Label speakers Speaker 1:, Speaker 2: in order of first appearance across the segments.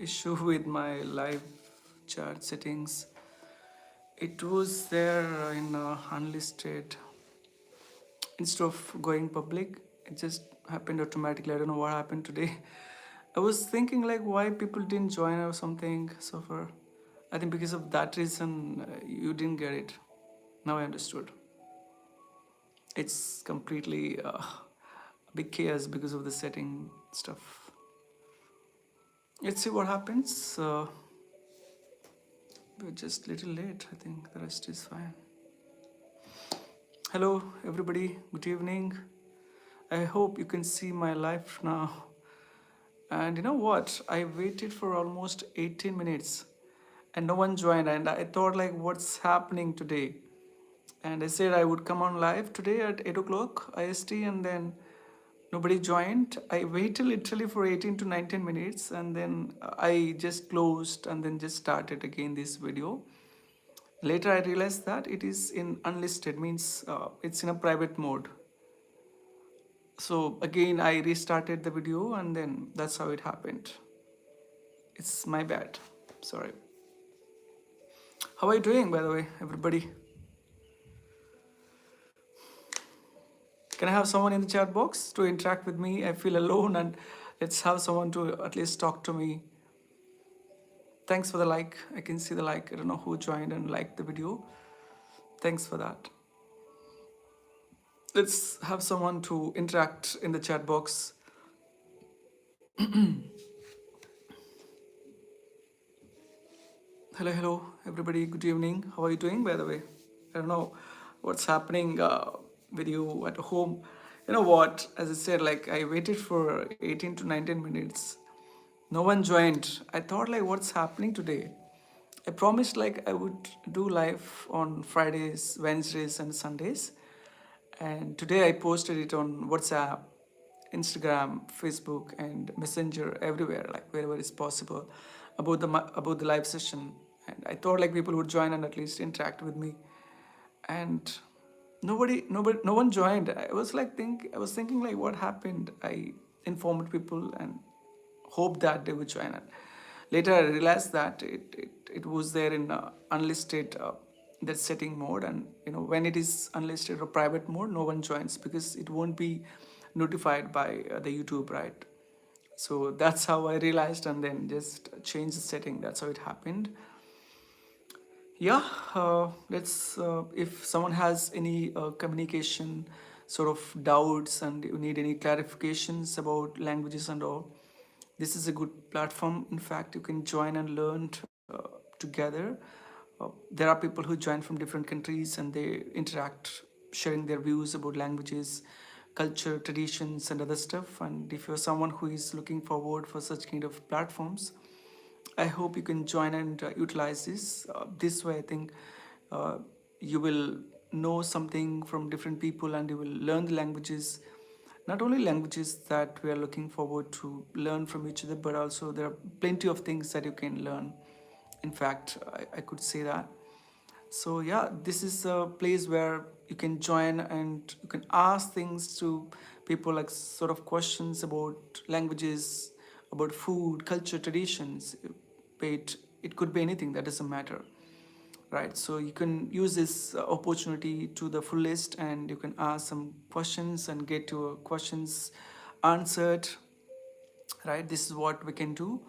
Speaker 1: issue with my live chat settings. It was there in unlisted. Instead of going public, it just happened automatically. I don't know what happened today. I was thinking like why people didn't join or something. So far, I think because of that reason you didn't get it. Now I understood. It's completely a big chaos because of the setting stuff. Let's see what happens. We're just a little late. I think the rest is fine. Hello, everybody. Good evening. I hope you can see my live now. And you know what? I waited for almost 18 minutes and no one joined. And I thought, like, what's happening today? And I said I would come on live today at 8 o'clock IST, and then nobody joined. I waited literally for 18 to 19 minutes, and then I just closed and then just started again this video. Later I realized that it is in unlisted, means it's in a private mode. So again I restarted the video, and then that's how it happened. It's my bad. Sorry. How are you doing, by the way, everybody? Can I have someone in the chat box to interact with me? I feel alone, and let's have someone to at least talk to me. Thanks for the like. I can see the like. I don't know who joined and liked the video. Thanks for that. Let's have someone to interact in the chat box. Hello, everybody. Good evening. How are you doing, by the way? I don't know what's happening with you at home. You know what? As I said, like I waited for 18 to 19 minutes. No one joined. I thought, like, what's happening today? I promised, like, I would do live on Fridays, Wednesdays, and Sundays. And today I posted it on WhatsApp, Instagram, Facebook, and Messenger, everywhere, like wherever it's possible, about the live session. And I thought like people would join and at least interact with me. And no one joined. I was thinking like what happened. I informed people and hoped that they would join. And later I realized that it was there in unlisted that setting mode, and when it is unlisted or private mode, no one joins because it won't be notified by the YouTube, right? So that's how I realized, and then just changed the setting. That's how it happened. Yeah, let's. If someone has any communication sort of doubts and you need any clarifications about languages and all, this is a good platform. In fact, you can join and learn together. There are people who join from different countries and they interact, sharing their views about languages, culture, traditions, and other stuff. And if you're someone who is looking forward for such kind of platforms, I hope you can join and utilize this. This way, I think uh, you will know something from different people and you will learn the languages. Not only languages that we are looking forward to learn from each other, but also there are plenty of things that you can learn. In fact, I could say that. So yeah, this is a place where you can join and you can ask things to people, like sort of questions about languages, about food, culture, traditions. But it could be anything, that doesn't matter, right? So you can use this opportunity to the fullest and you can ask some questions and get your questions answered, right? This is what we can do.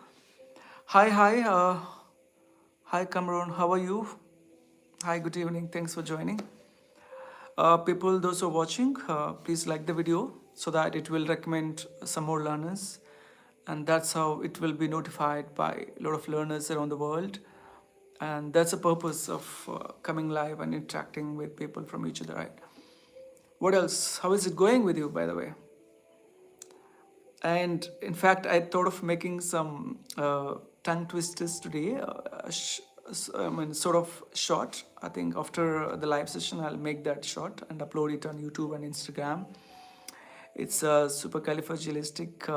Speaker 1: Hi, Cameron, how are you? Hi, good evening, thanks for joining. People, those who are watching, please like the video so that it will recommend some more learners, and that's how it will be notified by a lot of learners around the world. And that's the purpose of coming live and interacting with people from each other, right? What else? How is it going with you, by the way? And in fact, I thought of making some tongue twisters today. I mean, sort of short. I think after the live session, I'll make that short and upload it on YouTube and Instagram. It's a supercalifragilistic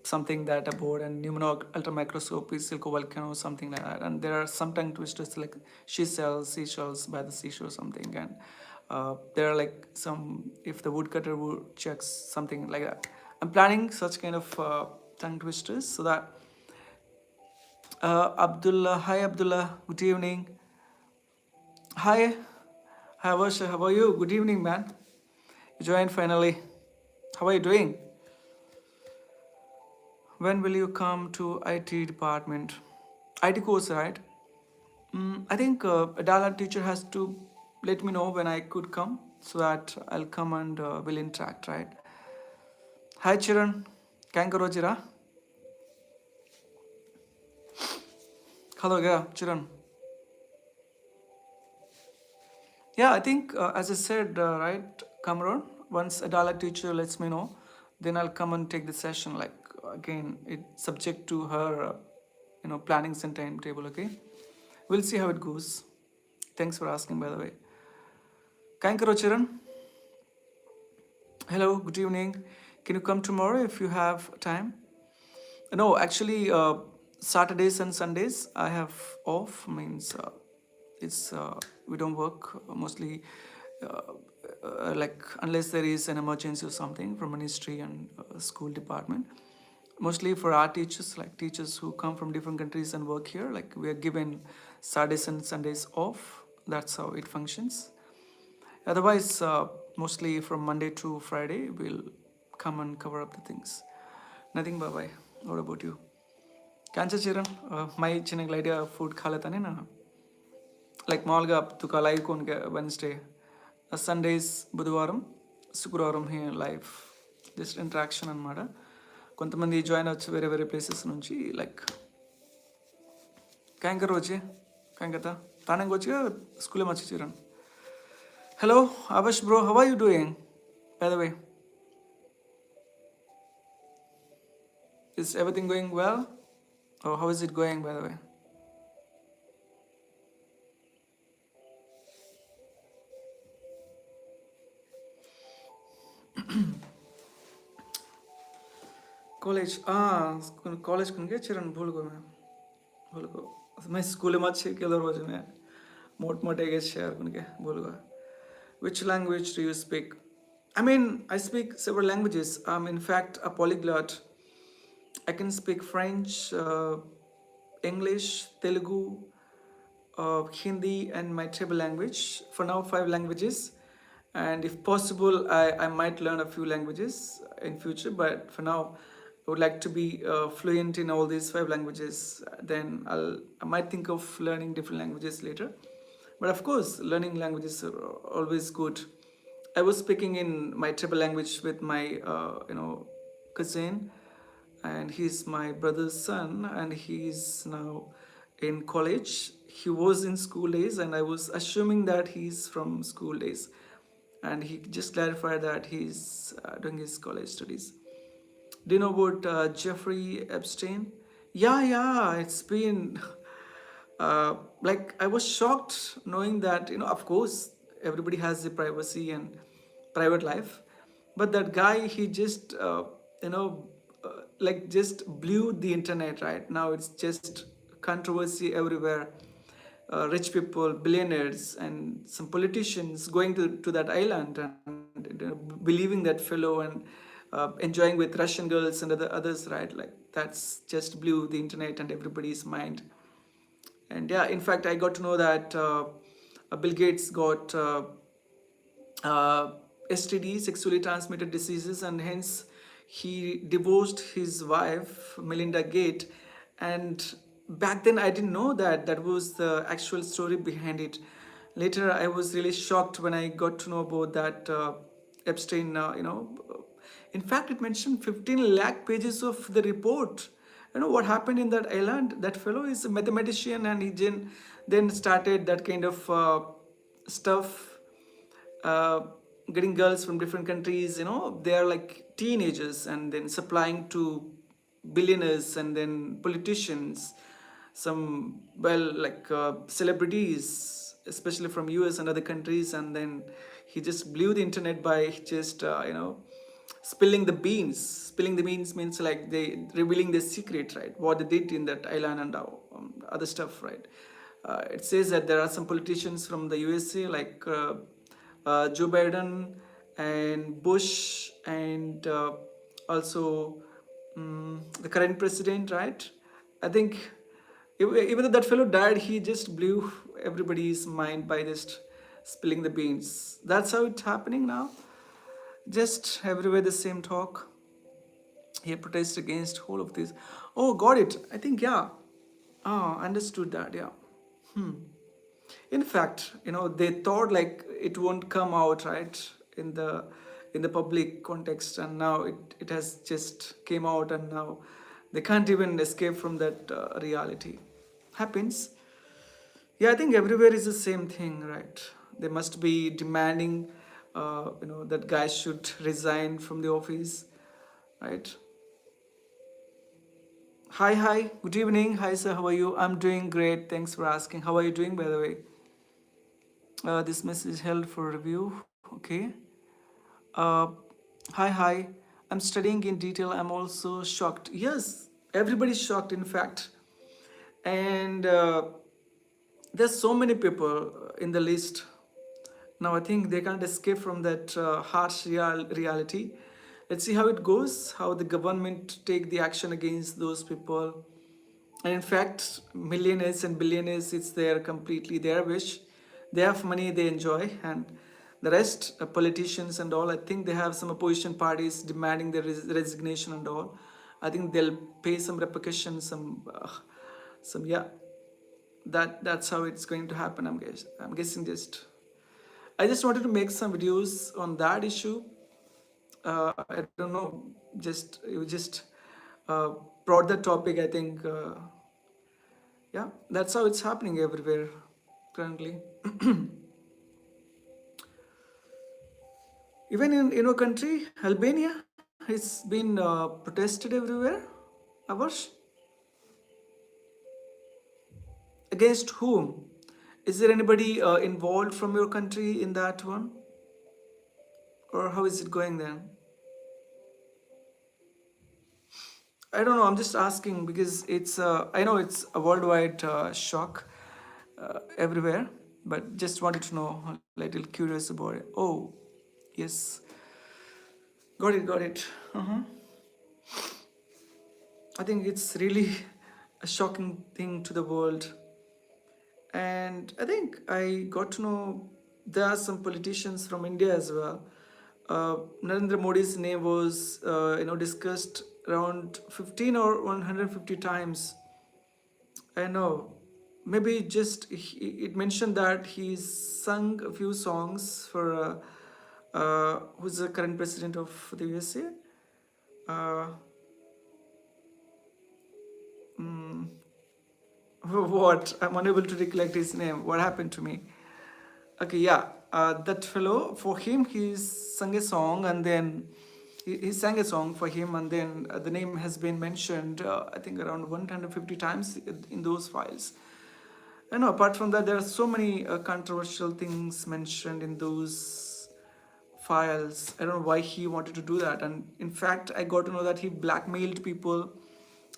Speaker 1: something that about and pneumono ultramicroscopy, silcovolcano, something like that. And there are some tongue twisters like she sells, seashells by the seashore, something. And there are like some, if the woodcutter would checks, something like that. I'm planning such kind of tongue twisters so that Abdullah, hi Abdullah, good evening. Hi, hi Varsha, how are you? Good evening, man. You joined finally. How are you doing? When will you come to IT department? IT course, right? I think a Dala teacher has to let me know when I could come so that I'll come and we'll interact, right? Hi Chiran, Kankarojira. Hello, yeah, Chiran. Yeah, I think as I said, right, Cameron, once a dialect teacher lets me know, then I'll come and take the session. Like again, it's subject to her, planning and timetable. Okay, we'll see how it goes. Thanks for asking, by the way. Kankaro Chiran, hello, good evening. Can you come tomorrow if you have time? No, actually, Saturdays and Sundays I have off. Means it's we don't work mostly. Uh, like unless there is an emergency or something from ministry and school department. Mostly for our teachers, like teachers who come from different countries and work here, like we are given Saturdays and Sundays off. That's how it functions. Otherwise, mostly from Monday to Friday, we'll come and cover up the things. Nothing, bye bye. What about you? Cancer chiran, my chinnag idea food khalatane na. Like మామూలుగా తుక live కొనుక Wednesday Sundays బుధవారం శుక్రవారం here live just interaction అనమాట కొంతమంది join అవచ్చు వేరే వేరే places నుంచి like canker వచ్చి క్యాంకత తానంగా వచ్చి స్కూల్లో మర్చి చిరాను హలో అవష్ bro how are you doing by the way is everything going well or how is it going by the way? College college कन के चिरन भूल गो मैं स्कूल में अच्छे के रोज में मोटे के शेयर कन के भूल गो which language do you speak? I mean, I speak several languages. I'm in fact a polyglot. I can speak French, English, Telugu, Hindi, and my tribal language. For now, 5 languages. And if possible, I might learn a few languages in future. But for now, I would like to be fluent in all these 5 languages. Then I might think of learning different languages later. But of course, learning languages are always good. I was speaking in my tribal language with my cousin, and he's my brother's son, and he's now in college. He was in school days, and I was assuming that he's from school days, and he just clarified that he's doing his college studies. Do you know about Jeffrey Epstein? Yeah, it's been like I was shocked knowing that of course everybody has the privacy and private life, but that guy he just like just blew the internet. Right now it's just controversy everywhere. Rich people, billionaires, and some politicians going to that island and believing that fellow and enjoying with Russian girls and others, right? Like that's just blew the internet and everybody's mind. And yeah, in fact, I got to know that Bill Gates got uh, STD, sexually transmitted diseases, and hence he divorced his wife, Melinda Gates. And back then, I didn't know that that was the actual story behind it. Later, I was really shocked when I got to know about that Epstein. In fact, it mentioned 15 lakh pages of the report. What happened in that island? That fellow is a mathematician, and he then started that kind of stuff, uh, getting girls from different countries. They are like teenagers, and then supplying to billionaires and then politicians, some like celebrities, especially from US and other countries, and then he just blew the internet by just spilling the beans. Spilling the beans means like they revealing the secret, right? What they did in that island and other stuff, right? It says that there are some politicians from the USA like Joe Biden and Bush and also the current president, right? I think Even though that fellow died, he just blew everybody's mind by just spilling the beans. That's how it's happening now. Just everywhere the same talk. He protests against whole of this. Oh, got it. I think yeah. Oh, understood that. Yeah. Hmm. In fact, they thought like it won't come out right in the public context, and now it has just came out, and now they can't even escape from that reality. Happens. Yeah, I think everywhere is the same thing, right? They must be demanding, that guys should resign from the office, right? Hi, hi. Good evening. Hi, sir. How are you? I'm doing great. Thanks for asking. How are you doing, by the way? This message held for review. Okay. Uh, hi, hi. I'm studying in detail. I'm also shocked. Yes, everybody's shocked, in fact. And there's so many people in the list. Now I think they can't escape from that harsh reality. Let's see how it goes, how the government take the action against those people. And in fact, millionaires and billionaires, it's their completely their wish. They have money, they enjoy, and the rest, politicians and all, I think they have some opposition parties demanding their resignation and all. I think they'll pay some repercussions, some yeah. That's how it's going to happen. I'm guessing just. I just wanted to make some videos on that issue. I don't know, just you just uh, brought the topic. I think. Yeah, that's how it's happening everywhere currently. Even in our country, Albania, it's been protested everywhere. Avarsh, against whom? Is there anybody involved from your country in that one, or how is it going then? I don't know. I'm just asking because it's. I know it's a worldwide shock everywhere, but just wanted to know. A little curious about it. Oh, yes, got it, got it. Uh-huh. I think it's really a shocking thing to the world. And I think I got to know there are some politicians from India as well. Narendra Modi's name was, discussed around 15 or 150 times. I know. Maybe just it mentioned that he sung a few songs for who's the current president of the USA. Uh, mm, what? I'm unable to recollect his name. What happened to me? Okay, yeah. That fellow, for him, he sang a song, and then he sang a song for him, and then the name has been mentioned, I think, around 150 times in those files. And apart from that, there are so many controversial things mentioned in those files. I don't know why he wanted to do that. And in fact, I got to know that he blackmailed people.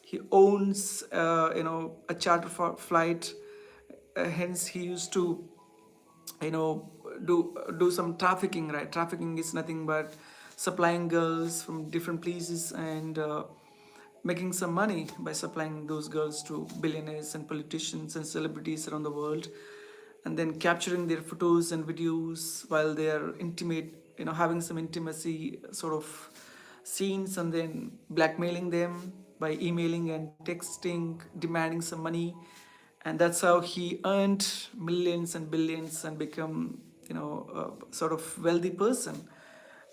Speaker 1: He owns, a charter flight. Hence, he used to you know do some trafficking, right? Trafficking is nothing but supplying girls from different places, and making some money by supplying those girls to billionaires and politicians and celebrities around the world, and then capturing their photos and videos while they are intimate, having some intimacy sort of scenes, and then blackmailing them by emailing and texting, demanding some money. And that's how he earned millions and billions and become, a sort of wealthy person.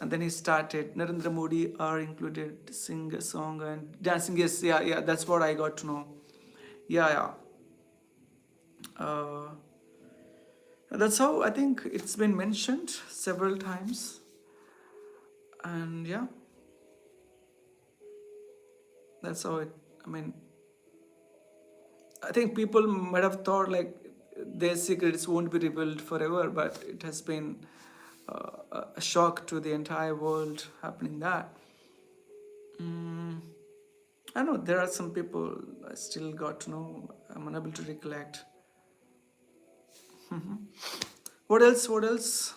Speaker 1: And then he started. Narendra Modi are included, sing a song and dancing. Yes, yeah, yeah. That's what I got to know. Yeah, yeah. Uh, that's how I think it's been mentioned several times. And yeah, that's how it. I mean, I think people might have thought like their secrets won't be revealed forever, but it has been a shock to the entire world happening that. Mm, I know there are some people I still got to know. I'm unable to recollect. What else? What else?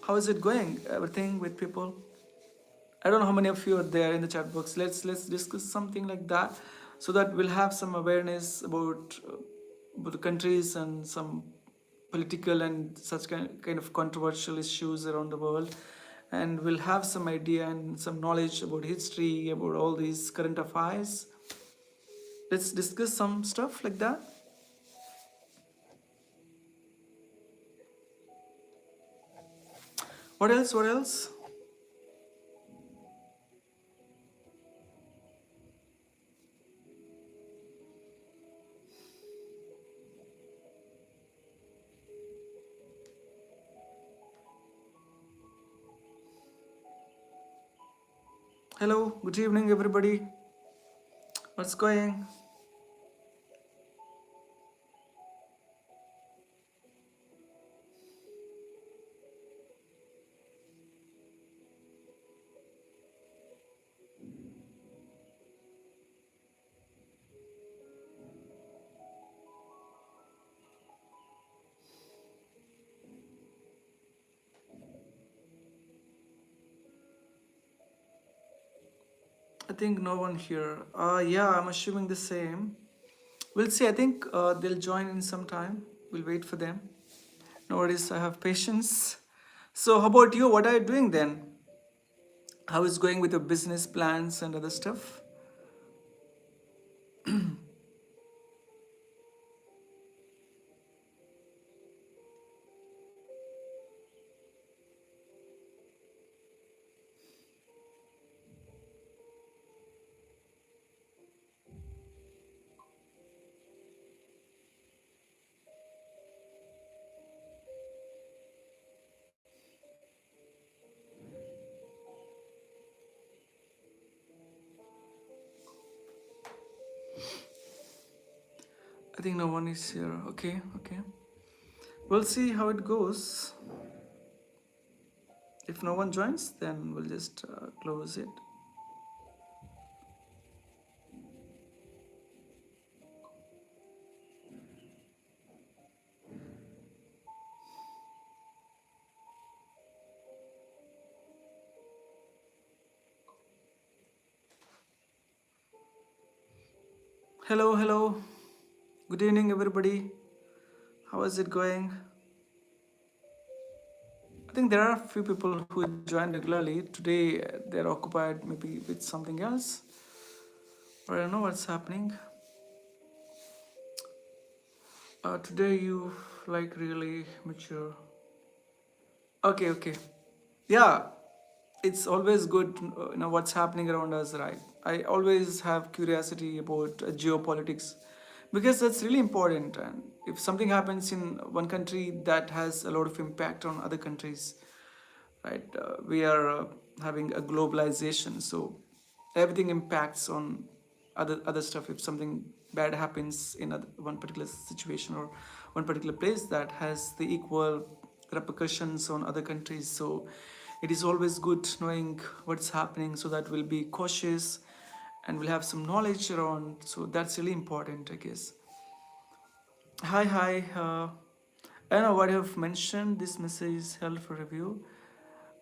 Speaker 1: How is it going? Everything with people? I don't know how many of you are there in the chat box. Let's discuss something like that, so that we'll have some awareness about about the countries and some political and such kind of controversial issues around the world, and we'll have some idea and some knowledge about history, about all these current affairs. Let's discuss some stuff like that. What else? What else? Hello, good evening, everybody. What's going? I think no one here. Yeah, I'm assuming the same. We'll see. I think they'll join in some time. We'll wait for them. No worries. I have patience. So, how about you? What are you doing then? How is going with your business plans and other stuff? I think no one is here. Okay, okay. We'll see how it goes. If no one joins, then we'll just close it. Hello, hello. Good evening, everybody. How is it going? I think there are a few people who join regularly. Today they're occupied maybe with something else, or I don't know what's happening. Today you like really mature. Okay, okay. Yeah, it's always good to know what's happening around us, right? I always have curiosity about geopolitics because that's really important. And if something happens in one country, that has a lot of impact on other countries, right? We are having a globalization, so everything impacts on other stuff. If something bad happens in one particular situation or one particular place, that has the equal repercussions on other countries. So it is always good knowing what's happening, so that we'll be cautious and we'll have some knowledge around. So that's really important, I guess. Hi, hi. I don't know what you have mentioned. This message is held for review.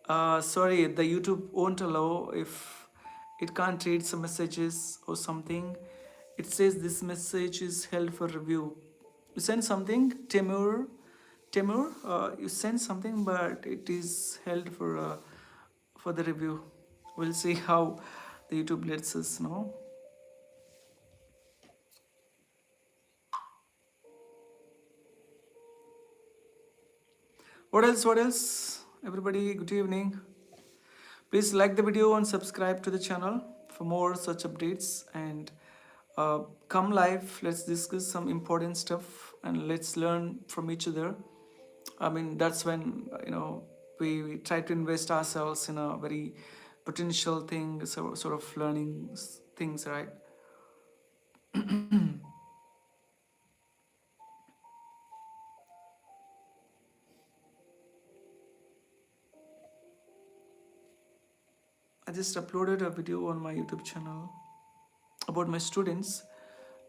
Speaker 1: Sorry, the YouTube won't allow if it can't read some messages or something. It says this message is held for review. You send something, Temur. Temur, you send something, but it is held for the review. We'll see how the YouTube lets us know. What else? What else? Everybody, good evening. Please like the video and subscribe to the channel for more such updates, and come live. Let's discuss some important stuff and let's learn from each other. I mean, that's when we try to invest ourselves in a very potential thing, so sort of learning things, right? I just uploaded a video on my YouTube channel about my students,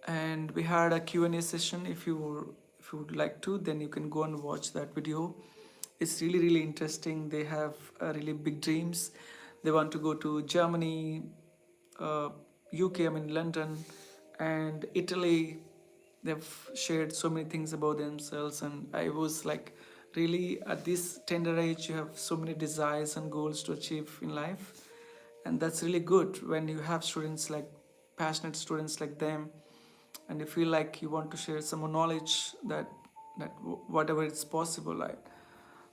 Speaker 1: and we had a Q&A session. If you would like to, then you can go and watch that video. It's really interesting. They have really big dreams. They want to go to Germany, UK, I mean London, and Italy, they've shared so many things about themselves, and I was like, really, at this tender age you have so many desires and goals to achieve in life. And that's really good when you have students like passionate students like them, and you feel like you want to share some more knowledge, that whatever is possible, right?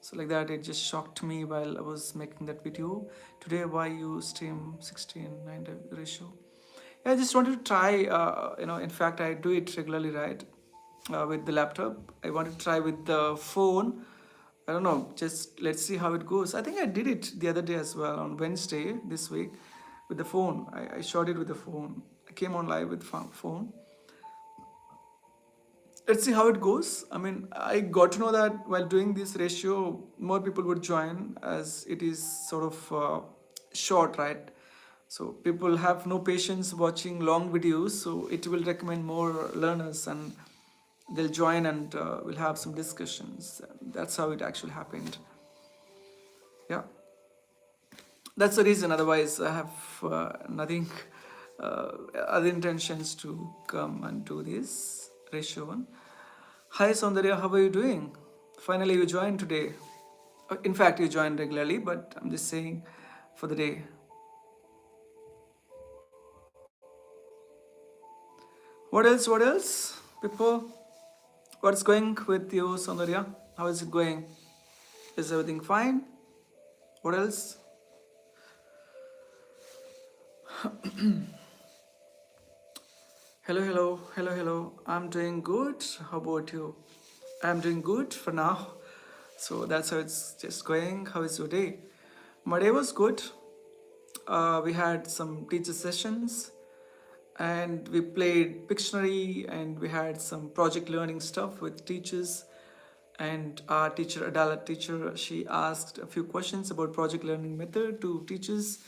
Speaker 1: So like that, it just shocked me while I was making that video today. Why you stream 16:9 ratio? Yeah, I just wanted to try. In fact, I do it regularly, right? With the laptop, I want to try with the phone. I don't know. Just let's see how it goes. I think I did it the other day as well on Wednesday this week with the phone. I shot it with the phone. I came on live with phone. Let's see how it goes. I mean, I got to know that while doing this ratio, more people would join as it is sort of short, right? So people have no patience watching long videos, so it will recommend more learners, and they'll join, and we'll have some discussions. That's how it actually happened. Yeah, that's the reason. Otherwise, I have nothing other intentions to come and do this ratio one. Hi Soundarya, how are you doing? Finally, you joined today. In fact, you joined regularly, but I'm just saying for the day. What else? What else? People, what's going with you, Soundarya? How is it going? Is everything fine? What else? Hello, hello, hello, hello. I'm doing good. How about you? I'm doing good for now. So that's how it's just going. How is your day? My day was good. We had some teacher sessions, and we played Pictionary, and we had some project learning stuff with teachers. And our teacher, Adalat teacher, she asked a few questions about project learning method to teachers,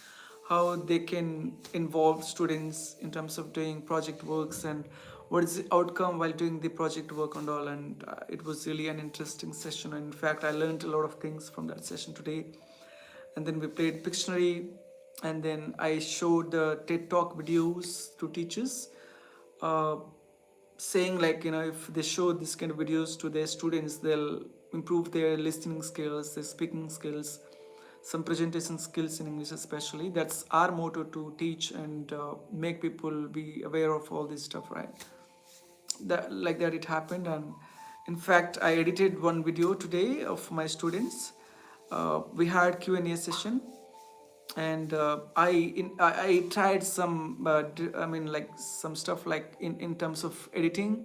Speaker 1: how they can involve students in terms of doing project works, and what is the outcome while doing the project work and all. And it was really an interesting session. And in fact, I learned a lot of things from that session today. And then we played Pictionary, and then I showed the TED Talk videos to teachers, uh, saying like, if they show this kind of videos to their students, they'll improve their listening skills, their speaking skills, some presentation skills in English especially. That's our motto, to teach and make people be aware of all this stuff, right? That like that it happened. And in fact, I edited one video today of my students. We had Q&A session, and I tried some I mean, like some stuff, like in terms of editing.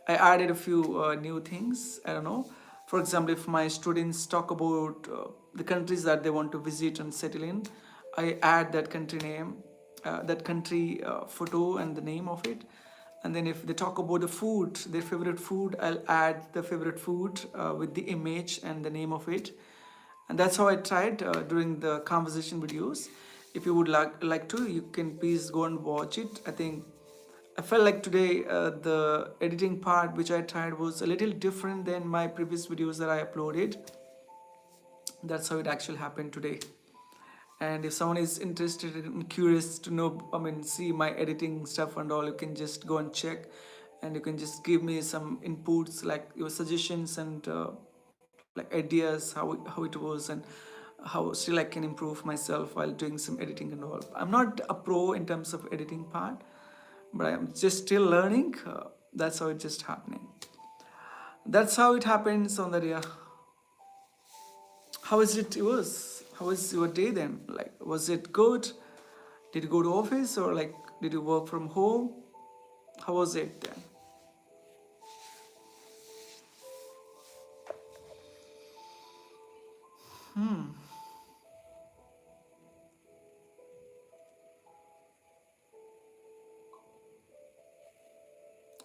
Speaker 1: I added a few new things. I don't know, for example, if my students talk about the countries that they want to visit and settle in, I add that country name, that country photo and the name of it. And then if they talk about the food, their favorite food, I'll add the favorite food with the image and the name of it. And that's how I tried during the conversation videos. If you would like to, you can please go and watch it. I think I felt like today the editing part which I tried was a little different than my previous videos that I uploaded. That's how it actually happened today. And if someone is interested and curious to know, I mean, see my editing stuff and all, you can just go and check, and you can just give me some inputs, like your suggestions and like ideas, how it was, and how still I can improve myself while doing some editing and all. I'm not a pro in terms of editing part, but I'm just still learning. That's how it's just happening. That's how it happens on the area. How is it yours? How was your day then? Like, was it good? Did you go to office, or like did you work from home? How was it then?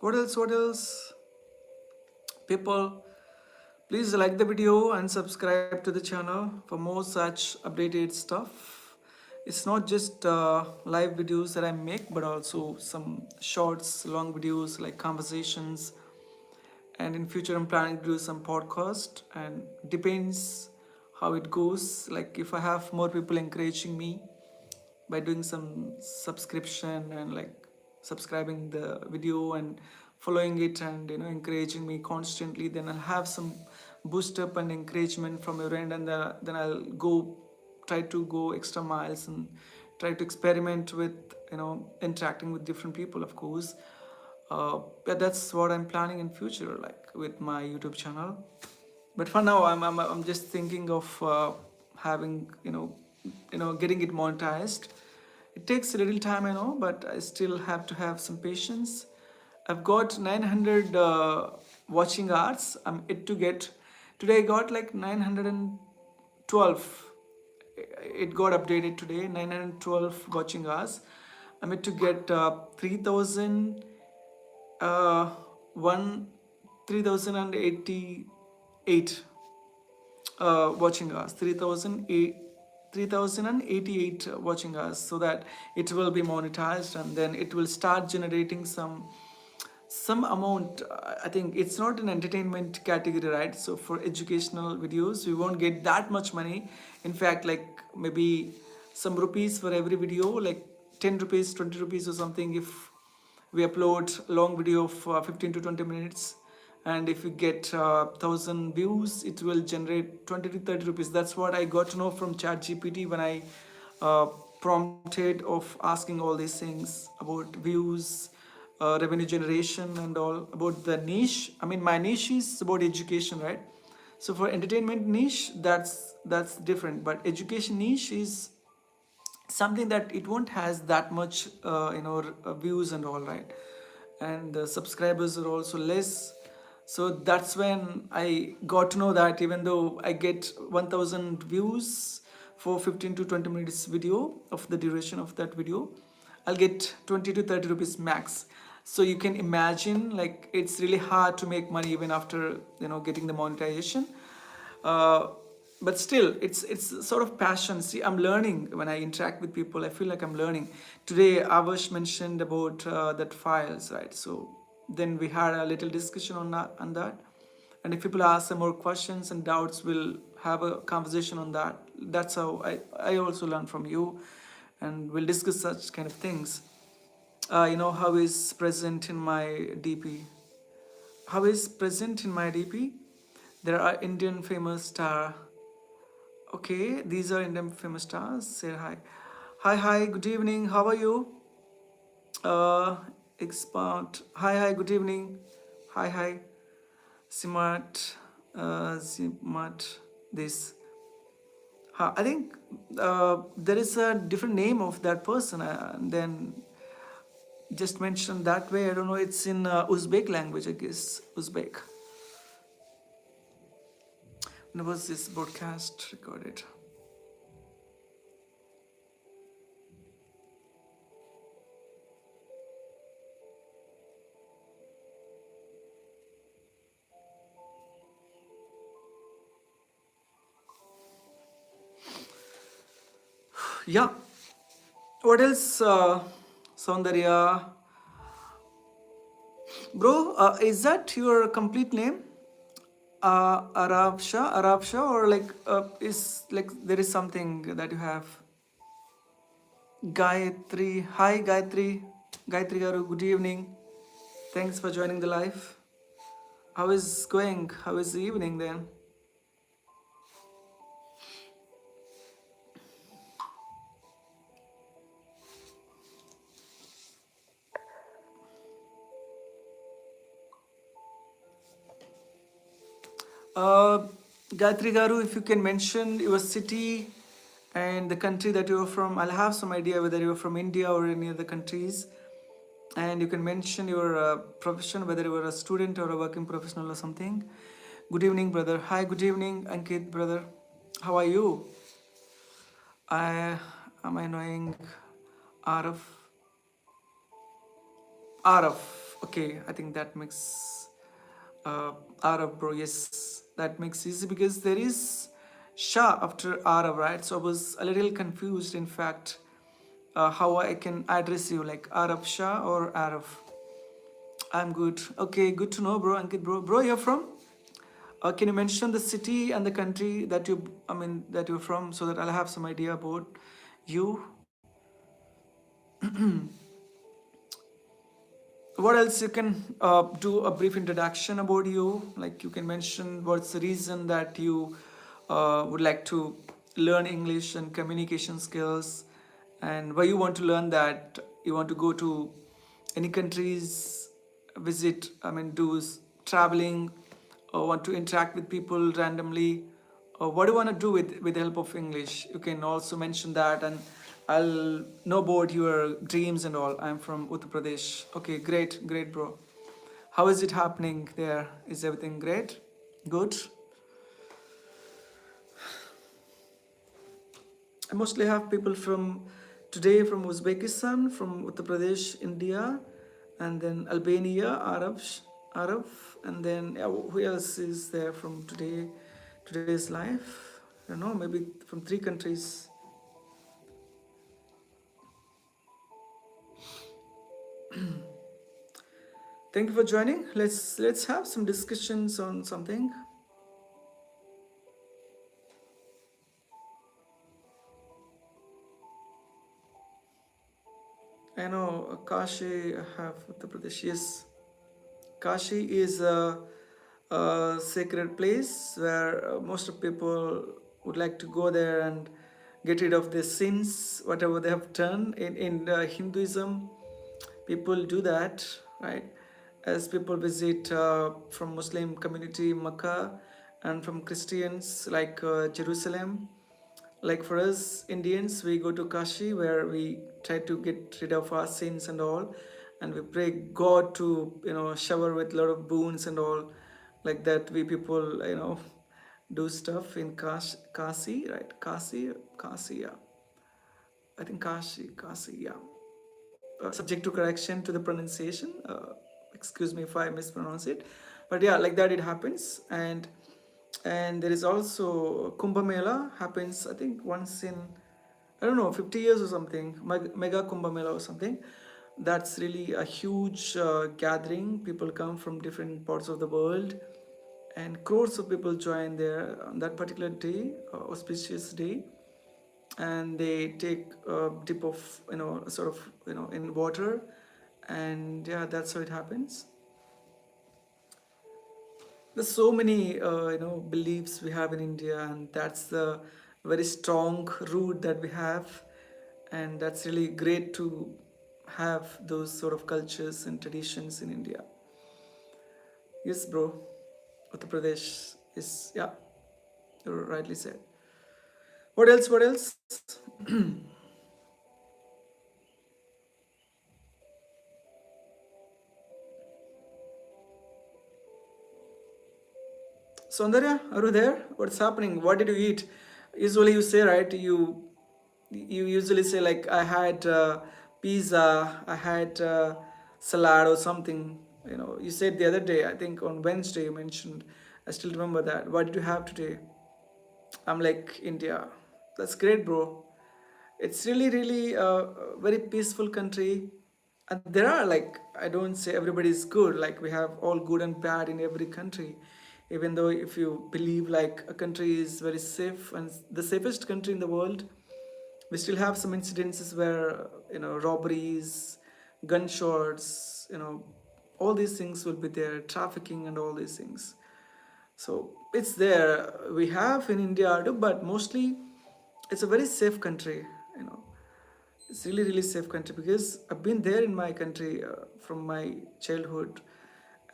Speaker 1: What else? What else? People, please like the video and subscribe to the channel for more such updated stuff. It's not just live videos that I make, but also some shorts, long videos like conversations. And in future, I'm planning to do some podcast, and depends how it goes. Like if I have more people encouraging me by doing some subscription and like subscribing the video and following it and encouraging me constantly, then I'll have some boost up and encouragement from your end, and then I'll go try to go extra miles and try to experiment with interacting with different people, of course. But that's what I'm planning in future, like with my YouTube channel. But for now, I'm just thinking of having getting it monetized. It takes a little time, I know, but I still have to have some patience. I've got 900 watching hours. I'm yet to get. Today I got like 912. It got updated today. 912 watching hours. I'm yet to get 3000 one 3088 watching hours, 3088 watching hours, so that it will be monetized and then it will start generating some amount. I think it's not an entertainment category, right? So for educational videos we won't get that much money. In fact, like maybe some rupees for every video, like 10 rupees, 20 rupees or something, if we upload long video of 15 to 20 minutes, and if you get 1000 views, it will generate 20 to 30 rupees. That's what I got to know from chat gpt when I uh, prompted of asking all these things about views, revenue generation and all, about the niche. I mean, my niche is about education, right? So for entertainment niche, that's different, but education niche is something that it won't has that much views and all, right? And the subscribers are also less. So that's when I got to know that even though I get 1000 views for 15 to 20 minutes video of the duration of that video, I'll get 20 to 30 rupees max. So you can imagine, like, it's really hard to make money even after getting the monetization. uh, but still, it's sort of passion. See, I'm learning. When I interact with people, I feel like I'm learning. Today Avash mentioned about that files, right? So then we had a little discussion on that, and if people ask some more questions and doubts, we'll have a conversation on that. That's how I also learn from you, and we'll discuss such kind of things. How is present in my DP? How is present in my DP? There are Indian famous star. Okay, these are Indian famous stars. Say hi. Hi, good evening. How are you? Expert. Hi, good evening. Hi. Smart. Smart. This. I think there is a different name of that person, and then just mentioned that way. I don't know. It's in Uzbek language, I guess. Uzbek. When was this broadcast recorded? Yeah. What else? Saundarya. Bro, is that your complete name? Arab Shah, or like is like there is something that you have? Gayatri. Hi, Gayatri. Gayatri Garu, good evening. Thanks for joining the live. How is going? How is the evening then? Uh, Gayatri Garu, if you can mention your city and the country that you're from, I'll have some idea whether you're from India or any other countries. And you can mention your profession, whether you are a student or a working professional or something. Good evening, brother. Hi, good evening, Ankit, brother. How are you? I am I knowing Araf? Araf. Okay, I think that makes Arab, bro. Yes, that makes easy because there is Shah after Arab, right? So I was a little confused, in fact, how I can address you, like Arab Shah or Arab. I'm good. Okay, good to know, bro. Ankit, bro. Bro, you're from? Can you mention the city and the country that that you're from, so that I'll have some idea about you? what else you can do a brief introduction about you, like you can mention what's the reason that you would like to learn English and communication skills, and why you want to learn that, you want to go to any countries, visit, I mean do traveling, or want to interact with people randomly, or what do you want to do with the help of English. You can also mention that, and I'll know about your dreams and all. I'm from Uttar Pradesh. Okay, great, great, bro. How is it happening there? Is everything great? Good. I mostly have people from today from Uzbekistan, from Uttar Pradesh, India, and then Albania, Arab, and then yeah, who else is there from today's life? I don't know, maybe from three countries. Thank you for joining. Let's have some discussions on something. I know Kashi, I have Uttar Pradesh. Yes, Kashi is a sacred place where most of people would like to go there and get rid of their sins, whatever they have done. In Hinduism, people do that, right? As people visit from Muslim community Makkah, and from Christians like Jerusalem. Like for us Indians, we go to Kashi where we try to get rid of our sins and all, and we pray God to shower with a lot of boons and all, like that. We people do stuff in Kasi, right? Kasi, yeah. I think Kasi, yeah. Subject to correction to the pronunciation. Excuse me if I mispronounce it, but yeah, like that it happens. And there is also Kumbh Mela happens, I think once in, I don't know, 50 years or something, mega Kumbh Mela or something. That's really a huge gathering. People come from different parts of the world, and crores of people join there on that particular day, auspicious day, and they take a dip of sort of in water, and yeah, that's how it happens. There's so many beliefs we have in India, and that's the very strong root that we have, and that's really great to have those sort of cultures and traditions in India. Yes, bro. Uttar Pradesh is, yeah, you rightly said. What else? What else? Saundarya, are you there? What's happening? What did you eat? Usually you say, right? You usually say like I had pizza, I had salad or something. You said the other day. I think on Wednesday you mentioned. I still remember that. What did you have today? I'm like India. That's great, bro. It's really, really a very peaceful country. And there are like, I don't say everybody is good. Like we have all good and bad in every country. Even though if you believe like a country is very safe and the safest country in the world, we still have some incidences where robberies, gunshots, all these things will be there, trafficking and all these things. So it's there. We have in India too, but mostly it's a very safe country. You know, it's really really safe country because I've been there in my country from my childhood,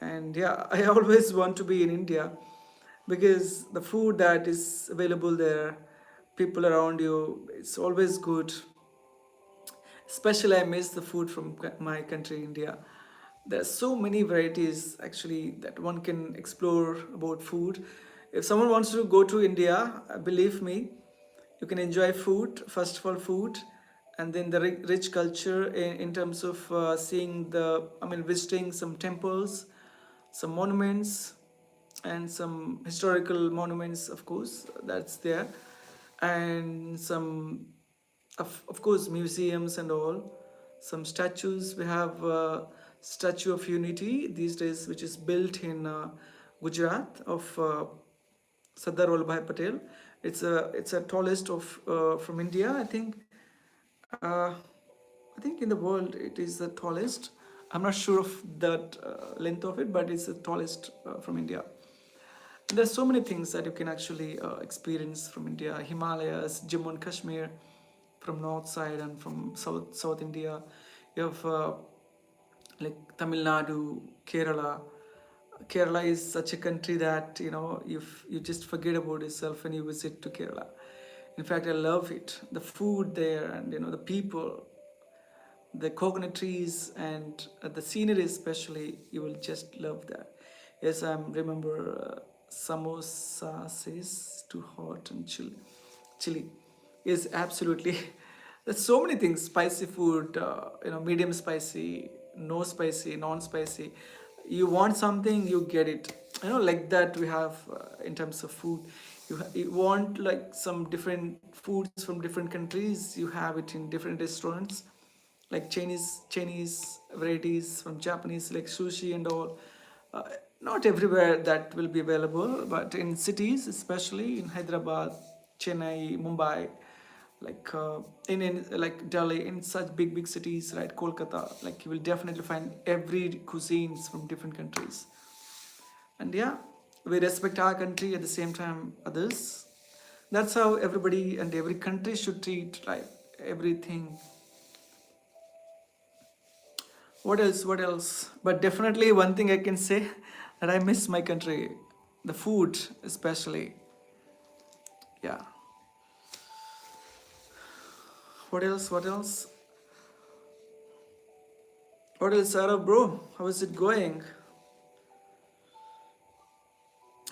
Speaker 1: and yeah, I always want to be in India because the food that is available there, people around you, it's always good. Especially, I miss the food from my country, India. There are so many varieties actually that one can explore about food. If someone wants to go to India, believe me, you can enjoy food, first of all, food, and then the rich culture in terms of seeing I mean, visiting some temples, some monuments, and some historical monuments, of course, that's there, and some of course museums and all, some statues. We have Statue of Unity these days, which is built in Gujarat of Sardar Vallabhbhai Patel. It's a tallest of from India, I think. uh, I think in the world it is the tallest. I'm not sure of that length of it, but it's the tallest from India. And there's so many things that you can actually experience from India. Himalayas, Jammu and Kashmir, from north side and from South India. You have like Tamil Nadu, Kerala. Kerala is such a country that you just forget about yourself when you visit to Kerala. In fact, I love it. The food there, and the people, the coconut trees, and the scenery especially. You will just love that. Yes, I remember samosa says too hot and chili. Yes, absolutely. There's so many things. Spicy food, medium spicy, no spicy, non-spicy. You want something, you get it. Like that we have in terms of food. You want like some different foods from different countries. You have it in different restaurants, like Chinese varieties from Japanese, like sushi and all. Uh, Not everywhere that will be available, but in cities, especially in Hyderabad, Chennai, Mumbai, like in like Delhi, in such big cities, right? Kolkata, like you will definitely find every cuisines from different countries. And yeah, we respect our country at the same time others. That's how everybody and every country should treat like everything. What else? What else? But definitely one thing I can say that I miss my country, the food especially. Yeah. What else? What else? What else, Sarah, bro? How is it going?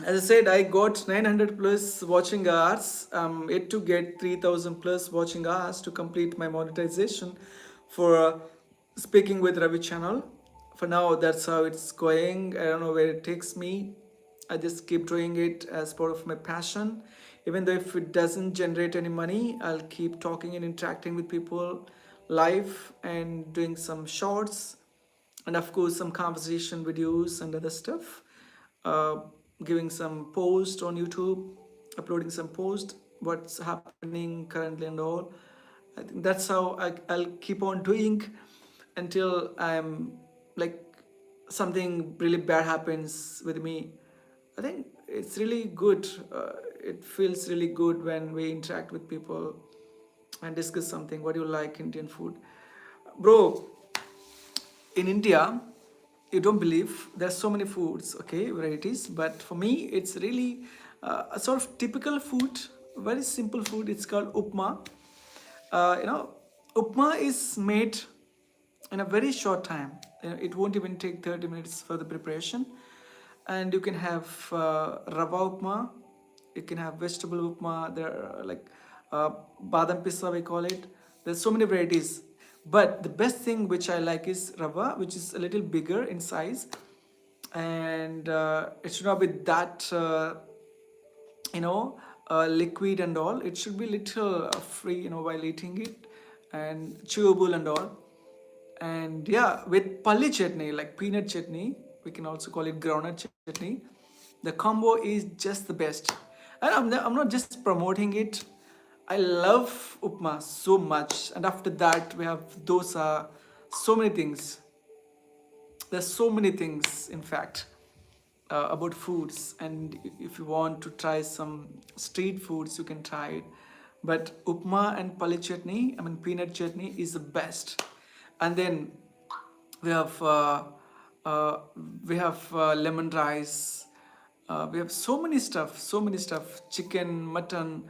Speaker 1: As I said, I got 900 plus watching hours. I'm yet to get 3000 plus watching hours to complete my monetization for speaking with Ravi channel. For now, that's how it's going. I don't know where it takes me. I just keep doing it as part of my passion. Even though if it doesn't generate any money, I'll keep talking and interacting with people live and doing some shorts, and of course some conversation videos and other stuff, uh, giving some post on YouTube, uploading some post, what's happening currently and all. I think that's how I'll keep on doing until I'm like something really bad happens with me. I think it's really good. It feels really good when we interact with people and discuss something. What do you like Indian food, bro? In India, you don't believe there's so many foods, okay, varieties. But for me, it's really a sort of typical food, very simple food. It's called upma. Uh, you know, Upma is made in a very short time. It won't even take 30 minutes for the preparation. And you can have rava upma, you can have vegetable upma, there are like badam pissa, we call it. There's so many varieties. But the best thing which I like is rava, which is a little bigger in size. And it should not be that you know liquid and all. It should be little free while eating it, and chewable and all. And yeah, with pali chutney, like peanut chutney, we can also call it groundnut chutney. The combo is just the best. And I'm not just promoting it. I love upma so much. And after that we have dosa. So many things. There's so many things, in fact, about foods. And if you want to try some street foods, you can try it. But upma and pali chutney, I mean peanut chutney, is the best. And then we have uh, uh, lemon rice. We have so many stuff. Chicken, mutton,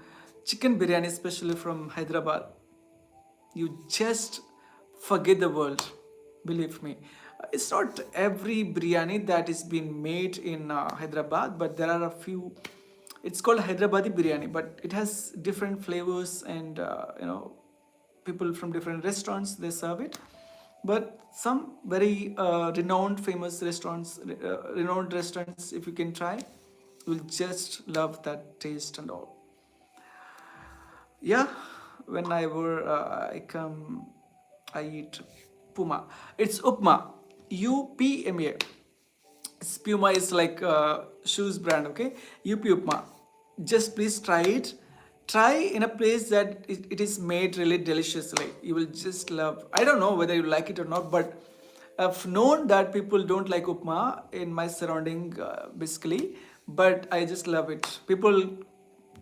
Speaker 1: chicken biryani, especially from Hyderabad. You just forget the world, believe me. It's not every biryani that is being made in Hyderabad, but there are a few. It's called Hyderabadi biryani, but it has different flavors, and people from different restaurants, they serve it. But some very renowned famous restaurants, renowned restaurants, if you can try, you'll just love that taste and all. Yeah, whenever I come, I eat puma. It's upma, UPMA. Spuma is like shoes brand, okay? UP Upma. Just please try it. Try in a place that it is made really deliciously. You will just love. I don't know whether you like it or not, but I've known that people don't like upma in my surrounding, basically, but I just love it. People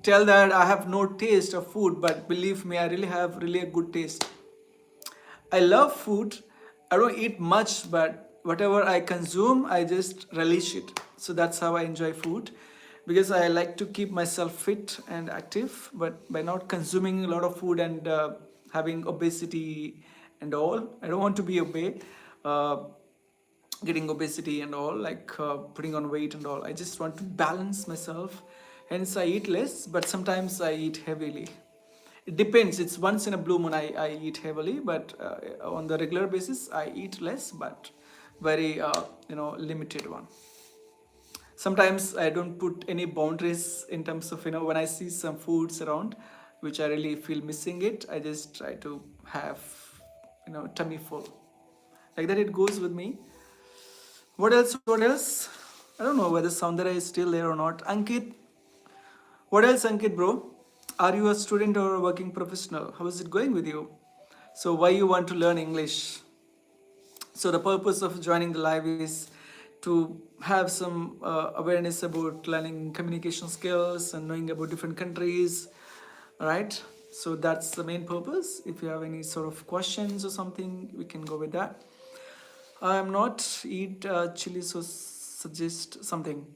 Speaker 1: tell that I have no taste of food, but believe me, I really have really a good taste. I love food. I don't eat much, but whatever I consume, I just relish it. So that's how I enjoy food, because I like to keep myself fit and active, but by not consuming a lot of food and having obesity and all, I don't want to be obese. Uh, Getting obesity and all, like putting on weight and all. I just want to balance myself. Hence, I eat less, but sometimes I eat heavily. It depends. It's once in a blue moon I eat heavily, but on the regular basis I eat less, but very limited one. Sometimes I don't put any boundaries in terms of, when I see some foods around which I really feel missing it, I just try to have tummy full. Like that it goes with me. What else? What else? I don't know whether Soundara is still there or not. Ankit, what else, Ankit, bro? Are you a student or a working professional? How is it going with you? So, why you want to learn English? So, the purpose of joining the live is to have some awareness about learning communication skills and knowing about different countries, right? So, that's the main purpose. If you have any sort of questions or something, we can go with that. I'm not eat chili, so suggest something.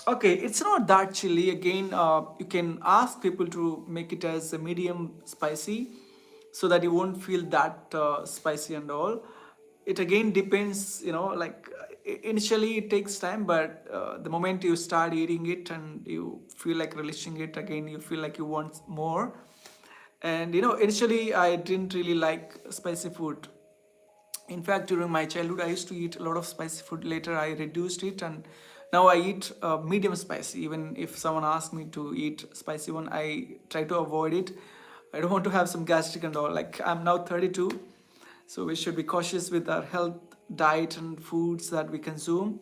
Speaker 1: Okay, it's not that chili. Again, you can ask people to make it as a medium spicy, so that you won't feel that spicy and all. It again depends, like initially it takes time, but the moment you start eating it and you feel like relishing it, again you feel like you want more. And initially I didn't really like spicy food. In fact, during my childhood, I used to eat a lot of spicy food. Later, I reduced it, and now I eat medium spicy. Even if someone asks me to eat spicy one, I try to avoid it. I don't want to have some gastric and all. Like I'm now 32, so we should be cautious with our health, diet, and foods that we consume.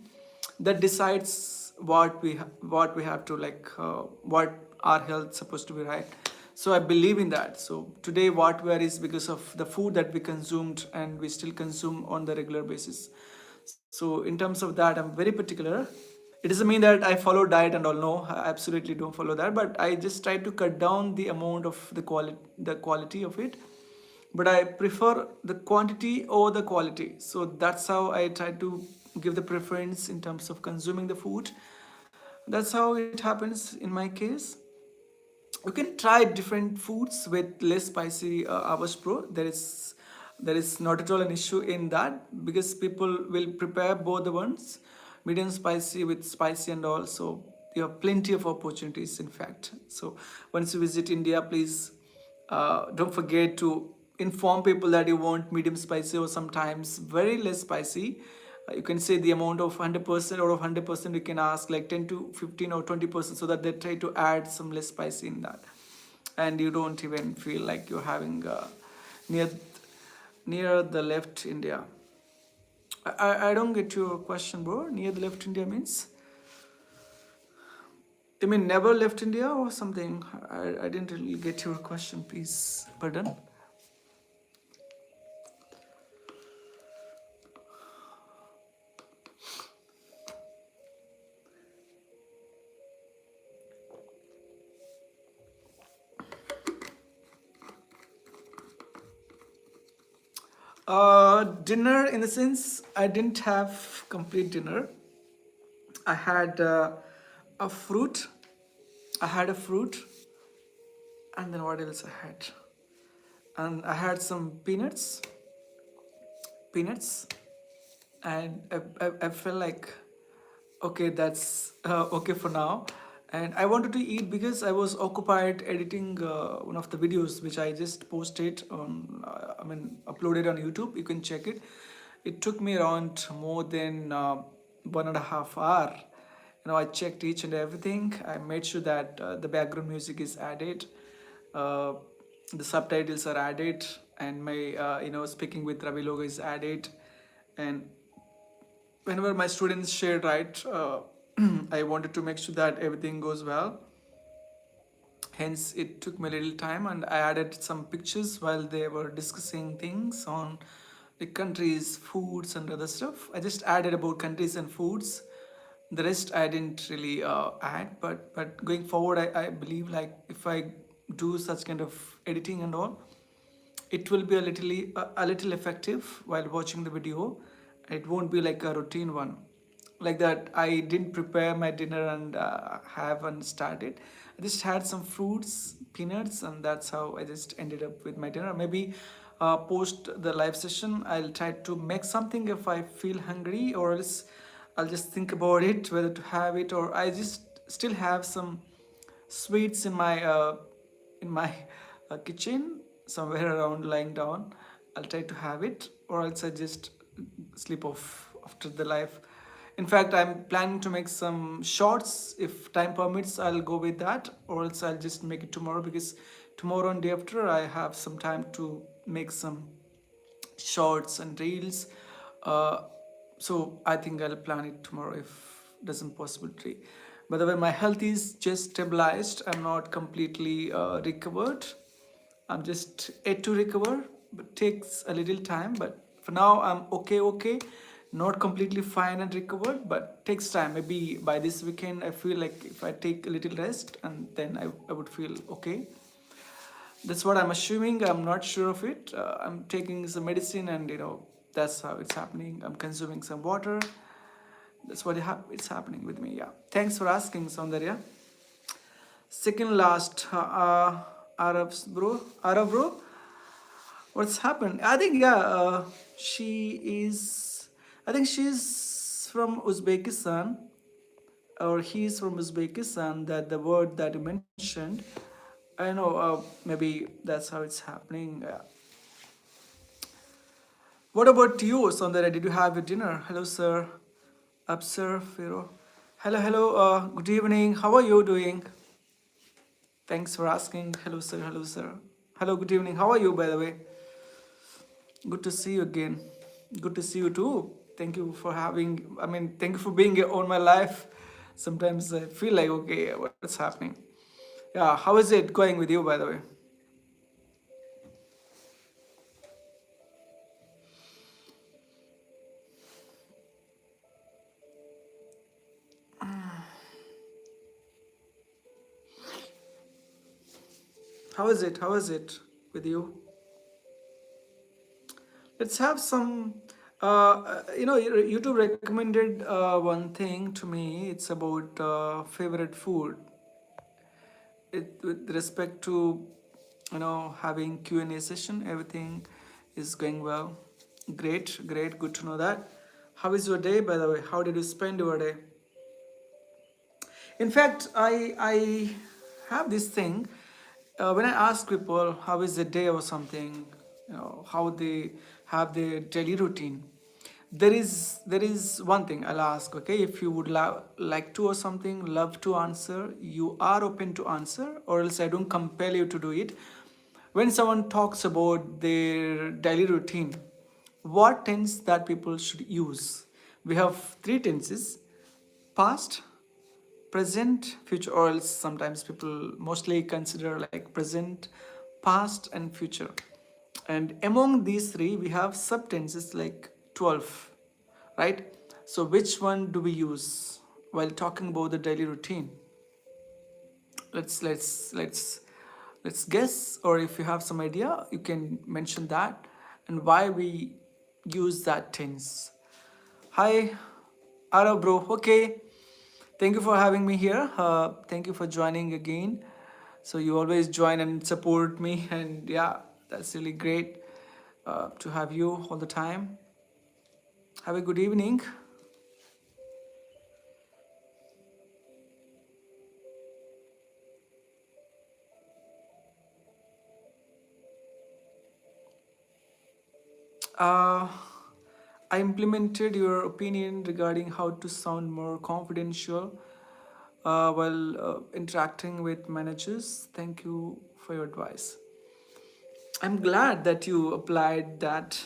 Speaker 1: That decides what we have to like, what our health supposed to be, right? So I believe in that. So today what we are is because of the food that we consumed and we still consume on the regular basis. So in terms of that, I'm very particular. It doesn't mean that I follow diet and all. No, I absolutely don't follow that. But I just try to cut down the amount of the quality of it. But I prefer the quantity over the quality. So that's how I try to give the preference in terms of consuming the food. That's how it happens in my case. You can try different foods with less spicy hours pro. There is not at all an issue in that, because people will prepare both the ones, medium spicy with spicy and all. So you have plenty of opportunities, in fact. So once you visit India, please don't forget to inform people that you want medium spicy or sometimes very less spicy. You can say the amount of 100%, or of 100% you can ask like 10 to 15 or 20%, so that they try to add some less spicy in that, and you don't even feel like you're having near near the left India. I don't get your question, bro. Near the left India means, you mean never left India or something? I didn't really get your question, please pardon. Dinner, in the sense, I didn't have complete dinner. I had a fruit. I had a fruit, and then what else I had? And I had some peanuts, and I felt like, okay, that's okay for now. And I wanted to eat because I was occupied editing one of the videos which I just posted on, uploaded on YouTube. You can check it. It took me around more than 1.5 hours. I checked each and everything. I made sure that the background music is added, uh, the subtitles are added, and my speaking with Ravi logo is added. And whenever my students shared, right, I wanted to make sure that everything goes well. Hence it took me a little time, and I added some pictures while they were discussing things on like countries, foods, and other stuff. I just added about countries and foods. The rest I didn't really add, but going forward, I believe like if I do such kind of editing and all, it will be a little effective while watching the video. It won't be like a routine one, like that I didn't prepare my dinner and haven't started. I just had some fruits, peanuts, and that's how I just ended up with my dinner. Maybe post the live session I'll try to make something if I feel hungry, or else I'll just think about it whether to have it, or I just still have some sweets in my kitchen somewhere around lying down. I'll try to have it, or else I just sleep off after the live. In fact, I'm planning to make some shorts. If time permits, I'll go with that, or else I'll just make it tomorrow, because tomorrow and day after I have some time to make some shorts and reels. Uh, so I think I'll plan it tomorrow if doesn't possibility. By the way, my health is just stabilized. I'm not completely recovered. I'm just yet to recover, but takes a little time. But for now, I'm okay. Okay, not completely fine and recovered, but takes time. Maybe by this weekend, I feel like if I take a little rest, and then I would feel okay. That's what I'm assuming. I'm not sure of it. I'm taking some medicine, and that's how it's happening. I'm consuming some water. That's what it's happening with me. Yeah. Thanks for asking, Soundarya. Second last, Arabs, bro. Arab, bro. What's happened? I think yeah. She is. I think she's from Uzbekistan, or he's from Uzbekistan. That the word that you mentioned. I know. Maybe that's how it's happening. What about you, Sondara? Did you have your dinner? Hello, sir. Absir, Firo. Hello, hello. Good evening. How are you doing? Thanks for asking. Hello, sir. Hello, sir. Hello, good evening. How are you, by the way? Good to see you again. Good to see you too. Thank you for thank you for being on my life. Sometimes I feel like, okay, what's happening? Yeah, how is it going with you, by the way? How is it? How is it with you? Let's have some. YouTube recommended one thing to me. It's about favorite food. With respect to having Q&A session, everything is going well. Great, great. Good to know that. How is your day, by the way? How did you spend your day? In fact, I have this thing. When I ask people how is the day or something, how they have their daily routine, there is one thing I'll ask. Okay, if you would like to or something, love to answer, you are open to answer, or else I don't compel you to do it. When someone talks about their daily routine, what tense that people should use? We have three tenses: past, present, future, or else sometimes people mostly consider like present, past, and future. And among these three, we have subtenses like 12, right? So which one do we use while talking about the daily routine? Let's guess, or if you have some idea, you can mention that and why we use that tense. Hi, Ara bro. Okay, thank you for having me here. Thank you for joining again. So you always join and support me, and yeah, that's really great to have you all the time. Have a good evening. Uh, I implemented your opinion regarding how to sound more confidential while interacting with managers. Thank you for your advice. I'm glad that you applied that.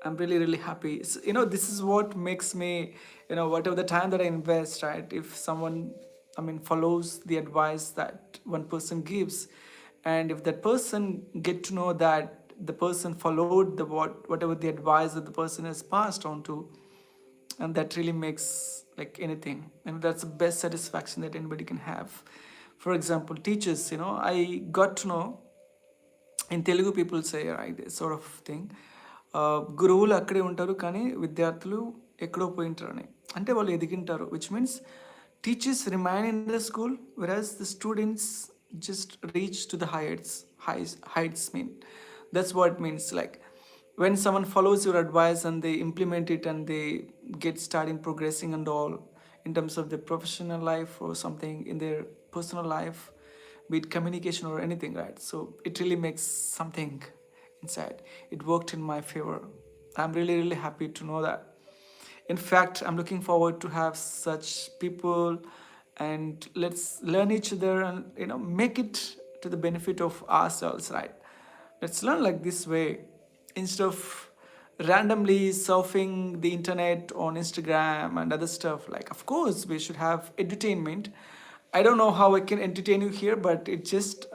Speaker 1: I'm really, really happy. This is what makes me, whatever the time that I invest, right? If someone, follows the advice that one person gives, and if that person get to know that the person followed whatever the advice that the person has passed on to, and that really makes like anything, and that's the best satisfaction that anybody can have. For example, teachers, I got to know in Telugu people say right this sort of thing. గురువులు అక్కడే ఉంటారు కానీ విద్యార్థులు ఎక్కడో పోయింటారు అని, అంటే వాళ్ళు ఎదిగింటారు, which means teachers remain in the school whereas the students just reach to the heights mean. That's what it means. Like when someone follows your advice and they implement it and they get starting progressing and all in terms of their professional life or something in their personal life, be it communication or anything, right? So it really makes something inside. It worked in my favor. I'm really, really happy to know that. In fact, I'm looking forward to have such people, and let's learn each other and make it to the benefit of ourselves, right? Let's learn like this way instead of randomly surfing the internet on Instagram and other stuff. Like, of course we should have entertainment. I don't know how I can entertain you here, but it just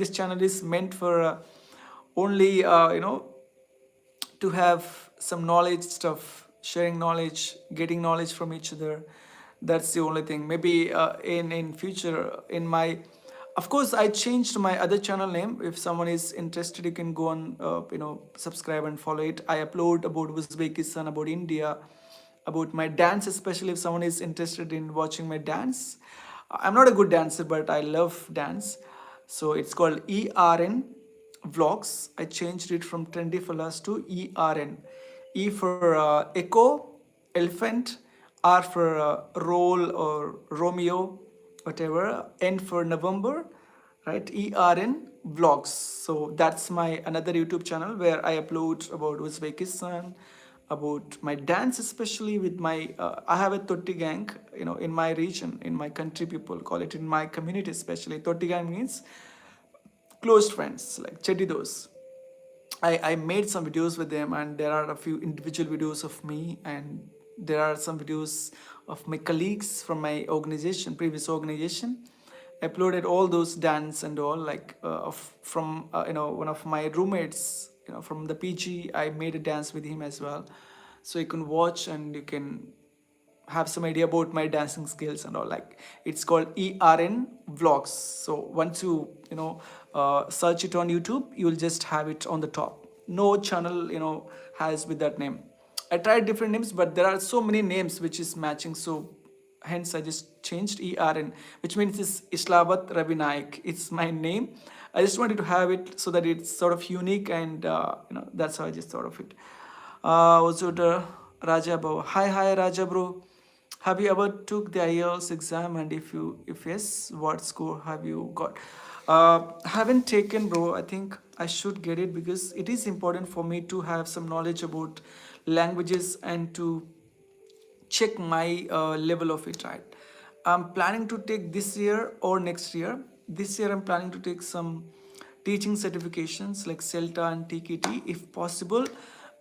Speaker 1: this channel is meant for only to have some knowledge stuff, sharing knowledge, getting knowledge from each other. That's the only thing. Maybe in future, in my, of course, I changed my other channel name. If someone is interested, you can go on, subscribe and follow it. I upload about Uzbekistan, about India, about my dance, especially if someone is interested in watching my dance. I'm not a good dancer, but I love dance. So it's called ERN Vlogs. I changed it from Trendy Fellas to ERN. E for Echo, Elephant, R for Roll or Romeo, whatever, N for November, right? ERN Vlogs. So that's my another YouTube channel where I upload about Uzbekistan, about my dance, especially with my I have a Totti gang, in my region, in my country, people call it, in my community especially. Totti gang means close friends, like chedidos. I made some videos with them, and there are a few individual videos of me, and there are some videos of my colleagues from my organization, previous organization. I uploaded all those dance and all, like from one of my roommates, from the PG. I made a dance with him as well, so you can watch and you can have some idea about my dancing skills and all. Like, it's called ERN Vlogs. So once you search it on YouTube, you'll just have it on the top. No channel has with that name. I tried different names, but there are so many names which is matching, so hence I just changed ERN, which means it's Islavat Ravi Naik. It's my name. I just wanted to have it so that it's sort of unique, and that's how I just thought of it. Also the Raja Bro. Hi Raja Bro. Have you ever took the IELTS exam, and if yes, what score have you got? Haven't taken, bro. I think I should get it because it is important for me to have some knowledge about languages and to check my level of it, right? I'm planning to take this year or next year. This year I'm planning to take some teaching certifications like CELTA and TKT if possible.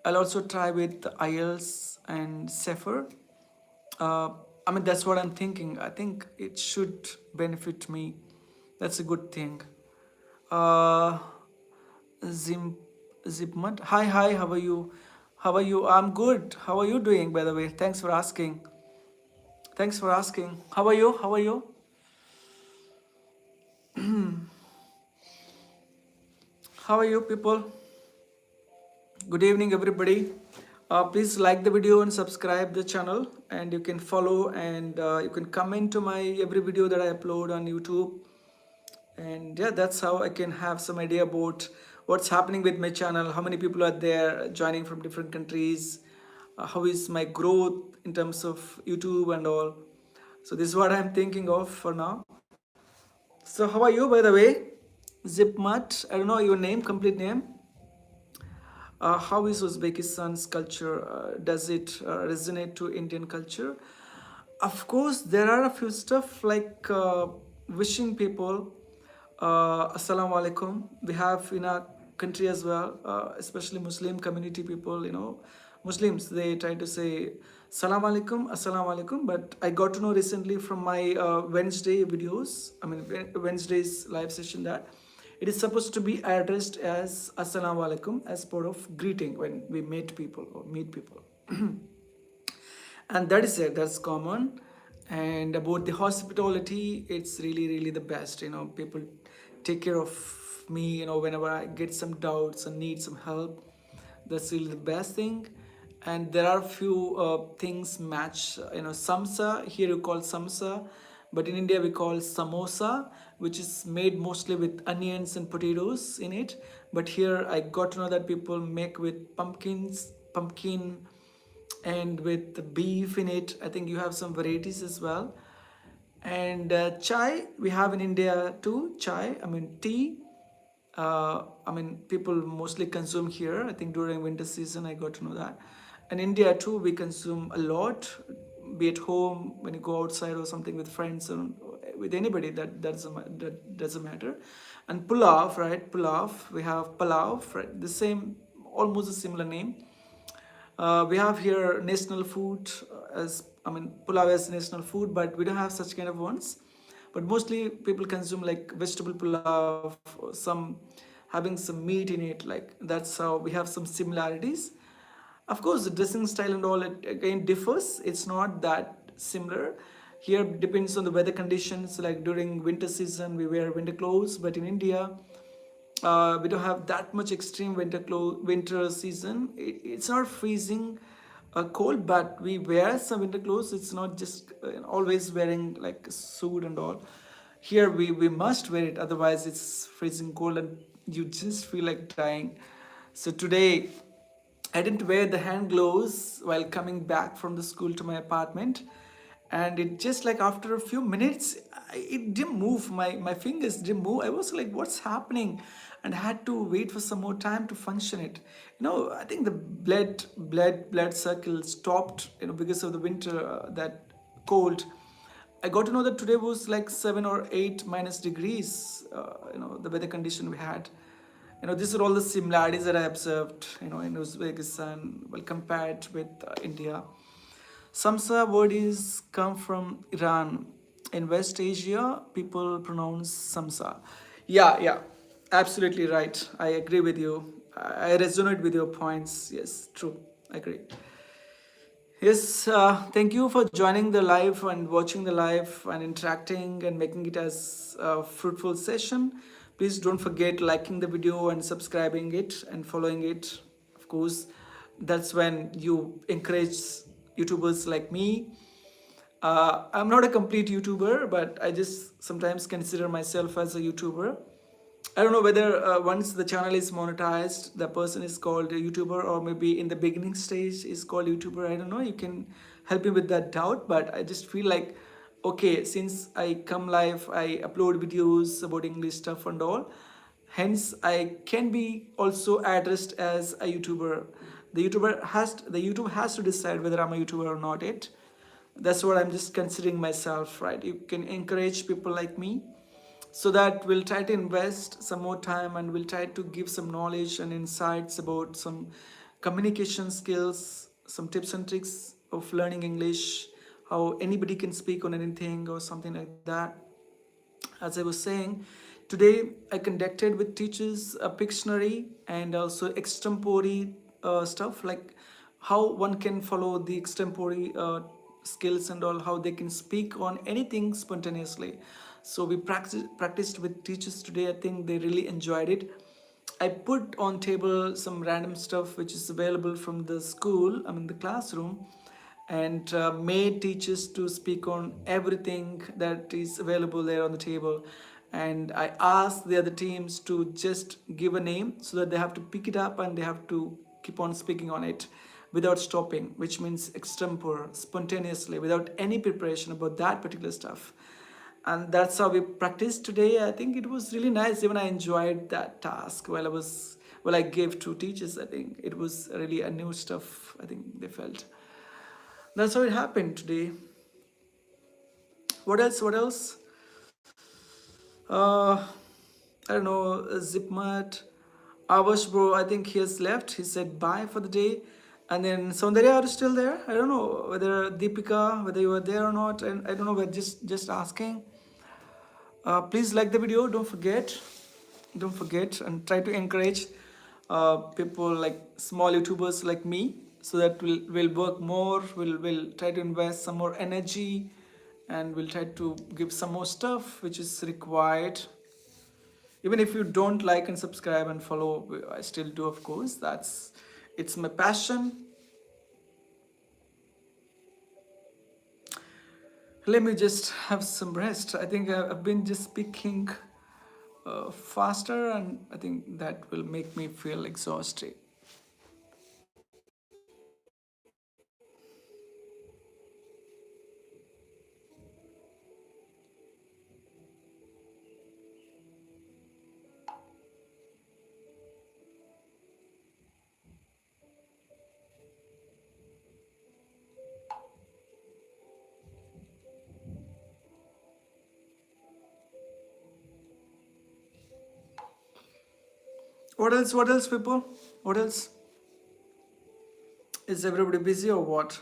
Speaker 1: I'll also try with IELTS and CEFR. That's what I'm thinking. I think it should benefit me. That's a good thing. Zim Zipmut. Hi, how are you? How are you? I'm good. How are you doing, by the way? Thanks for asking. How are you? How are you, people? Good evening, everybody. Please like the video and subscribe the channel, and you can follow, and you can comment to my every video that I upload on YouTube. And yeah, that's how I can have some idea about what's happening with my channel, how many people are there joining from different countries, how is my growth in terms of YouTube and all. So this is what I'm thinking of for now. So how are you, by the way? Zipmat, I don't know your name, complete name. How is Uzbekistan's culture? Does it resonate to Indian culture? Of course, there are a few stuff like wishing people Assalamu alaikum. We have in our country as well, especially Muslim community people, Muslims, they try to say Salam alaikum, Assalamu alaikum. But I got to know recently from my Wednesday videos, Wednesday's live session, that It is supposed to be addressed as Assalamu alaikum as part of greeting when we meet people or meet people. And that is it, that's common. And about the hospitality, it's really the best. People take care of me, whenever I get some doubts and need some help. That's really the best thing. And there are few things match. Samsa, here you call samsa, but in India we call samosa, which is made mostly with onions and potatoes in it. But here I got to know that people make with pumpkin and with the beef in it. I think you have some varieties as well. And chai we have in India too. Chai, I mean tea. I mean, people mostly consume here. I think during winter season, I got to know that. And India too, we consume a lot, be it home, when you go outside or something with friends or with anybody. That doesn't matter. And pulav, right? Pulav, we have palav, right? The same, almost a similar name. We have here national food as, I mean, pulav as national food, but we don't have such kind of ones. But mostly people consume like vegetable pulav, some having some meat in it. Like that's how we have some similarities. Of course, the dressing style and all it again differs. It's not that similar. Here depends on the weather conditions. Like during winter season, we wear winter clothes, but in India, we don't have that much extreme winter season. It's not freezing cold, but we wear some winter clothes. It's not just always wearing like a suit and all. Here we must wear it, otherwise it's freezing cold and you just feel like dying. So today I didn't wear the hand gloves while coming back from the school to my apartment, and it just like after a few minutes, it didn't move. My fingers didn't move. I was like, "What's happening?" And I had to wait for some more time to function it. I think the blood circle stopped. Because of the winter, that cold. I got to know that today was like 7 or 8 minus degrees. The weather condition we had. These are all the similarities that I observed, in Uzbekistan, well, compared with India. Samsa word is come from Iran. In West Asia, people pronounce Samsa. Yeah, absolutely right. I agree with you. I resonate with your points. Yes, true. I agree. Yes, thank you for joining the live and watching the live and interacting and making it as a fruitful session. Please don't forget liking the video and subscribing it and following it. Of course, that's when you encourage YouTubers like me. I'm not a complete YouTuber, but I just sometimes consider myself as a YouTuber. I don't know whether once the channel is monetized, the person is called a YouTuber, or maybe in the beginning stage is called YouTuber. I don't know. You can help me with that doubt, but I just feel like, okay, since I come live, I upload videos about English stuff and all. Hence, I can be also addressed as a YouTuber. The YouTube has to decide whether I'm a YouTuber or not. That's what I'm just considering myself, right? You can encourage people like me, so that we'll try to invest some more time and we'll try to give some knowledge and insights about some communication skills, some tips and tricks of learning English, how anybody can speak on anything or something like that. As I was saying, today I conducted with teachers a Pictionary and also extempore stuff, like how one can follow the extempore skills and all, how they can speak on anything spontaneously. So we practiced with teachers today. I think they really enjoyed it. I put on table some random stuff which is available from the school, I mean the classroom, and made teachers to speak on everything that is available there on the table. And I asked the other teams to just give a name so that they have to pick it up and they have to keep on speaking on it without stopping, which means extempore, spontaneously, without any preparation about that particular stuff. And that's how we practiced today. I think it was really nice. Even I enjoyed that task while I gave to teachers. I think it was really a new stuff. I think they felt. That's how it happened today. What else? What else? Uh, I don't know. Zipmat, Avash bro. I think he has left. He said bye for the day. And then Soundarya, are you still there? I don't know whether Deepika, whether you are there or not. And I don't know. But just asking. Please like the video. Don't forget. don't forget, and try to encourage people like small YouTubers like me, so that we'll work more, we'll try to invest some more energy, and we'll try to give some more stuff which is required. Even if you don't like and subscribe and follow, I still do, of course. It's my passion. Let me just have some rest. I think I've been just speaking faster, and I think that will make me feel exhausted. What else? What else, people? What else? Is everybody busy or what?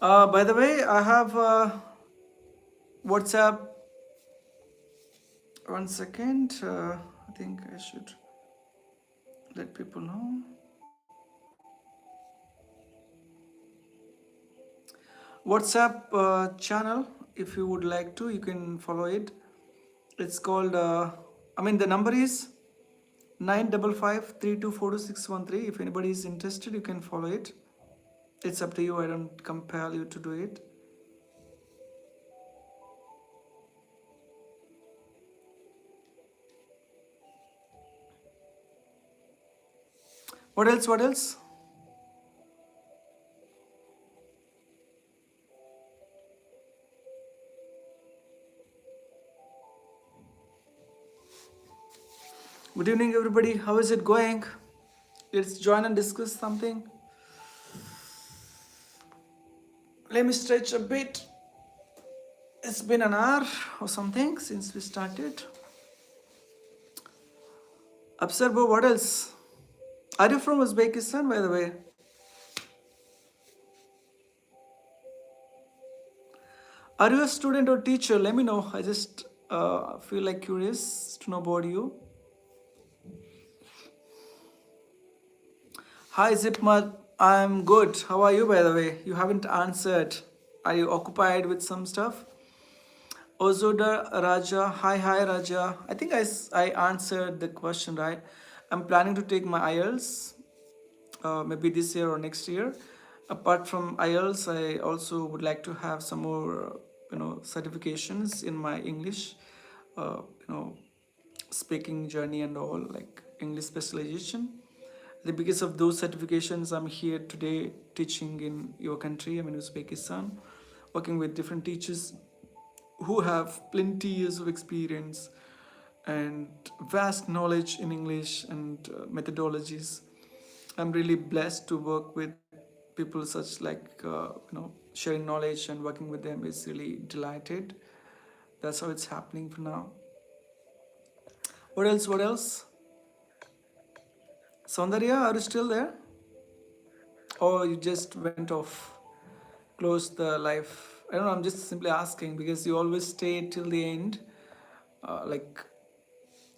Speaker 1: By the way, I have WhatsApp. One second. I think I should let people know. WhatsApp channel. If you would like to, you can follow it. It's called. I mean, the number is 955324261 3. If anybody is interested, you can follow it. It's up to you. I don't compel you to do it. What else? What else? Good evening, everybody. How is it going? Let's join and discuss something. Let me stretch a bit. It's been an hour or something since we started. Observer, what else? Are you from Uzbekistan, by the way? Are you a student or teacher? Let me know. I just feel like curious to know about you. Hi, Zipmat. I'm good. How are you, by the way? You haven't answered. Are you occupied with some stuff? Ozoda Raja. Hi, Raja. I think I answered the question, right? I'm planning to take my IELTS maybe this year or next year. Apart from IELTS, I also would like to have some more, certifications in my English, uh, you know, speaking journey and all, like English specialization. Because of those certifications, I'm here today teaching in your country. I'm in Uzbekistan, working with different teachers who have plenty years of experience and vast knowledge in English and methodologies. I'm really blessed to work with people such like sharing knowledge and working with them is really delighted. That's how it's happening for now. What else? What else? Saundarya, are you still there? Or you just went off, closed the live? I don't know. I'm just simply asking because you always stay till the end, uh, like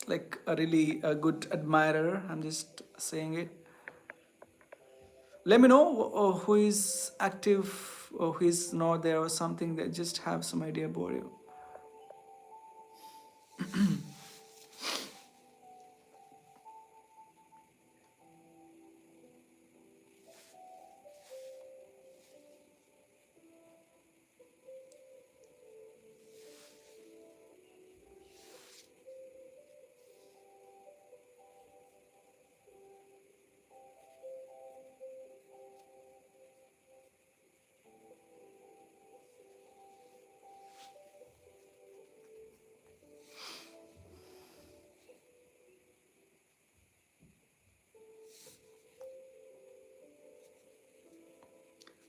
Speaker 1: like a really a good admirer. I'm just saying it. Let me know who is active or who is not there or something that just have some idea about you.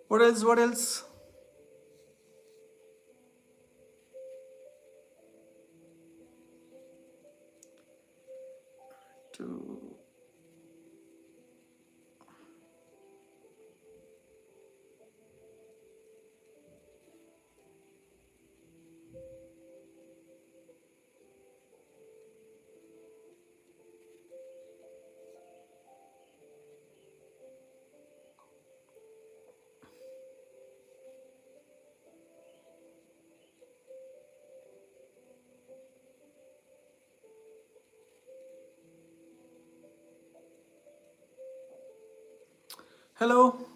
Speaker 1: What else? What else? To Hello,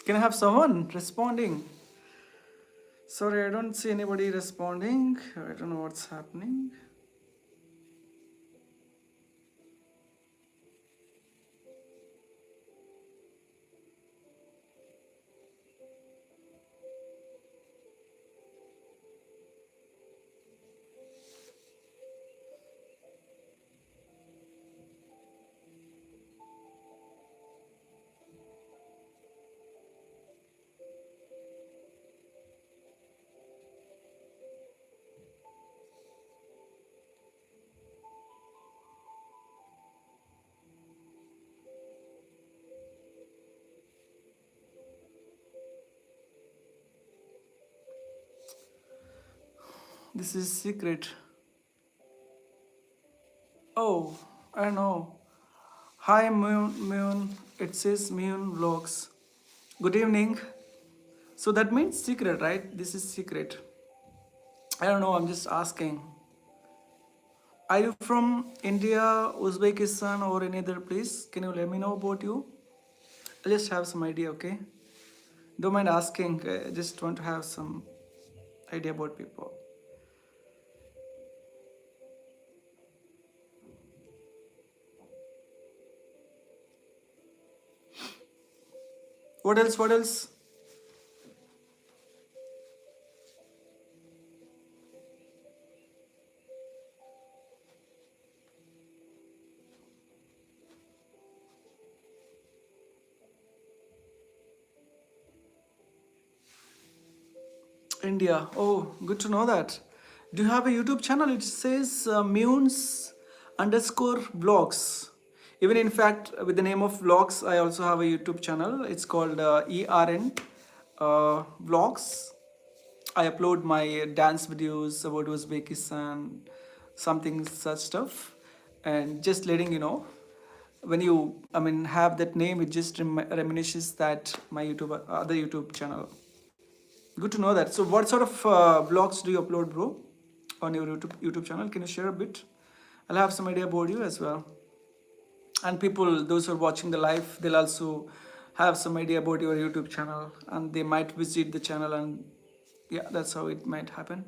Speaker 1: can I have someone responding? Sorry, I don't see anybody responding. I don't know what's happening. This is secret. Oh, I know. Hi, Moon. It says Moon Vlogs. Good evening. So that means secret, right? This is secret. I don't know. I'm just asking. Are you from India, Uzbekistan, or any other place? Can you let me know about you? I just have some idea, okay? Don't mind asking. I just want to have some idea about people. What else? What else? India. Oh, good to know that. Do you have a YouTube channel? It says Munes underscore vlogs. Even in fact, with the name of vlogs, I also have a YouTube channel. It's called ERN vlogs. I upload my dance videos about Uzbekistan, something such stuff, and just letting you know. When you, I mean, have that name, it just reminisces that my YouTube, other YouTube channel. Good to know that. So, what sort of vlogs do you upload, bro, on your YouTube channel? Can you share a bit? I'll have some idea about you as well. And people, those who are watching the live, they'll also have some idea about your YouTube channel, and they might visit the channel, and yeah, that's how it might happen.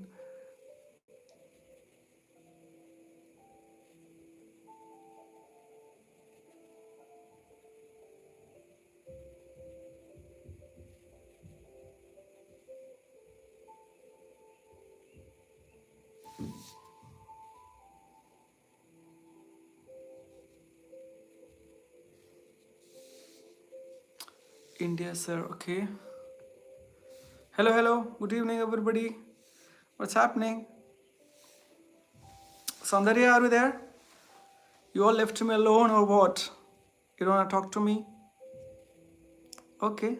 Speaker 1: India, sir. Okay. Hello, hello. Good evening, everybody. What's happening? Sandarya, are you there? You all left me alone or what? You don't want to talk to me? Okay,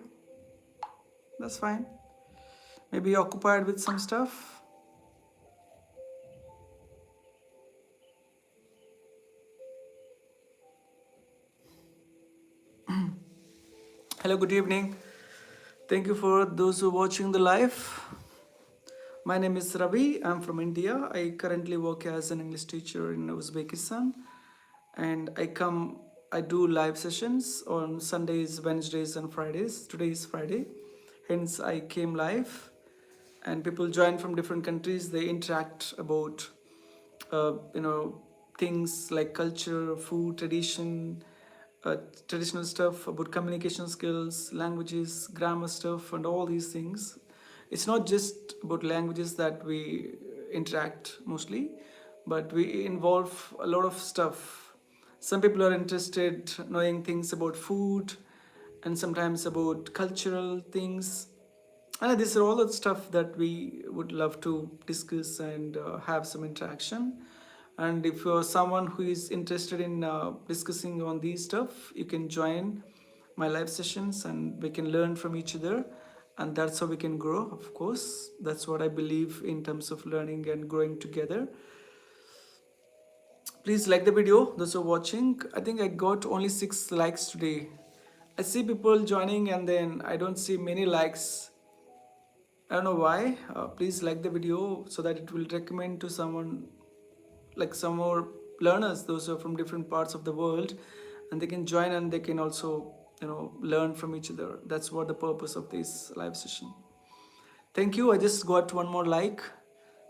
Speaker 1: that's fine. Maybe you're occupied with some stuff. Hello, good evening. Thank you for those who are watching the live. My name is Ravi. I'm from India. I currently work as an English teacher in Uzbekistan, and I do live sessions on Sundays, Wednesdays, and Fridays. Today is Friday, hence I came live, and people join from different countries. They interact about, you know, things like culture, food, tradition, uh, traditional stuff about communication skills, languages, grammar stuff, and all these things. It's not just about languages that we interact mostly, but we involve a lot of stuff. Some people are interested knowing things about food, and sometimes about cultural things. And these are all the stuff that we would love to discuss and have some interaction. And if you're someone who is interested in discussing on these stuff, you can join my live sessions and we can learn from each other. And that's how we can grow, of course. That's what I believe in terms of learning and growing together. Please like the video, those who are watching. I think I got only 6 likes today. I see people joining and then I don't see many likes. I don't know why. Please like the video so that it will recommend to someone, like some more learners, those who are from different parts of the world, and they can join and they can also learn from each other. That's what the purpose of this live session. Thank you. I just got one more like.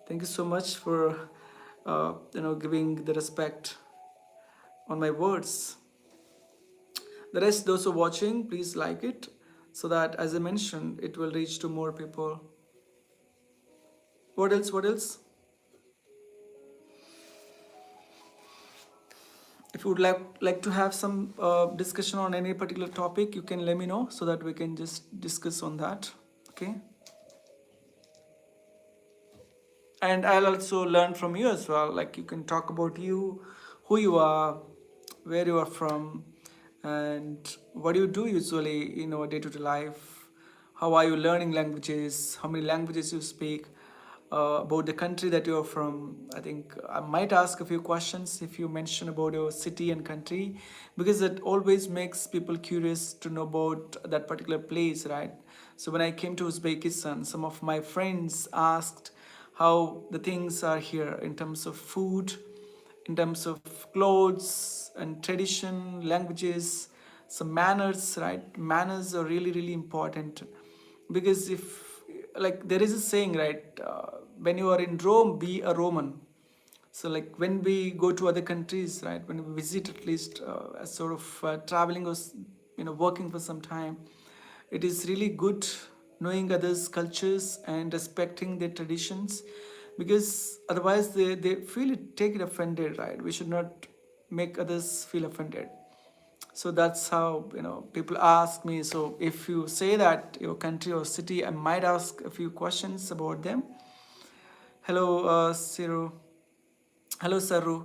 Speaker 1: Thank you so much for giving the respect on my words. The rest, those who are watching, please like it so that, as I mentioned, it will reach to more people. What else? What else? If you would like to have some discussion on any particular topic, you can let me know so that we can just discuss on that. Okay. And I'll also learn from you as well. Like, you can talk about you, who you are, where you are from, and what do you do usually in our day-to-day life. How are you learning languages? How many languages you speak? About the country that you're from. I think I might ask a few questions if you mention about your city and country, because it always makes people curious to know about that particular place, right? So when I came to Uzbekistan, some of my friends asked how the things are here in terms of food, in terms of clothes and tradition, languages, some manners, right? Manners are really, really important, because if, like, there is a saying, right? When you are in Rome, be a Roman. So, like, when we go to other countries, right? When we visit, at least as sort of traveling or working for some time, it is really good knowing others' cultures and respecting their traditions, because otherwise they feel it, take it offended, right? We should not make others feel offended. So that's how people ask me. So if you say that your country or city, I might ask a few questions about them. Hello, Siru. Hello, Saru.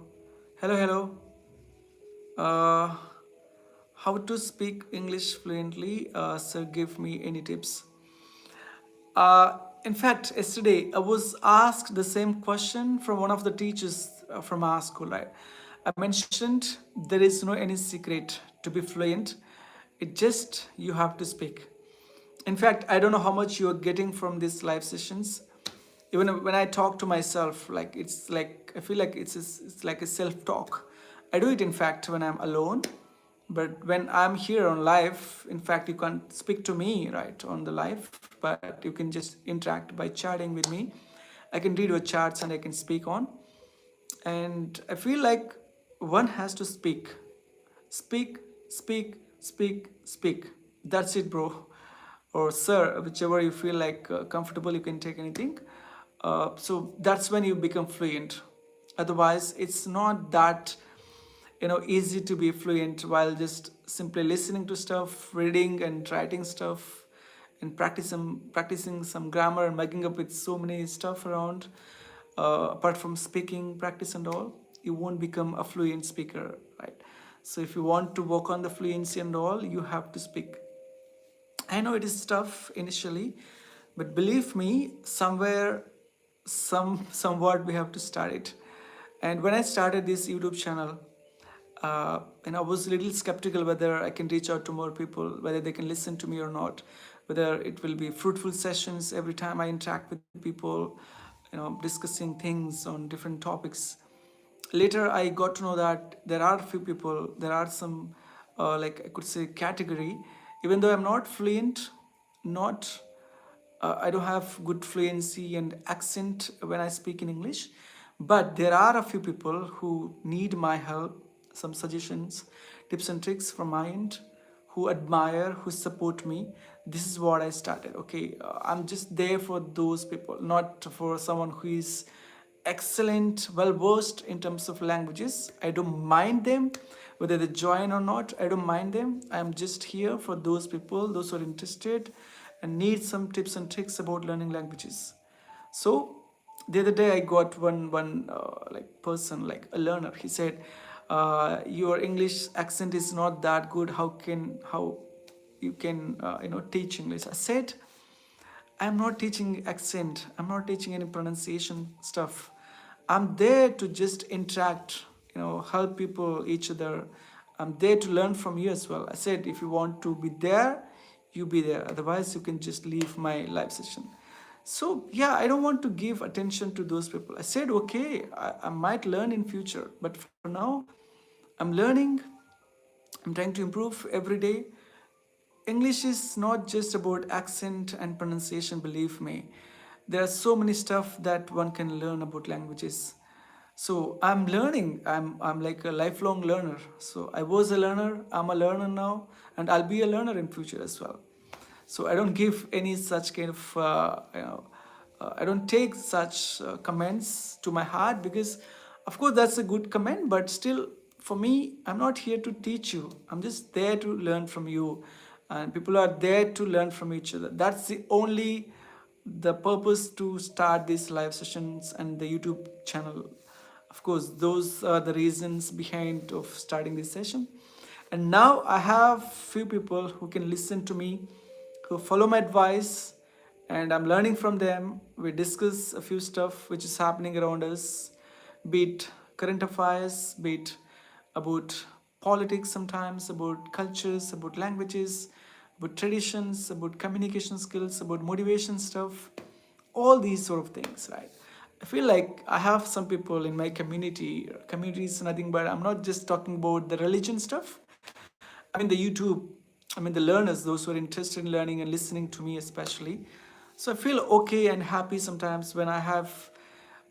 Speaker 1: Hello, hello. uh, how to speak English fluently? Sir, give me any tips. In fact, yesterday I was asked the same question from one of the teachers from our school. Right? I mentioned there is no any secret to be fluent. It just you have to speak. In fact, I don't know how much you are getting from these live sessions. Even when I talk to myself, like, it's like I feel like it's like a self talk. I do it, in fact, when I'm alone, but when I'm here on live, in fact, you can't speak to me right on the live, but you can just interact by chatting with me. I can read your chats and I can speak on. And I feel like one has to speak. Speak, speak, speak, speak. That's it, bro. Or sir, whichever you feel like comfortable, you can take anything. So that's when you become fluent. Otherwise, it's not that easy to be fluent while just simply listening to stuff, reading and writing stuff, and practicing some grammar and mugging up with so many stuff around. Apart from speaking practice and all, you won't become a fluent speaker, right? So if you want to work on the fluency and all, you have to speak. I know it is tough initially, but believe me, somewhere, somewhat we have to start it. And when I started this YouTube channel, and I was a little skeptical whether I can reach out to more people, whether they can listen to me or not, whether it will be fruitful sessions every time I interact with people, discussing things on different topics. Later, I got to know that there are few people, there are some, like, I could say, category. Even though I'm not fluent, not I don't have good fluency and accent when I speak in English, but there are a few people who need my help, some suggestions, tips and tricks from my end, who admire, who support me. This is what I started. Okay, I'm just there for those people, not for someone who is excellent, well versed in terms of languages. I don't mind them whether they join or not. I don't mind them. I'm just here for those people, those who are interested and need some tips and tricks about learning languages. So the other day I got one like person, like a learner. He said, "Your English accent is not that good. How you can teach English?" I said, I'm not teaching accent. I'm not teaching any pronunciation stuff. I'm there to just interact, help people, each other. I'm there to learn from you as well. I said, if you want to be there, you be there. Otherwise, you can just leave my live session. So yeah, I don't want to give attention to those people. I said, okay, I might learn in future, but for now, I'm learning. I'm trying to improve every day. English is not just about accent and pronunciation, believe me. There are so many stuff that one can learn about languages. So I'm learning. I'm like a lifelong learner. So I was a learner, I'm a learner now, and I'll be a learner in future as well. So I don't give any such kind of I don't take such comments to my heart, because of course that's a good comment, but still for me, I'm not here to teach you. I'm just there to learn from you, and people are there to learn from each other. That's the purpose to start these live sessions and the YouTube channel. Of course, those are the reasons behind of starting this session. And now I have few people who can listen to me, who follow my advice, and I'm learning from them. We discuss a few stuff which is happening around us, be it current affairs, be it about politics sometimes, about cultures, about languages, about traditions, about communication skills, about motivation stuff, all these sort of things, right? I feel like I have some people in my community. Community is nothing but, I'm not just talking about the religion stuff. I mean the YouTube, I mean the learners, those who are interested in learning and listening to me especially. So I feel okay and happy sometimes when I have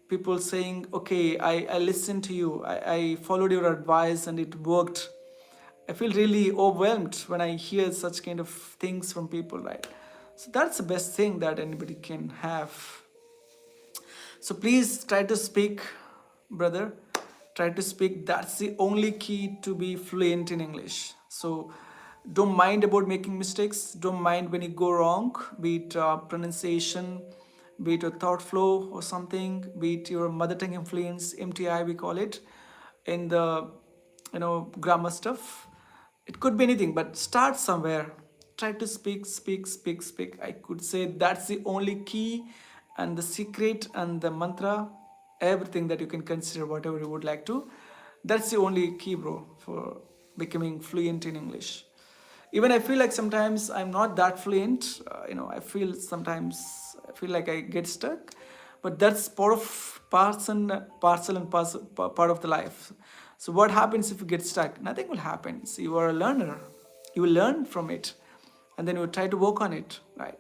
Speaker 1: people saying, okay, I listened to you, I followed your advice and it worked. I feel really overwhelmed when I hear such kind of things from people, right? So that's the best thing that anybody can have. So please try to speak, brother. Try to speak. That's the only key to be fluent in English. So don't mind about making mistakes. Don't mind when you go wrong, be it pronunciation, be it a thought flow or something, be it your mother tongue influence, MTI we call it, in the grammar stuff. It could be anything, but start somewhere. Try to speak, speak, speak, speak. I could say that's the only key and the secret and the mantra, everything that you can consider, whatever you would like to. That's the only key, bro, for becoming fluent in English. Even I feel like sometimes I'm not that fluent. I feel sometimes I feel like I get stuck, but that's parcel and parcel, part of the life. So what happens if you get stuck? Nothing will happen. So you are a learner. You will learn from it, and then you try to work on it, right?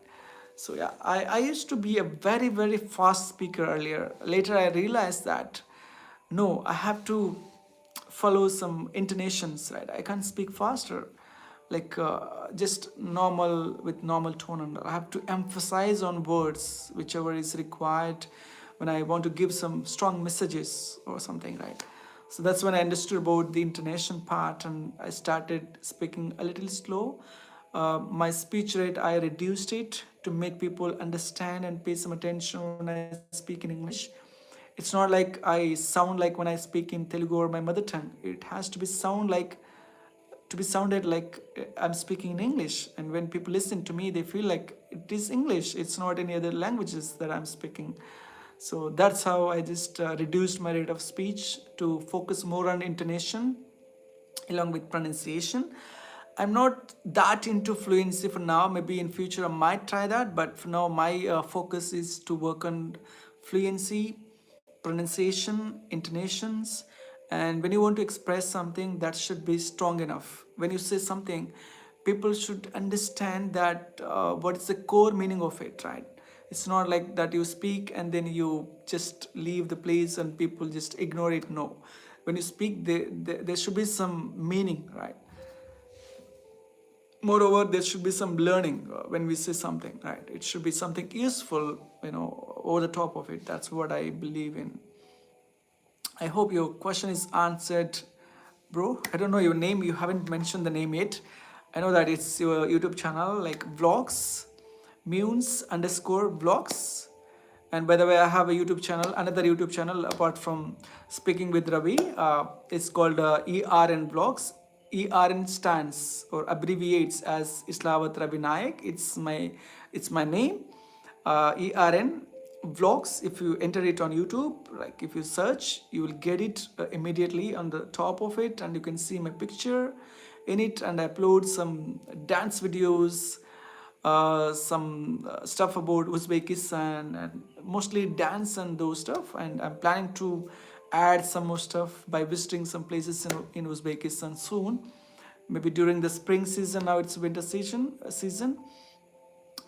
Speaker 1: So yeah, I used to be a very very fast speaker earlier. Later I realized that no, I have to follow some intonations, right? I can't speak faster, like just normal with normal tone, and I have to emphasize on words whichever is required when I want to give some strong messages or something, right? So that's when I understood about the intonation part, and I started speaking a little slow. My speech rate, I reduced it to make people understand and pay some attention when I speak in English. It's not like I sound like when I speak in Telugu or my mother tongue. It has to be sounded like I'm speaking in English. And when people listen to me, they feel like it is English. It's not any other languages that I'm speaking. So that's how I just reduced my rate of speech to focus more on intonation along with pronunciation. I'm not that into fluency for now. Maybe in future I might try that, but for now my focus is to work on fluency, pronunciation, intonations, and when you want to express something, that should be strong enough. When you say something, people should understand that what is the core meaning of it, right? It's not like that you speak and then you just leave the place and people just ignore it. No, when you speak, there should be some meaning, right? Moreover, there should be some learning when we say something, right? It should be something useful, over the top of it. That's what I believe in. I hope your question is answered, bro. I don't know your name. You haven't mentioned the name yet. I know that it's your YouTube channel, like vlogs, munes underscore vlogs. And by the way, I have a YouTube channel, another YouTube channel apart from Speaking with Ravi. It's called ERN Vlogs. ERN stands or abbreviates as Islavat Ravi Nayak. It's my name. ERN vlogs. If you enter it on YouTube, like if you search, you will get it immediately on the top of it, and you can see my picture in it. And I upload some dance videos, some stuff about Uzbekistan, and mostly dance and those stuff. And I'm planning to add some more stuff by visiting some places in Uzbekistan soon. maybe during the spring season. Now it's winter season.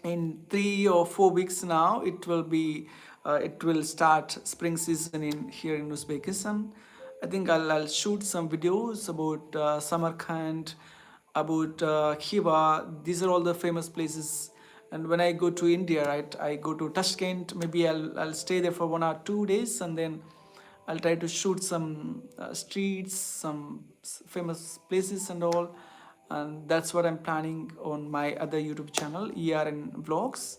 Speaker 1: In 3 or 4 weeks now, it will start spring season in here in Uzbekistan. I think I'll shoot some videos about Samarkand, about Khiva. These are all the famous places. And when I go to India, right, I go to Tashkent. Maybe I'll stay there for 1 or 2 days, and then I'll try to shoot some streets, some famous places and all. And that's what I'm planning on my other YouTube channel, ERN Vlogs.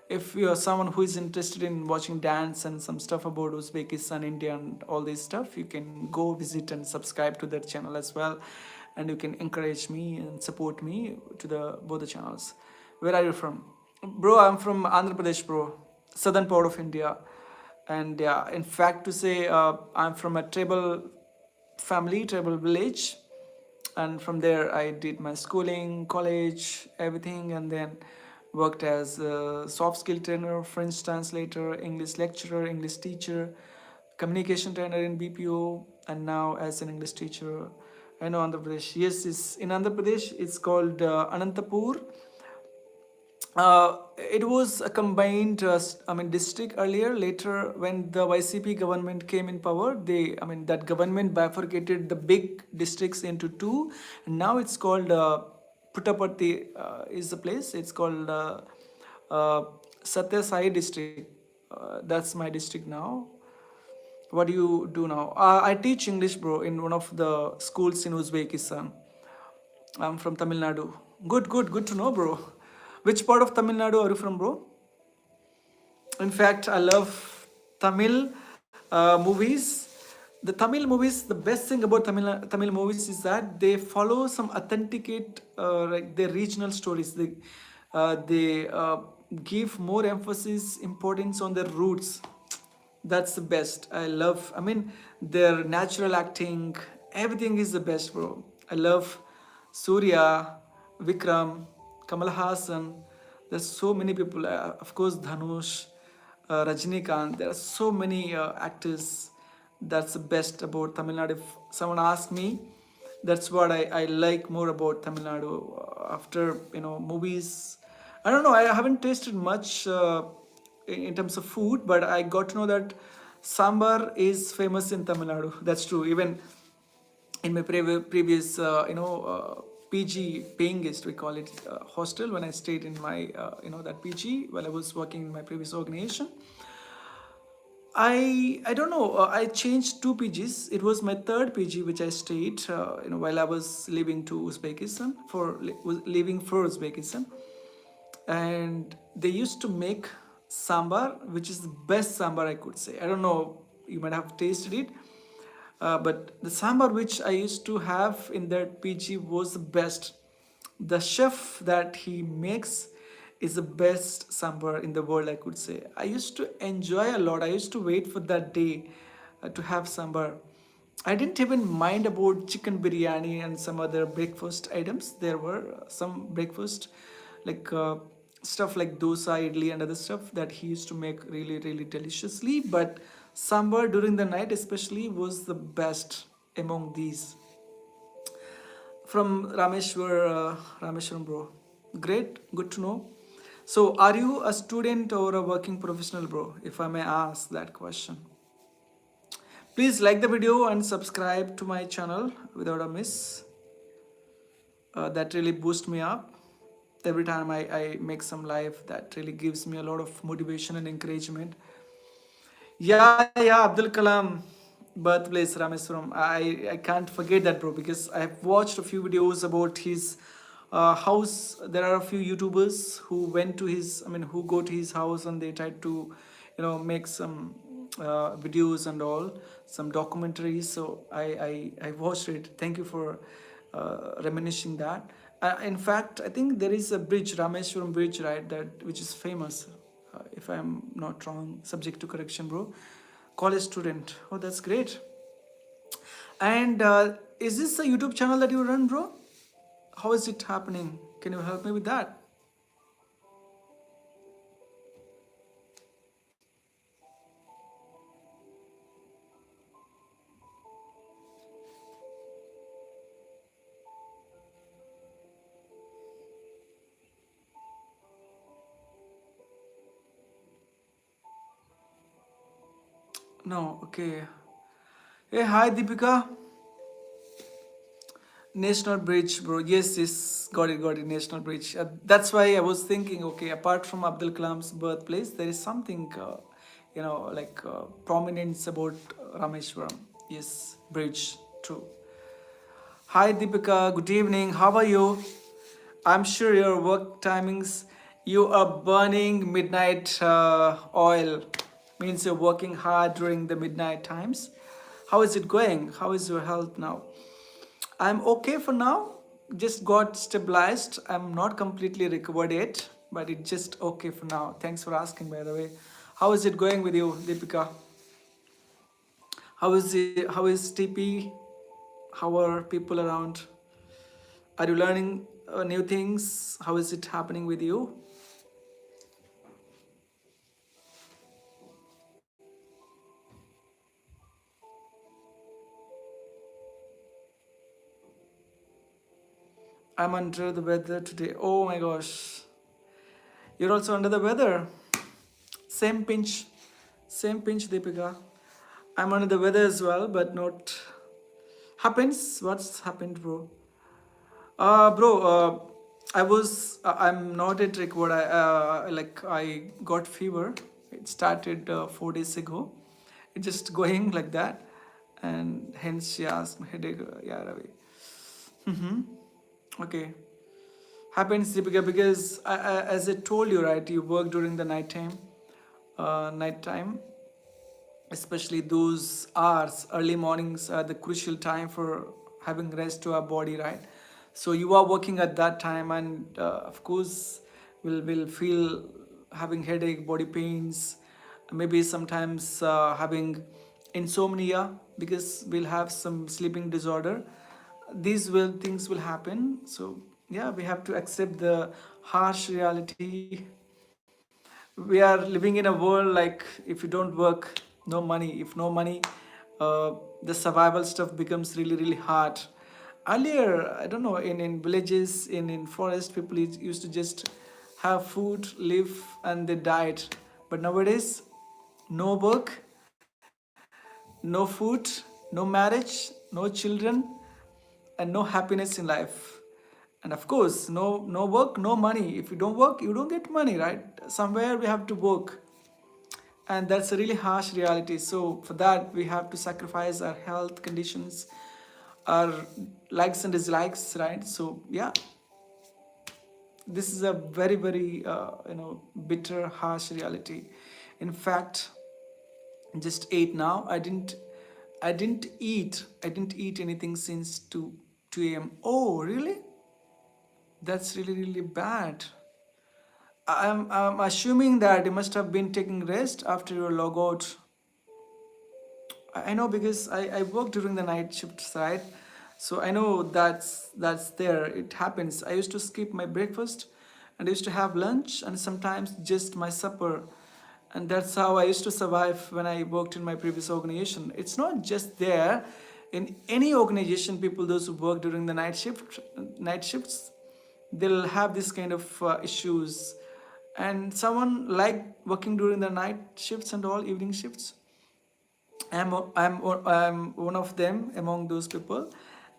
Speaker 1: If you're someone who is interested in watching dance and some stuff about Uzbekistan, India, and all this stuff, you can go visit and subscribe to that channel as well. And you can encourage me and support me to the both the channels. Where are you from? Bro, I'm from Andhra Pradesh, bro. Southern part of India. And yeah, in fact, to say, I'm from a tribal family, tribal village. And from there, I did my schooling, college, everything, and then worked as a soft skill trainer, French translator, English lecturer, English teacher, communication trainer in BPO, and now as an English teacher. I know Andhra Pradesh. Yes, in Andhra Pradesh, it's called Anantapur. It was a combined, district earlier. Later, when the YCP government came in power, that government bifurcated the big districts into two, and now it's called Puttaparthi is the place. It's called uh, Satya Sai district. That's my district now. What do you do now? I teach English, bro, in one of the schools in Uzbekistan. I'm from Tamil Nadu. Good to know, bro. Which part of Tamil Nadu are you from, bro? In fact, I love Tamil movies. The Tamil movies, the best thing about Tamil movies is that they follow some authenticate, like their regional stories. They give more emphasis, importance on their roots. That's the best. Their natural acting, everything is the best, bro. I love Surya, Vikram, Kamal Hassan. There's so many people. Of course, Dhanush, Rajnikant. There are so many actors. That's the best about Tamil Nadu. If someone asks me, that's what I like more about Tamil Nadu. After movies, I don't know. I haven't tasted much in terms of food, but I got to know that sambar is famous in Tamil Nadu. That's true. Even in my previous PG paying guest, we call it hostel, when I stayed in my that PG while I was working in my previous organization. I don't know. I changed two PGs. It was my third PG which I stayed while I was leaving to Uzbekistan leaving for Uzbekistan, and they used to make sambar, which is the best sambar I could say. I don't know. You might have tasted it. But the sambar which I used to have in that PG was the best. The chef that he makes is the best sambar in the world, I could say. I used to enjoy a lot. I used to wait for that day to have sambar. I didn't even mind about chicken biryani and some other breakfast items. There were some breakfast like stuff like dosa, idli, and other stuff that he used to make really, really deliciously. But sambar during the night, especially, was the best among these. From Rameshwaram, bro. Great, good to know. So, are you a student or a working professional, bro? If I may ask that question. Please like the video and subscribe to my channel without a miss. That really boosts me up. Every time I make some live, that really gives me a lot of motivation and encouragement. Yeah, Abdul Kalam, birthplace Rameswaram. I can't forget that, bro, because I've watched a few videos about his house. There are a few YouTubers who went to who go to his house and they tried to, make some videos and all, some documentaries. So I watched it. Thank you for reminiscing that. In fact, I think there is a bridge, Rameshwaram Bridge, right, that which is famous. If I'm not wrong, subject to correction, bro. College student. Oh, that's great. And is this a YouTube channel that you run, bro? How is it happening? Can you help me with that? No, okay. Hey, hi Deepika. National Bridge, bro. Yes, yes, got it. National Bridge. That's why I was thinking. Okay, apart from Abdul Kalam's birthplace, there is something, like prominence about Rameshwaram. Yes, bridge. True. Hi Deepika. Good evening. How are you? I'm sure your work timings. You are burning midnight oil. Means you're working hard during the midnight times. How is it going? How is your health now? I'm okay for now. Just got stabilized. I'm not completely recovered yet, but it's just okay for now. Thanks for asking, by the way. How is it going with you, Deepika? How is it? How is TP? How are people around? Are you learning new things? How is it happening with you? I'm under the weather today. Oh my gosh. You're also under the weather. Same pinch. Same pinch, Deepika. I'm under the weather as well, but not happens. What's happened, bro? Bro, I'm not at recovered. I got fever. It started 4 days ago. It's just going like that, and hence she asked me headache. Yeah, Ravi. Mm-hmm. Okay. Happens, Deepika, because as I told you, right, you work during the night time, especially those hours, early mornings are the crucial time for having rest to our body, right? So you are working at that time, and of course, will feel having headache, body pains, maybe sometimes having insomnia because we'll have some sleeping disorder. These will things will happen. So yeah, we have to accept the harsh reality. We are living in a world like if you don't work, no money. If no money, the survival stuff becomes really hard. Earlier, I don't know, in villages, in forest, people used to just have food, live, and they died. But nowadays, no work, no food, no marriage, no children, and no happiness in life. And of course, no work, no money. If you don't work, you don't get money, right? Somewhere we have to work, and that's a really harsh reality. So for that, we have to sacrifice our health conditions, our likes and dislikes, right? So yeah, this is a very bitter, harsh reality. In fact, just ate now. I didn't eat anything since 2 a.m. Oh really? That's really bad. I'm assuming that you must have been taking rest after your logout. I know because I work during the night shifts, right? So I know that's there. It happens. I used to skip my breakfast and I used to have lunch and sometimes just my supper. And that's how I used to survive when I worked in my previous organization. It's not just there. In any organization, people those who work during the night shifts, they'll have this kind of issues. And someone like working during the night shifts and all evening shifts, I'm one of them among those people.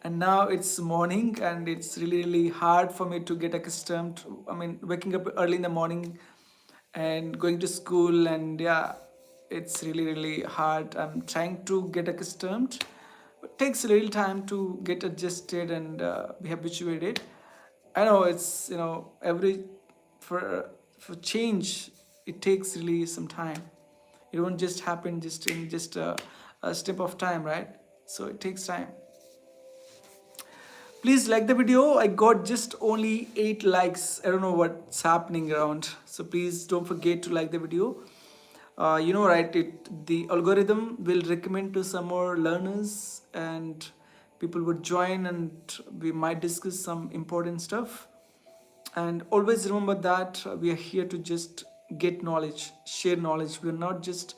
Speaker 1: And now it's morning and it's really hard for me to get accustomed. I mean, waking up early in the morning and going to school, and yeah, it's really hard. I'm trying to get accustomed. It takes a little time to get adjusted and be habituated. I know it's every for change it takes really some time. It won't just happen just in just a step of time, right? So it takes time. Please like the video. I got just only 8 likes. I don't know what's happening around. So please don't forget to like the video. Right? The algorithm will recommend to some more learners, and people would join, and we might discuss some important stuff. And always remember that we are here to just get knowledge, share knowledge. We're not just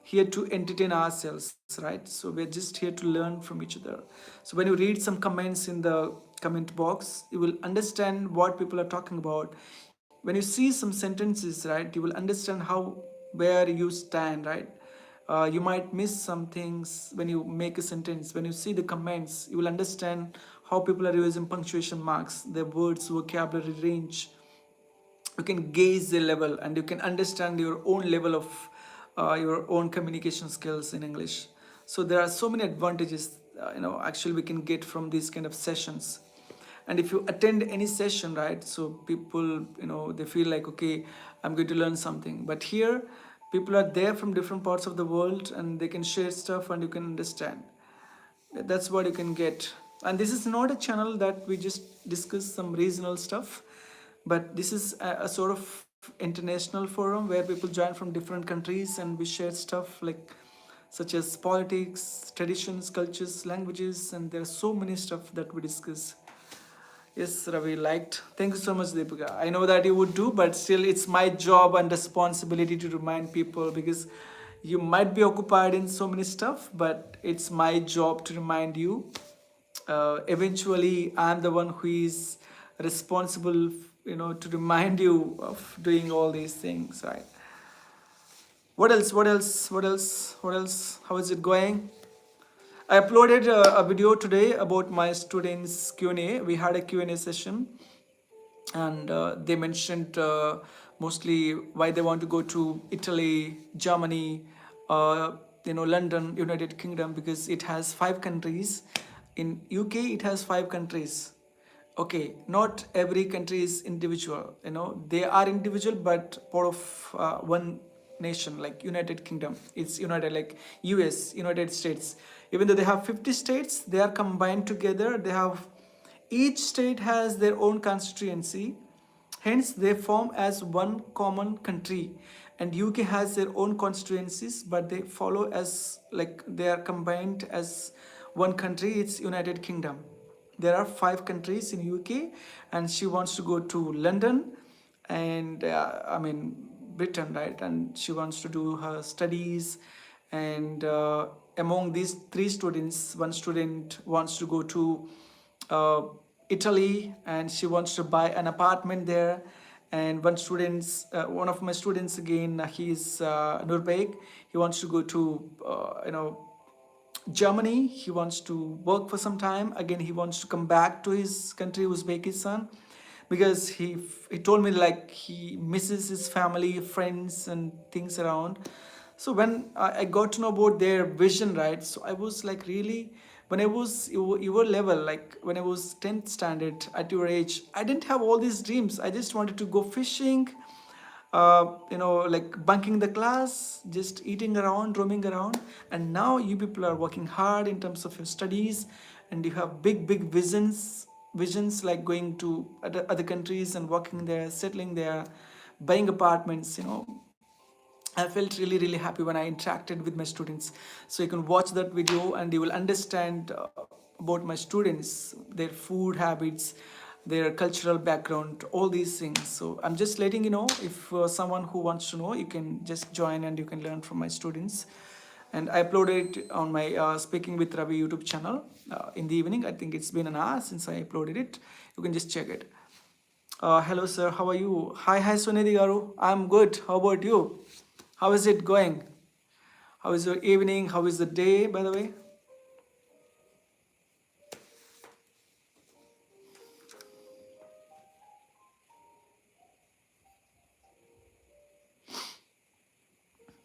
Speaker 1: here to entertain ourselves, right? So we're just here to learn from each other. So when you read some comments in the comment box, you will understand what people are talking about. When you see some sentences, right, you will understand how where you stand, right? You might miss some things when you make a sentence. When you see the comments, you will understand how people are using punctuation marks, their words, vocabulary range. You can gauge the level and you can understand your own level of your own communication skills in English. So there are so many advantages, actually we can get from these kind of sessions. And if you attend any session, right, so people, they feel like, okay, I'm going to learn something. But here people are there from different parts of the world and they can share stuff and you can understand. That's what you can get. And this is not a channel that we just discuss some regional stuff, but this is a sort of international forum where people join from different countries and we share stuff like such as politics, traditions, cultures, languages, and there are so many stuff that we discuss. Yes, Ravi liked. Thank you so much, Deepika. I know that you would do, but still, it's my job and responsibility to remind people because you might be occupied in so many stuff, but it's my job to remind you. Eventually, I'm the one who is responsible, to remind you of doing all these things, right? What else? What else? What else? What else? How is it going? I uploaded a video today about my students' Q&A. We had a Q&A session and they mentioned mostly why they want to go to Italy, Germany, London, United Kingdom, because it has 5 countries. In UK, it has 5 countries. Okay, not every country is individual. They are individual, but part of one nation, like United Kingdom. It's united, like US, United States. Even though they have 50 states, they are combined together. They have each state has their own constituency, hence they form as one common country. And UK has their own constituencies, but they follow as like they are combined as one country. It's United Kingdom. There are 5 countries in UK, and she wants to go to London, and Britain, right? And she wants to do her studies, and among these 3 students, one student wants to go to uh, Italy and she wants to buy an apartment there. And one of my students again, he's Nurbek. He wants to go to Germany. He wants to work for some time. Again, he wants to come back to his country, Uzbekistan, because he told me like he misses his family, friends, and things around. So when I got to know about their vision, right? So I was like, really, when I was your level, like when I was 10th standard at your age, I didn't have all these dreams. I just wanted to go fishing, like bunking the class, just eating around, roaming around. And now you people are working hard in terms of your studies, and you have big, big visions like going to other countries and working there, settling there, buying apartments. I felt really, really happy when I interacted with my students. So you can watch that video and you will understand about my students, their food habits, their cultural background, all these things. So I'm just letting you know, if someone who wants to know, you can just join and you can learn from my students. And I uploaded it on my Speaking with Ravi YouTube channel in the evening. I think it's been an hour since I uploaded it. You can just check it. Hello, sir. How are you? Hi, Sunidhi Garu. I'm good. How about you? How is it going? How is your evening? How is the day, by the way?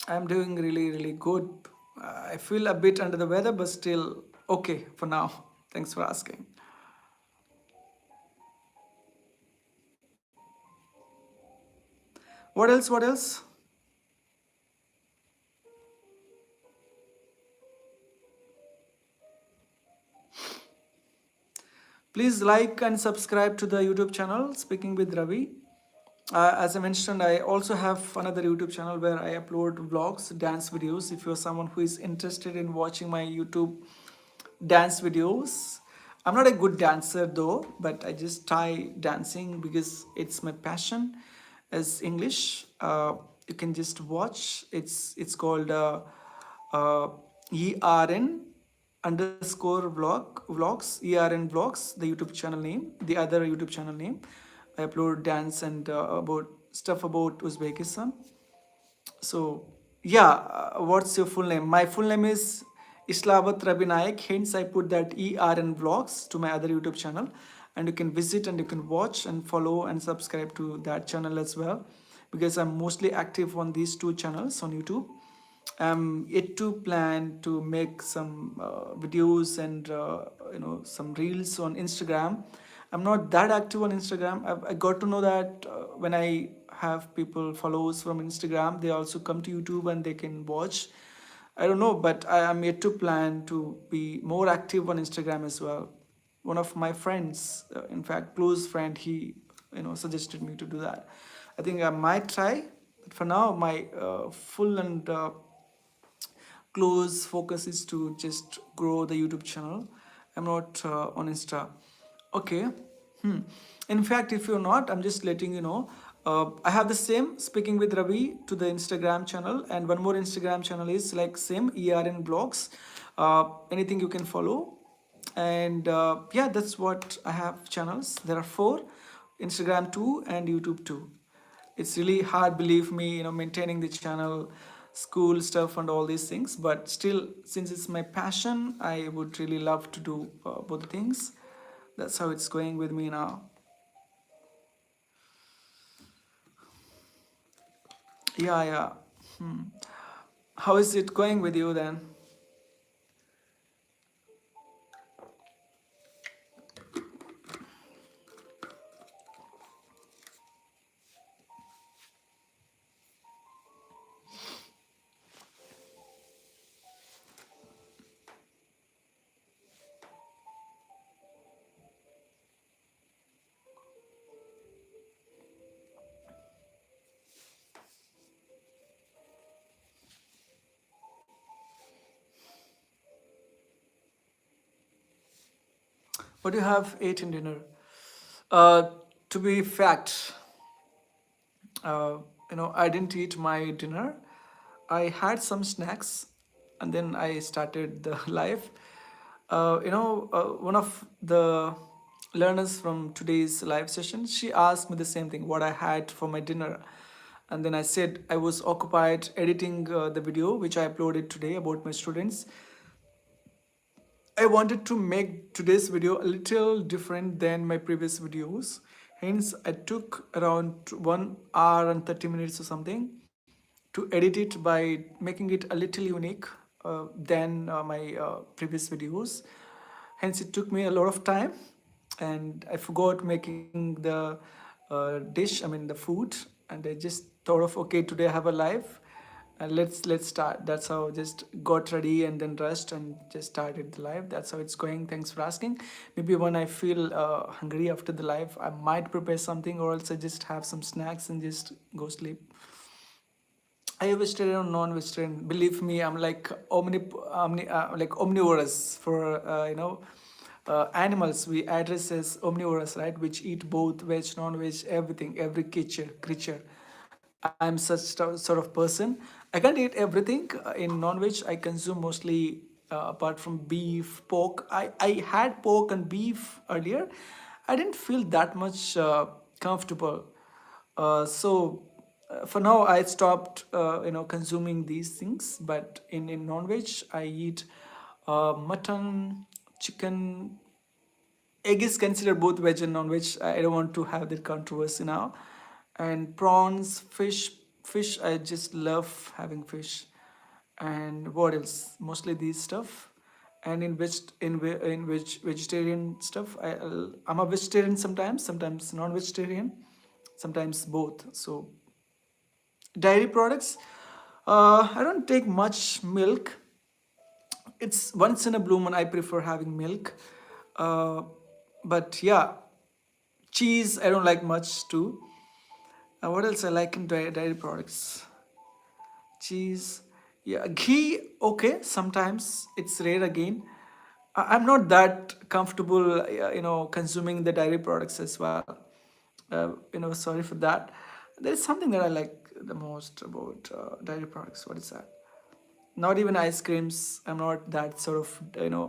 Speaker 1: I'm doing really, really good. I feel a bit under the weather, but still okay for now. Thanks for asking. What else? What else? Please like and subscribe to the YouTube channel, Speaking with Ravi. As I mentioned, I also have another YouTube channel where I upload vlogs, dance videos. If you're someone who is interested in watching my YouTube dance videos, I'm not a good dancer though, but I just try dancing because it's my passion as English. You can just watch. It's called uh, ERN underscore vlogs, ERN vlogs, the YouTube channel name, the other YouTube channel name. I upload dance and about stuff about Uzbekistan. So Yeah, what's your full name? My full name is Islavat Ravi Naik. Hence, I put that ERN vlogs to my other YouTube channel, and you can visit and you can watch and follow and subscribe to that channel as well, because I'm mostly active on these two channels on YouTube. I'm yet to plan to make some videos and some reels on Instagram. I'm not that active on Instagram. I got to know that when I have people followers from Instagram, they also come to YouTube and they can watch. I don't know, but I am yet to plan to be more active on Instagram as well. One of my friends, in fact, close friend, he suggested me to do that. I think I might try, but for now, my full and close focus is to just grow the YouTube channel. I'm not on Insta. Okay. Hmm. In fact, if you're not, I'm just letting you know. I have the same Speaking with Ravi to the Instagram channel, and one more Instagram channel is like same ERN blogs. Anything you can follow, and yeah, that's what I have channels. There are four: Instagram two and YouTube two. It's really hard, believe me, maintaining the channel, school stuff and all these things, but still, since it's my passion, I would really love to do both things. That's how it's going with me now. Yeah, yeah. Hmm. How is it going with you then? What do you have ate in dinner? uh, to be fact, uh, I didn't eat my dinner. I had some snacks, and then I started the live. One of the learners from today's live session, she asked me the same thing, what I had for my dinner. And then I said I was occupied editing the video which I uploaded today about my students. I wanted to make today's video a little different than my previous videos. Hence, I took around 1 hour and 30 minutes or something to edit it by making it a little unique than my previous videos. Hence, it took me a lot of time, and I forgot making the dish, I mean the food, and I just thought of, okay, today I have a live, and let's start. That's how, just got ready and then rushed and just started the live. That's how it's going. Thanks for asking. Maybe when I feel hungry after the live, I might prepare something, or else I just have some snacks and just go sleep. Are you vegetarian or non-vegetarian? Believe me, I'm like omnivorous for animals. We address as omnivorous, right? Which eat both veg, non-veg, everything, every creature. I'm such sort of person. I can't eat everything. In non-veg, I consume mostly apart from beef, pork. I had pork and beef earlier. I didn't feel that much comfortable. For now, I stopped consuming these things. But in non-veg, I eat mutton, chicken. Egg is considered both veg and non-veg. I don't want to have that controversy now. And prawns, fish. I just love having fish. And what else? Mostly these stuff. And vegetarian stuff, I'm a vegetarian sometimes, sometimes non-vegetarian, sometimes both. So dairy products, I don't take much milk. It's once in a blue moon I prefer having milk. uh, but yeah, cheese I don't like much too. What else I like in dairy products? Cheese, yeah, ghee, okay, sometimes. It's rare again. I'm not that comfortable consuming the dairy products as well. Sorry for that. There is something that I like the most about dairy products. What is that? Not even ice creams. I'm not that sort of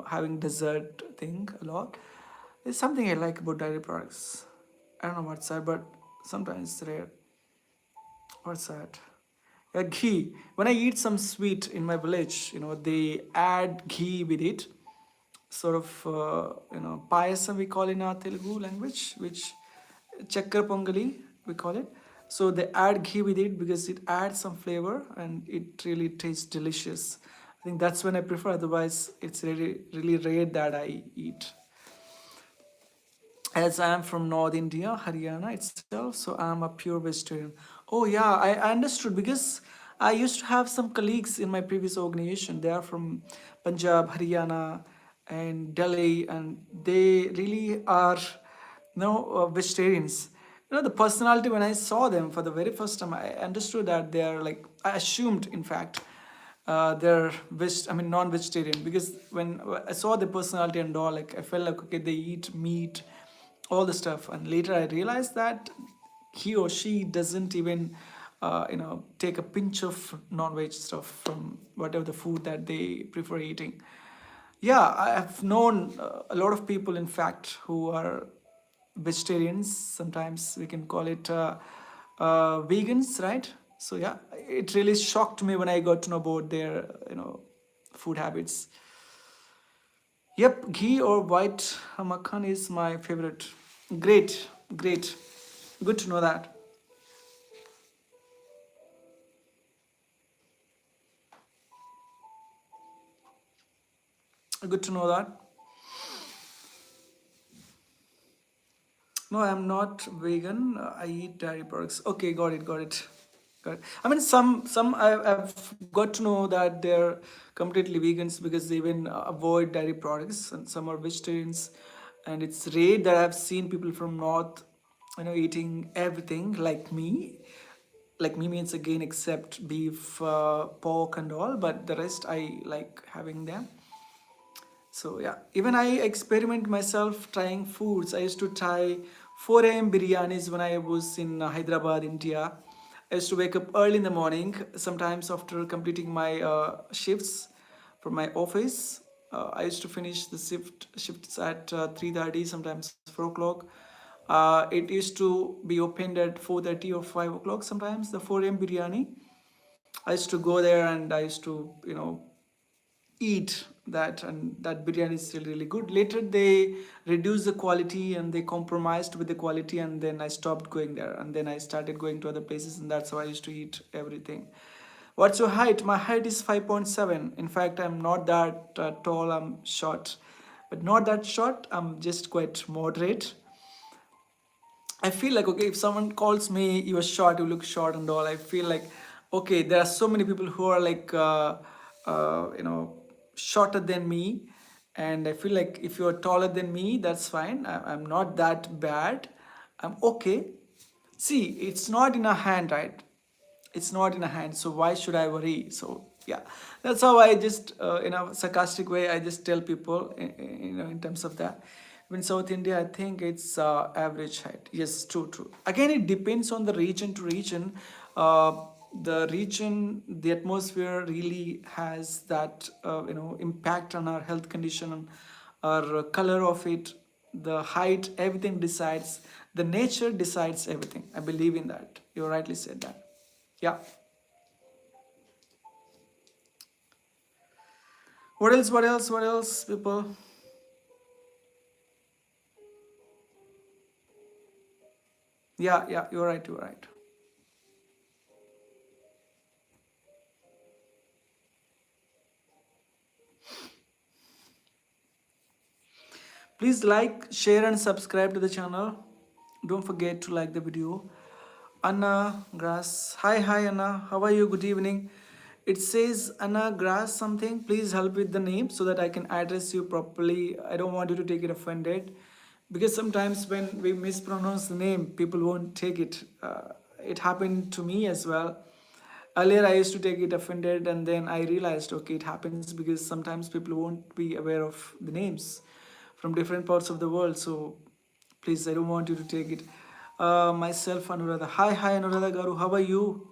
Speaker 1: having dessert thing a lot. There's something I like about dairy products. I don't know what's that, but sometimes it's rare. What's that? Ghee. When I eat some sweet in my village, they add ghee with it. Sort of, payasam we call in our Telugu language, which chakkar pongali we call it. So they add ghee with it because it adds some flavor and it really tastes delicious. I think that's when I prefer. Otherwise, it's really really rare that I eat, as I am from North India, Haryana itself, so I'm a pure vegetarian. Oh yeah, I understood because I used to have some colleagues in my previous organization. They are from Punjab, Haryana, and Delhi, and they really are, vegetarians. The personality when I saw them for the very first time, I understood that they are like, I assumed, in fact, they're non-vegetarian because when I saw the personality and all, like I felt like okay, they eat meat, all the stuff, and later I realized that he or she doesn't even take a pinch of non-veg stuff from whatever the food that they prefer eating. Yeah, I have known a lot of people, in fact, who are vegetarians. Sometimes we can call it vegans, right? So yeah, it really shocked me when I got to know about their, food habits. Yep, ghee or white makhan is my favorite. Great, great. Good to know that. Good to know that. No, I'm not vegan. I eat dairy products. Okay, got it, got it. Got it. I mean, some I've got to know that they're completely vegans because they even avoid dairy products, and some are vegetarians. And it's rare that I've seen people from north, eating everything like me. Like me means again, except beef, pork, and all, but the rest I like having them. So yeah, even I experiment myself trying foods. I used to try 4 a.m. biryanis when I was in Hyderabad, India. I used to wake up early in the morning, sometimes after completing my shifts from my office. I used to finish the shifts at 3:30, sometimes 4 o'clock. It used to be opened at 4:30 or 5 o'clock. Sometimes the 4 a.m. biryani. I used to go there and I used to eat that, and that biryani is still really good. Later they reduced the quality and they compromised with the quality, and then I stopped going there, and then I started going to other places, and that's how I used to eat everything. What's your height? My height is 5.7. In fact, I'm not that tall. I'm short, but not that short. I'm just quite moderate. I feel like okay, if someone calls me you are short, you look short and all, I feel like okay, there are so many people who are like shorter than me, and I feel like if you're taller than me, that's fine. I'm not that bad. I'm okay. See, it's not in a hand, right? It's not in a hand, so why should I worry? So yeah, that's how I just in a sarcastic way I just tell people in terms of that. In South India, I think it's average height. Yes, true, true. Again, it depends on the region to region. The region, the atmosphere really has that impact on our health condition, on our color of it, the height, everything decides. The nature decides everything. I believe in that. You rightly said that. Yeah. What else? What else? What else, people? Yeah, yeah. You're right. You're right. Please like, share, and subscribe to the channel. Don't forget to like the video. Anna Grass. Hi, hi, Anna. How are you? Good evening. It says Anna Grass something. Please help with the name so that I can address you properly. I don't want you to take it offended because sometimes when we mispronounce the name, people won't take it. It happened to me as well. Earlier, I used to take it offended, and then I realized, okay, it happens because sometimes people won't be aware of the names from different parts of the world. So, please, I don't want you to take it. Myself, Anuradha. Hi, hi, Anuradha Garu. How are you?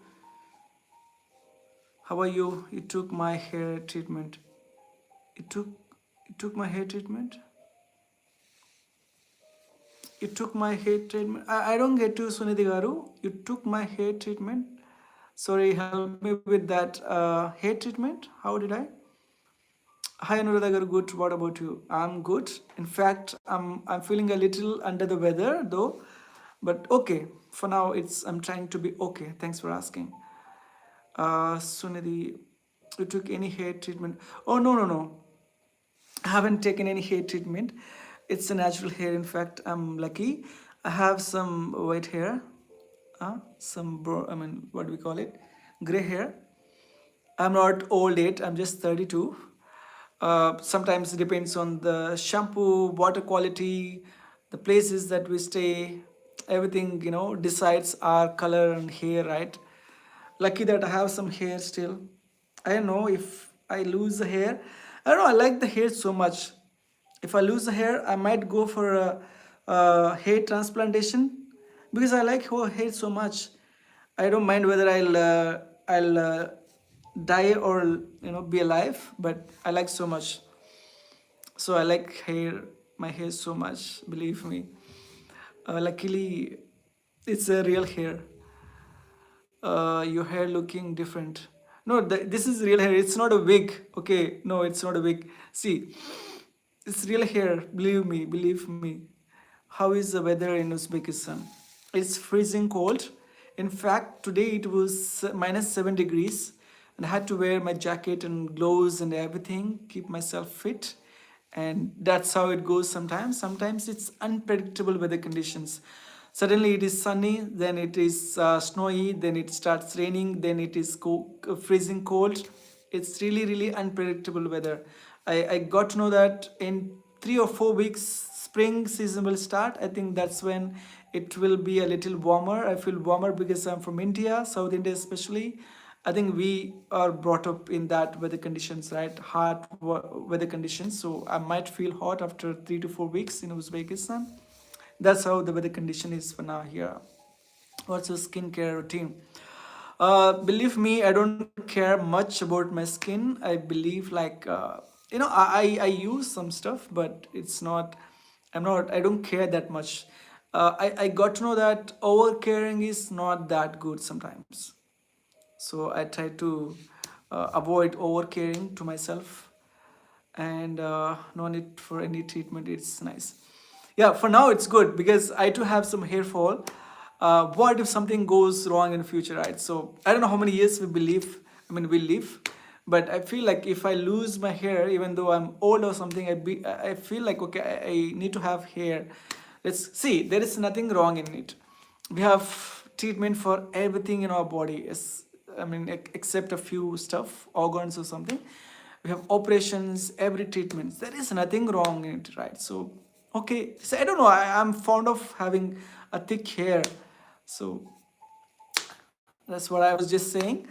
Speaker 1: How are you? You took my hair treatment. You took, you took my hair treatment. You took my hair treatment. I don't get you, Sunidhi Garu. You took my hair treatment. Sorry, help me with that hair treatment. How did I? Hi Anuradha garu, good. What about you? I'm good. In fact, I'm feeling a little under the weather though, but okay. For now, it's I'm trying to be okay. Thanks for asking. Sunidhi, you took any hair treatment? Oh no. I haven't taken any hair treatment. It's a natural hair. In fact, I'm lucky. I have some white hair, I mean, what do we call it? Gray hair. I'm not old yet. I'm just 32. Sometimes it depends on the shampoo, water quality, the places that we stay. Everything decides our color and hair, right? Lucky that I have some hair still. I don't know if I lose the hair. I don't know. I like the hair so much. If I lose the hair, I might go for a hair transplantation because I like hair so much. I don't mind whether I'll die or be alive, but I like so much. So I like my hair so much. Believe me. Luckily, it's a real hair. Your hair looking different. No, this is real hair. It's not a wig. Okay, no, it's not a wig. See, it's real hair. Believe me, believe me. How is the weather in Uzbekistan? It's freezing cold. In fact, today it was -7 degrees, and I had to wear my jacket and gloves and everything, keep myself fit. And that's how it goes sometimes. Sometimes it's unpredictable weather conditions. Suddenly it is sunny, then it is snowy, then it starts raining, then it is freezing cold. It's really, really unpredictable weather. I got to know that in 3 or 4 weeks, spring season will start. I think that's when it will be a little warmer. I feel warmer because I'm from India, South India especially. I think we are brought up in that weather conditions, right? Hot weather conditions. So I might feel hot after 3 to 4 weeks in Uzbekistan. That's how the weather condition is for now here. What's your skincare routine? Believe me, I don't care much about my skin. I believe like I use some stuff, but it's not. I don't care that much. I got to know that over caring is not that good sometimes. So I try to avoid over caring to myself, and no need for any treatment. It's nice. Yeah, for now it's good because I too have some hair fall. What if something goes wrong in the future, right? So I don't know how many years we live, but I feel like if I lose my hair, even though I'm old or something, I feel like okay, I need to have hair. Let's see, there is nothing wrong in it. We have treatment for everything in our body. Except a few stuff, organs or something. We have operations, every treatment. There is nothing wrong in it, right? So okay, so I don't know. I'm fond of having a thick hair, so that's what I was just saying.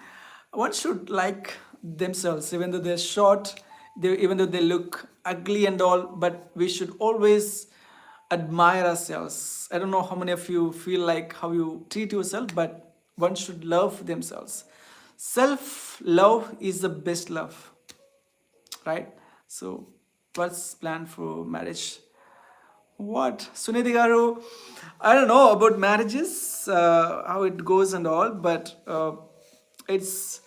Speaker 1: One should like themselves, even though they're short, even though they look ugly and all, but we should always admire ourselves. I don't know how many of you feel like how you treat yourself, but one should love themselves. Self love is the best love, right? So, what's planned for marriage? What? Sunidhi garu, I don't know about marriages, how it goes and all, but it's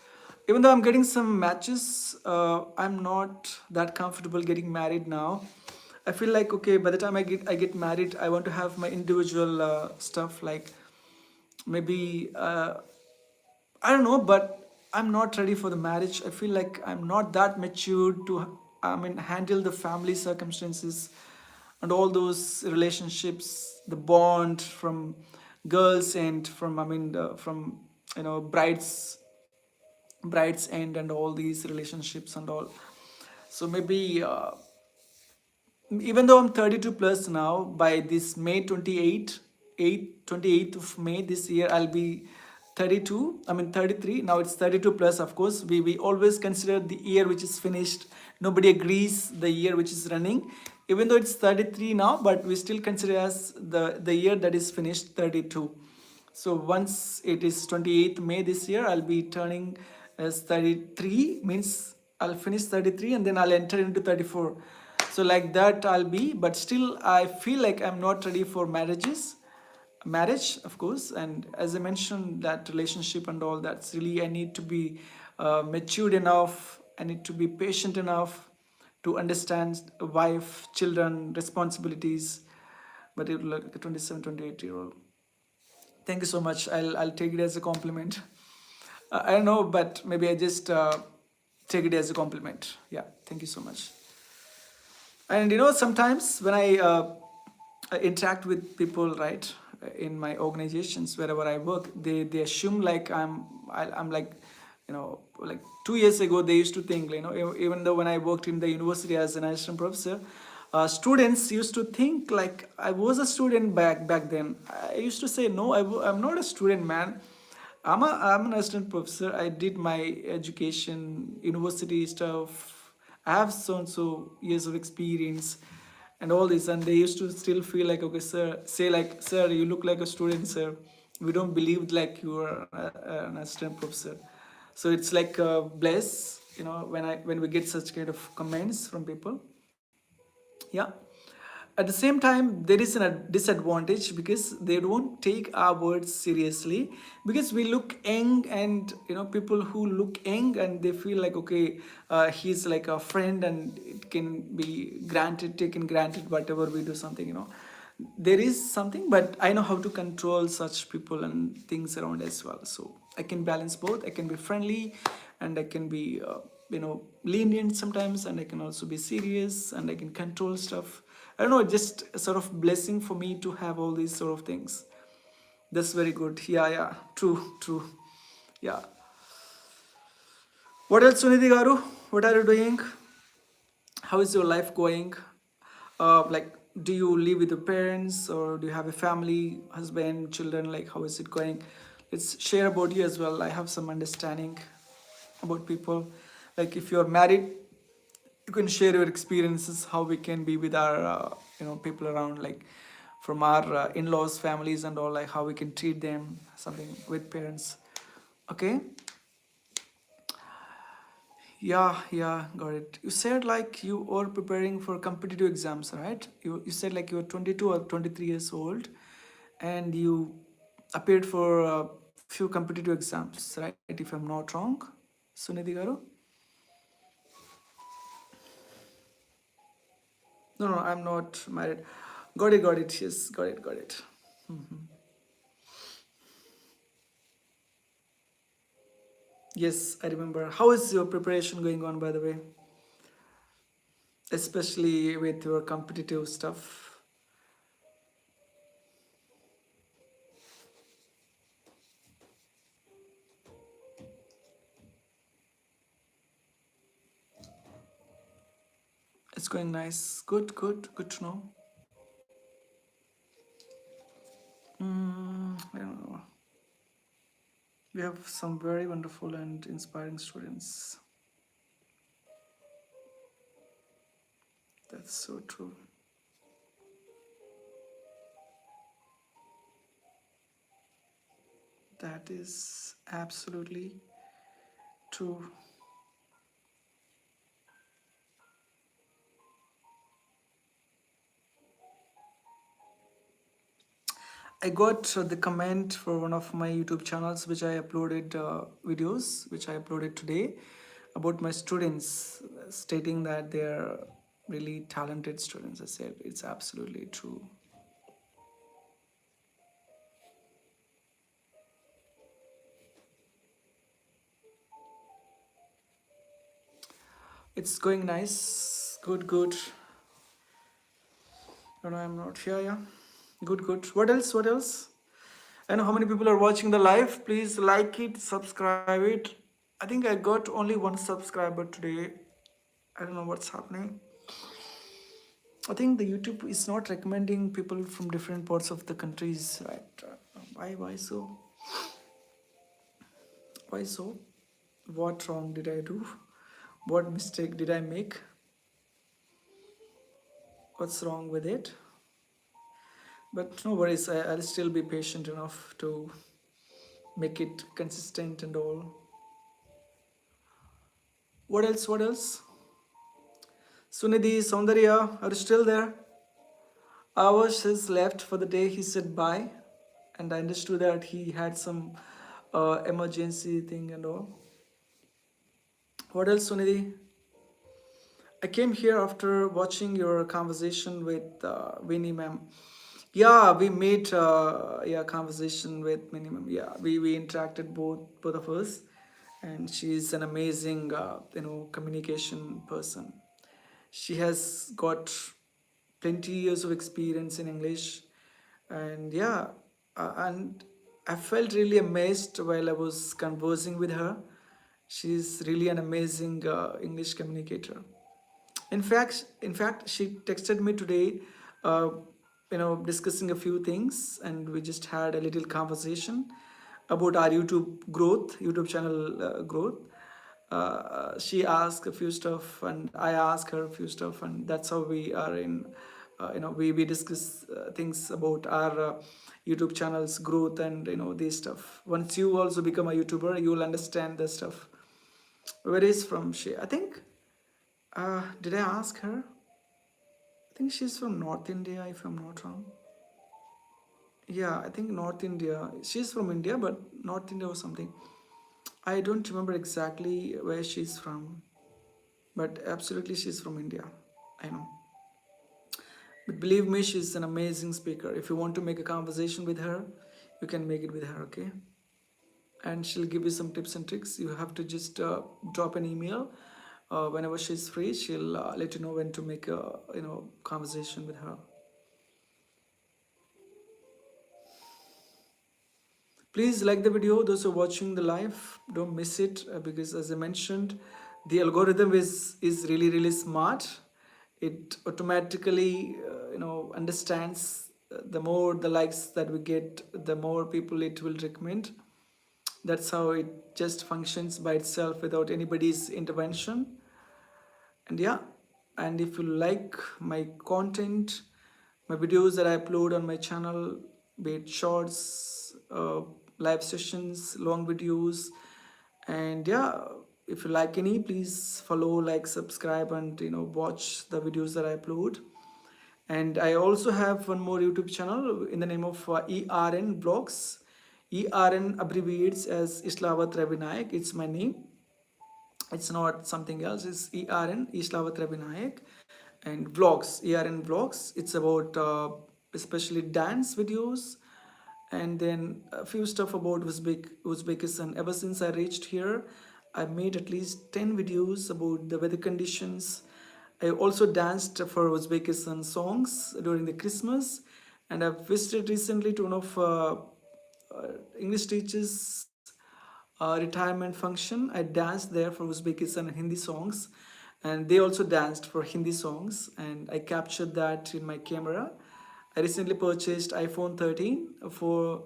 Speaker 1: even though I'm getting some matches, I'm not that comfortable getting married now. I feel like okay, by the time I get married, I want to have my individual stuff like maybe I don't know, but I'm not ready for the marriage. I feel like I'm not that mature to, handle the family circumstances and all those relationships, the bond from girls and from, from, brides and all these relationships and all. So maybe even though I'm 32 plus now, by this May 28th of May this year, I'll be 32. 33. Now it's 32 plus, of course. We always consider the year which is finished. Nobody agrees the year which is running. Even though it's 33 now, but we still consider as the year that is finished 32. So once it is 28th May this year, I'll be turning as 33, means I'll finish 33 and then I'll enter into 34. So like that I'll be, but still I feel like I'm not ready for marriages. marriage, of course. And as I mentioned, that relationship and all, that's really, I need to be matured enough, I need to be patient enough to understand a wife, children, responsibilities. But it like a 27, 28 year old. Thank you so much. I'll take it as a compliment. I don't know, but maybe I just take it as a compliment. Yeah, thank you so much. And sometimes when I interact with people, right, in my organizations, wherever I work, they assume like I'm like, like 2 years ago, they used to think, even though when I worked in the university as an assistant professor, students used to think like I was a student back then. I used to say, no, I'm not a student, man. I'm an assistant professor. I did my education, university stuff. I have so and so years of experience and all this. And they used to still feel like, okay, sir, say like, sir, you look like a student, sir. We don't believe like you are an assistant professor. So it's like bless, when we get such kind of comments from people. Yeah. At the same time, there is a disadvantage because they don't take our words seriously, because we look young, and people who look young and they feel like, okay, he's like a friend and it can be granted, taken granted, whatever we do something, there is something. But I know how to control such people and things around as well. So I can balance both. I can be friendly, and I can be lenient sometimes, and I can also be serious, and I can control stuff. I don't know, just a sort of blessing for me to have all these sort of things. That's very good. Yeah, yeah, true. Yeah. What else, Sunidhi Garu? What are you doing? How is your life going? Like, do you live with your parents, or do you have a family, husband, children? Like, how is it going? Let's share about you as well. I have some understanding about people. Like, if you're married, you can share your experiences, how we can be with our people around, like from our in-laws, families and all, like how we can treat them, something with parents. Okay. Yeah, got it. You said like you are preparing for competitive exams, right? You said like you were 22 or 23 years old, and you appeared for a few competitive exams, right? If I'm not wrong, Sunidhi Garu? No, I'm not married. Got it. Yes, got it. Yes, I remember. How is your preparation going on, by the way? Especially with your competitive stuff. It's going nice. Good to know. I don't know. We have some very wonderful and inspiring students. That's so true. That is absolutely true. I got the comment for one of my YouTube channels, which I uploaded videos, which I uploaded today, about my students, stating that they're really talented students. I said it's absolutely true. It's going nice. Good. No, I'm not here. Yeah. Good. What else? I know how many people are watching the live. Please like it, subscribe it. I think I got only one subscriber today. I don't know what's happening. I think the YouTube is not recommending people from different parts of the countries, right? Why so? Why so? What wrong did I do? What mistake did I make? What's wrong with it? But no worries, I'll still be patient enough to make it consistent and all. What else? Sunidhi, Saundarya, are you still there? Avash has left for the day. He said bye. and I understood that he had some emergency thing and all. What else, Sunidhi? I came here after watching your conversation with Winnie ma'am. Yeah, we made yeah conversation with Winnie ma'am. Yeah, we interacted both of us, and she's an amazing communication person. She has got plenty years of experience in English, and yeah, and I felt really amazed while I was conversing with her. She's really an amazing English communicator. In fact, she texted me today, uh, discussing a few things, and we just had a little conversation about our YouTube channel growth. She asked a few stuff, and I asked her a few stuff, and that's how we are in. We discuss things about our YouTube channel's growth and this stuff. Once you also become a YouTuber, you will understand the stuff. Where is from she? I think. Did I ask her? I think she's from North India, if I'm not wrong. Yeah, I think North India. She's from India, but North India or something. I don't remember exactly where she's from, but absolutely she's from India. I know. But believe me, she's an amazing speaker. If you want to make a conversation with her, you can make it with her, okay? And she'll give you some tips and tricks. You have to just drop an email. Whenever she's free, she'll let you know when to make a conversation with her. Please like the video. Those who are watching the live, don't miss it, because as I mentioned, the algorithm is really smart. It automatically understands the more the likes that we get, the more people it will recommend. That's how it just functions by itself without anybody's intervention. And yeah, and if you like my content, my videos that I upload on my channel, be it shorts, live sessions, long videos, and yeah, if you like any, please follow, like, subscribe, and watch the videos that I upload. And I also have one more YouTube channel in the name of ERN Vlogs. ERN abbreviates as Islavat Ravinayak. It's my name. It's not something else. It's ERN Islavat Ravinayak, and vlogs. ERN Vlogs. It's about especially dance videos, and then a few stuff about Uzbekistan. Ever since I reached here, I made at least 10 videos about the weather conditions. I also danced for Uzbekistan songs during the Christmas, and I've visited recently to one of English teachers' retirement function. I danced there for Uzbekistan and Hindi songs, and they also danced for Hindi songs, and I captured that in my camera. I recently purchased iPhone 13 for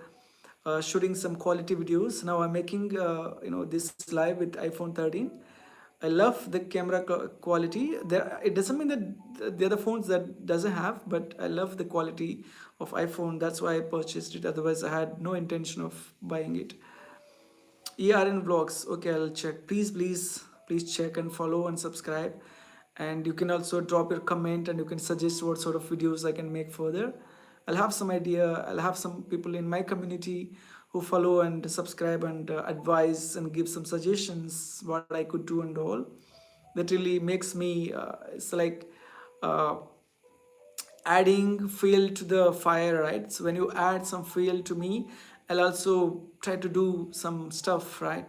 Speaker 1: shooting some quality videos. Now I'm making this live with iPhone 13. I love the camera quality. There, it doesn't mean that the other phones that doesn't have, but I love the quality of iPhone. That's why I purchased it. Otherwise, I had no intention of buying it. ERN vlogs. Okay, I'll check. Please check and follow and subscribe. And you can also drop your comment, and you can suggest what sort of videos I can make further. I'll have some idea. I'll have some people in my community who follow and subscribe and advise and give some suggestions what I could do and all. That really makes me. It's like. Uh, Adding fuel to the fire, right? So when you add some fuel to me, I'll also try to do some stuff, right?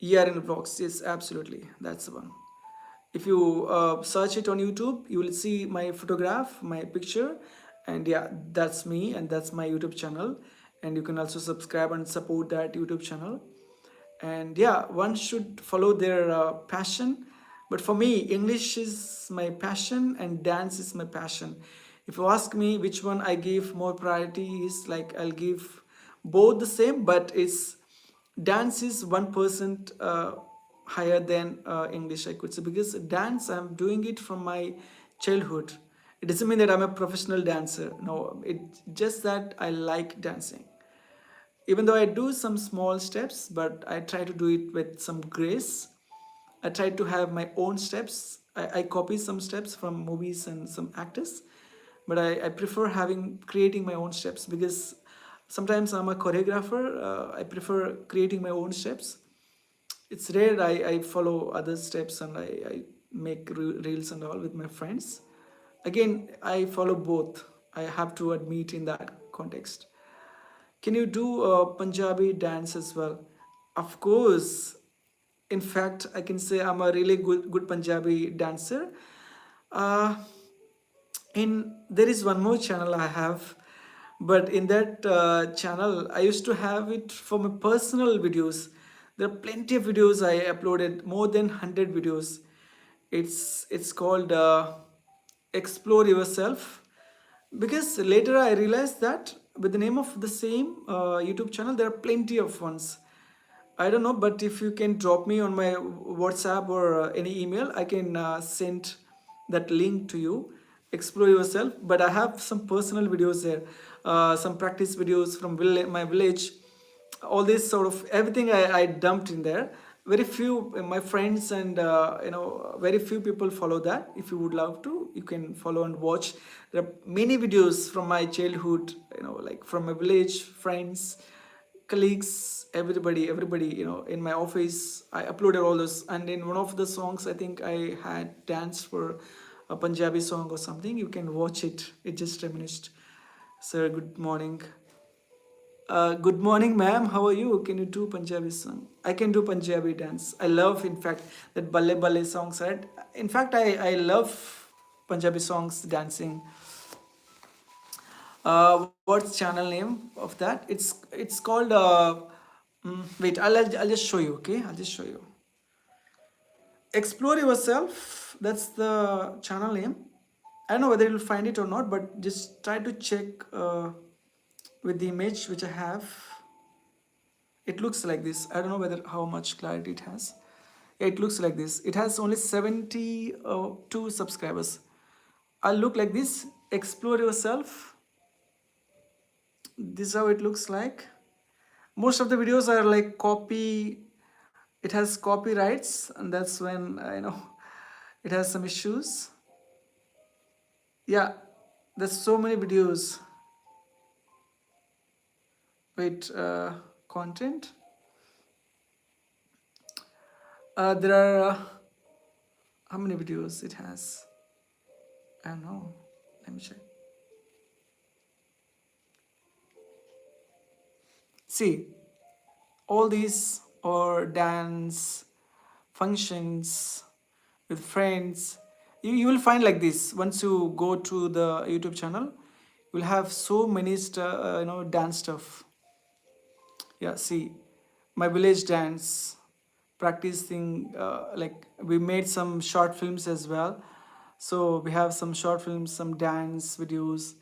Speaker 1: ERN vlogs, yes, absolutely, that's the one. If you search it on YouTube, you will see my photograph, my picture, and yeah, that's me, and that's my YouTube channel. And you can also subscribe and support that YouTube channel. And yeah, one should follow their passion. But for me, English is my passion and dance is my passion. If you ask me which one I give more priority, is like I'll give both the same, but it's dance is 1% higher than English, I could say, because dance I'm doing it from my childhood. It doesn't mean that I'm a professional dancer. No, it's just that I like dancing. Even though I do some small steps, but I try to do it with some grace. I try to have my own steps. I copy some steps from movies and some actors, but I prefer having creating my own steps because Sometimes I'm a choreographer. I prefer creating my own steps. It's rare I follow other steps and I make reels and all with my friends. Again, I follow both. I have to admit in that context. Can you do Punjabi dance as well? Of course. In fact, I can say I'm a really good Punjabi dancer. Uh, in there is one more channel I have, but in that channel I used to have it for my personal videos. There are plenty of videos I uploaded, more than 100 videos. It's called Explore Yourself, because later I realized that with the name of the same YouTube channel there are plenty of ones. I don't know, but if you can drop me on my WhatsApp or any email, I can send that link to you. Explore yourself. But I have some personal videos there, some practice videos from my village. All this sort of everything I dumped in there. Very few my friends and very few people follow that. If you would love to, you can follow and watch. There are many videos from my childhood, like from my village, friends, colleagues, everybody, in my office. I uploaded all those, and in one of the songs I think I had danced for a Punjabi song or something. You can watch it. It just reminisced. Sir, good morning. Good morning, ma'am. How are you? Can you do Punjabi song? I can do Punjabi dance. I love, in fact, that Balle Balle songs. Right? In fact, I love Punjabi songs, dancing. What's channel name of that? It's called. Wait, I'll just show you. Okay, I'll just show you. Explore yourself. That's the channel name. I don't know whether you'll find it or not, but just try to check with the image which I have. It looks like this. I don't know whether how much clarity it has. Yeah, it looks like this. It has only 72 subscribers. I'll look like this. Explore yourself. This is how it looks like. Most of the videos are like copy. It has copyrights, and that's when it has some issues. Yeah, there's so many videos. Wait, content. There are how many videos it has? I don't know. Let me check. See, all these are dance functions with friends. You will find like this once you go to the YouTube channel. You'll have so many dance stuff. Yeah, see, my village dance practicing, like we made some short films as well. So we have some short films, some dance videos.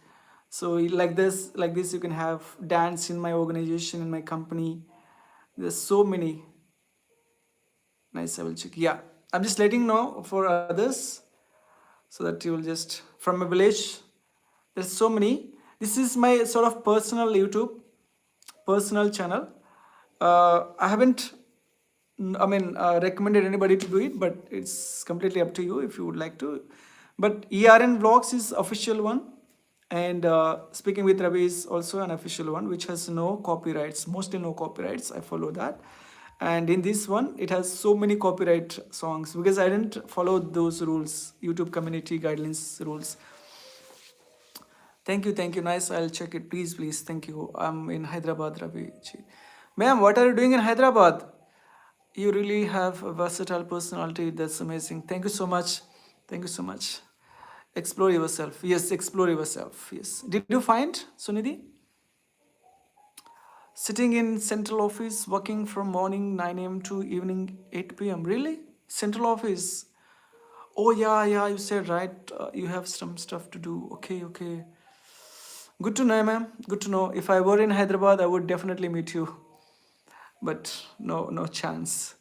Speaker 1: So like this you can have dance in my organization, in my company. There's so many. Nice, I will check. Yeah, I'm just letting know for others so that you will just from my village. There's so many. This is my sort of personal YouTube, personal channel. I haven't, recommended anybody to do it, but it's completely up to you if you would like to. But ERN Vlogs is official one, and Speaking with Ravi is also an official one, which has no copyrights, mostly no copyrights. I follow that, and in this one, it has so many copyright songs because I didn't follow those rules, YouTube community guidelines rules. Thank you, nice. I'll check it, please, please. Thank you. I'm in Hyderabad, Ravi. Ma'am, what are you doing in Hyderabad? You really have a versatile personality. That's amazing. Thank you so much. Thank you so much. Explore yourself. Yes, explore yourself. Yes. Did you find Sunidhi? Sitting in central office, working from morning 9 a.m. to evening 8 p.m. Really? Central office. Oh yeah. You said right. You have some stuff to do. Okay. Good to know, ma'am. Good to know. If I were in Hyderabad, I would definitely meet you. But no chance.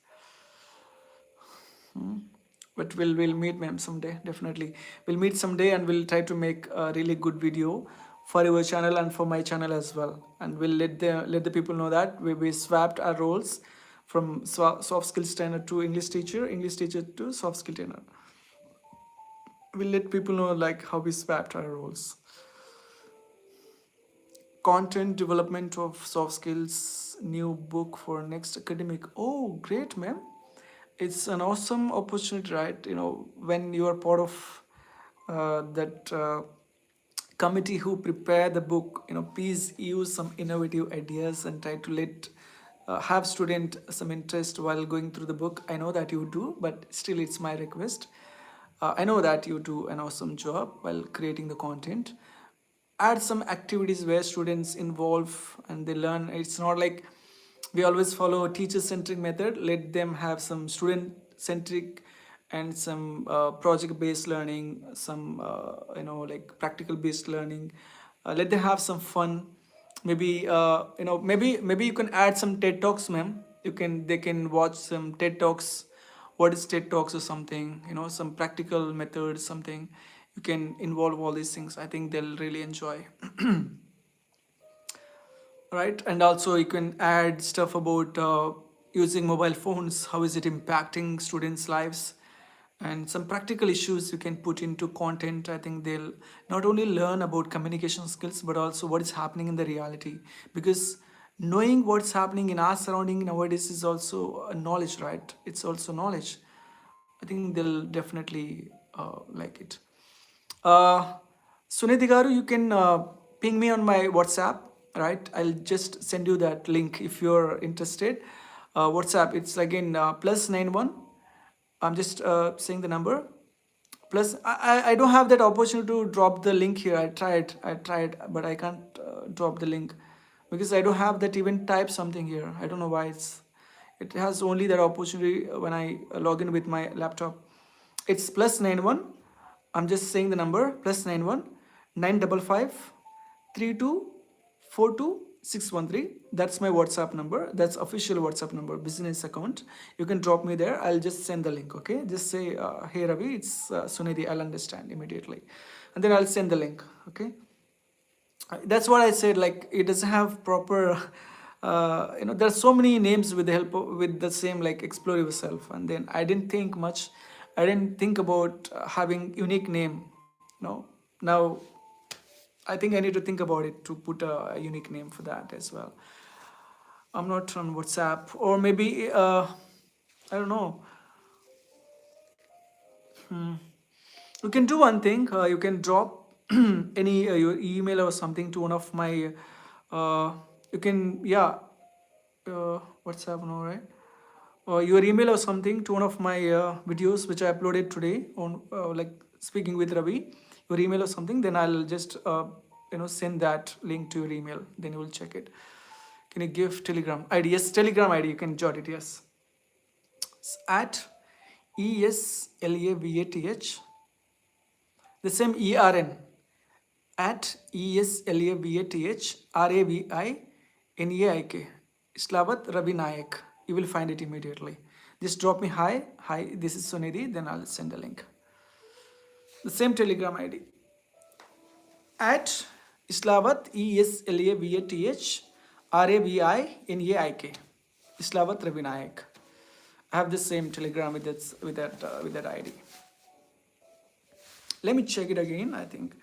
Speaker 1: But we'll meet, ma'am, someday. Definitely, we'll meet someday, and we'll try to make a really good video for your channel and for my channel as well. And we'll let the people know that we swapped our roles from soft skills trainer to English teacher to soft skill trainer. We'll let people know like how we swapped our roles. content development of soft skills, new book for next academic. Oh, great, ma'am. It's an awesome opportunity, right? When you are part of that committee who prepare the book, please use some innovative ideas and try to let have student some interest while going through the book. I know that you do, but still it's my request. I know that you do an awesome job while creating the content. Add some activities where students involve and they learn. It's not like we always follow a teacher centric method. Let them have some student centric and some project based learning, some like practical based learning. Let them have some fun. Maybe maybe you can add some TED talks, ma'am. They can watch some TED talks. What is TED talks or something, some practical methods, something. You can involve all these things. I think they'll really enjoy. Right? And also you can add stuff about using mobile phones, how is it impacting students lives, and some practical issues you can put into content. I think they'll not only learn about communication skills but also what is happening in the reality, because knowing what's happening in our surrounding nowadays is also a knowledge, right? It's also knowledge. I think they'll definitely like it. uh, Sunidhi garu, you can ping me on my WhatsApp, right? I'll just send you that link if you're interested. WhatsApp, it's again +91. I'm just saying the number. Plus, I don't have that opportunity to drop the link here. I tried, but I can't drop the link because I don't have that even type something here. I don't know why it has only that opportunity when I log in with my laptop. It's +91. I'm just saying the number +91 955 3242 613. That's my WhatsApp number. That's official WhatsApp number, business account. You can drop me there. I'll just send the link. Okay, just say hey Ravi, it's Sunidhi. I'll understand immediately, and then I'll send the link. Okay, that's what I said. Like, it doesn't have proper there's so many names with the help with the same, like, explore yourself. And then I didn't think much. I didn't think about having unique name. Now I think I need to think about it to put a unique name for that as well. I'm not on WhatsApp, or maybe I don't know. You can do one thing. You can drop any your email or something to one of my. You can, yeah. WhatsApp, no, right? Your email or something to one of my videos which I uploaded today on like speaking with Ravi. Your email or something. Then I'll just send that link to your email. Then you will check it. Can you give Telegram ID? Yes, Telegram ID. You can jot it. Yes, it's at ESLAVATH. The same ERN at ESLAVATH Islavat Ravi Nayak. You will find it immediately. Just drop me hi. Hi, this is Sunidhi. Then I'll send the link. The same Telegram ID at Islavat ESLAVATH RAVINAIK Islavat Ravi Nayak. I have the same Telegram with that ID. Let me check it again. I think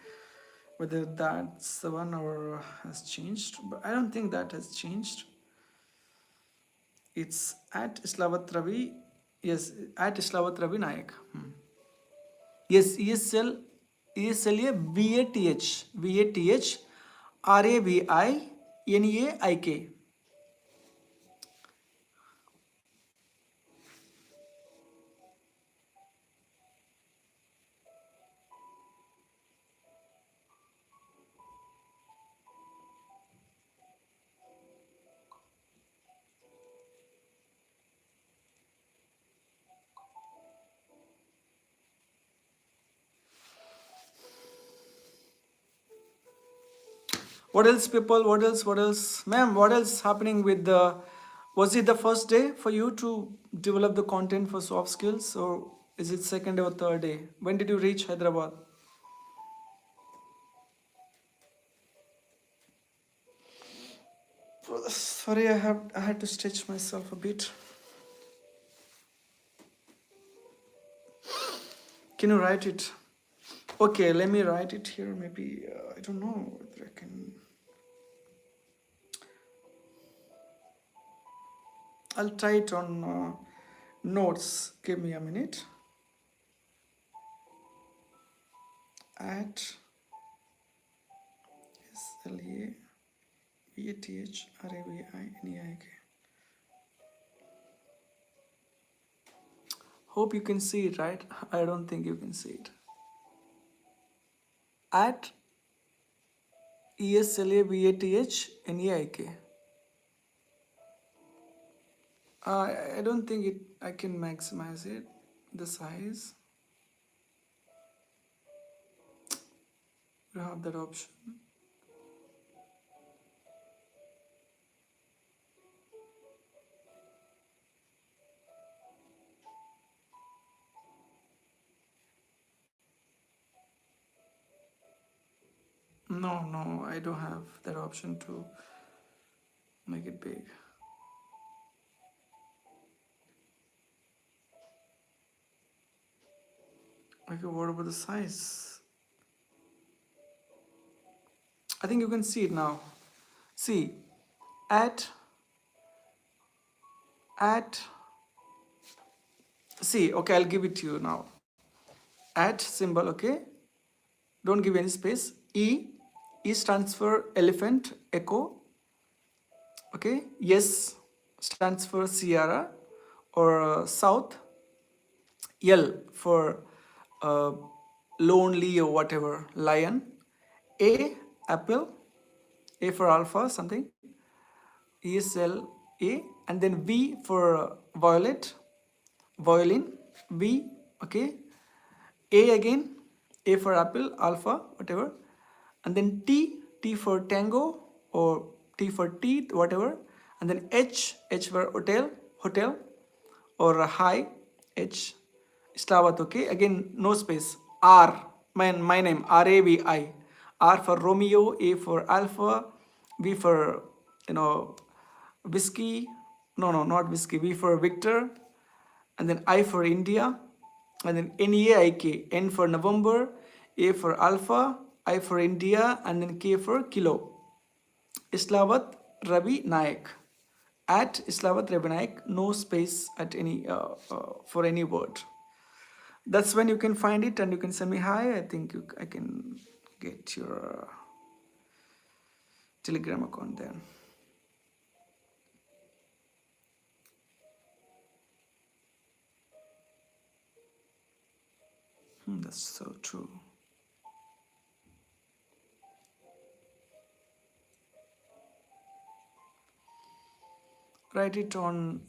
Speaker 1: whether that's the one or has changed, but I don't think that has changed. It's at Islavat Ravi. Yes, at Islavat Ravi Nayak. Yes, ESLA VATH RAVINAIK. What else, people? What else? What else? Ma'am, what else happening with the... Was it the first day for you to develop the content for soft skills, or is it second or third day? When did you reach Hyderabad? Sorry, I had to stretch myself a bit. Can you write it? Okay, let me write it here. Maybe I don't know whether I can. I'll try it on notes. Give me a minute. At SLAVATHRAVINEIK. Hope you can see it, right? I don't think you can see it. At ESLAVATHNEIK. I don't think it. I can maximize it. The size. You have that option. No, I don't have that option to make it big. Okay, what about the size? I think you can see it now. See, at see, okay, I'll give it to you now. At symbol, okay? Don't give any space. E stands for elephant, echo. Okay, yes stands for Sierra or south. L for uh, lonely or whatever, lion. A, apple. A for alpha, something. ESL, A. And then V for violet, violin. V, okay. A again, A for apple, alpha, whatever. And then T for tango or T for teeth, whatever. And then H for hotel or high, H, Slavat, okay. Again, no space. R, my name, RAVI. R for Romeo, A for Alpha, V for, whiskey. No, not whiskey. V for Victor, and then I for India, and then NEAIK, N for November, A for Alpha, I for India, and then K for Kilo. Islavat Ravi Naik. At Islavat Ravi Naik, no space at any for any word. That's when you can find it, and you can send me hi. I think I can get your Telegram account there. That's so true. Write it on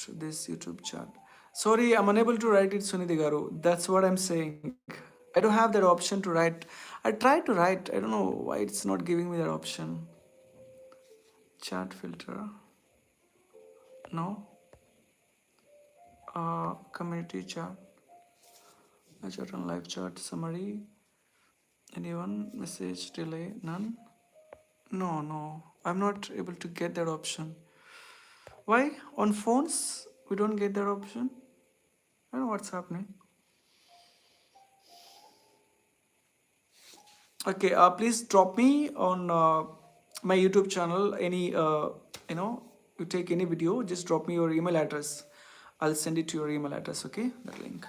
Speaker 1: this YouTube chat. Sorry, I'm unable to write it, Sunidhi Garu. That's what I'm saying. I don't have that option to write. I tried to write. I don't know why it's not giving me that option. Chat filter. No. Community chat. I chat on live chat summary. Anyone? Message delay? None. No. I'm not able to get that option. Why? On phones, we don't get that option. I don't know what's happening. Okay, please drop me on my YouTube channel. Any, you take any video, just drop me your email address. I'll send it to your email address, okay? That link.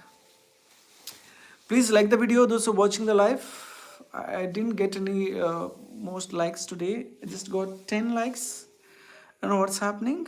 Speaker 1: Please like the video, those who are watching the live. I didn't get any most likes today. I just got 10 likes. I don't know what's happening.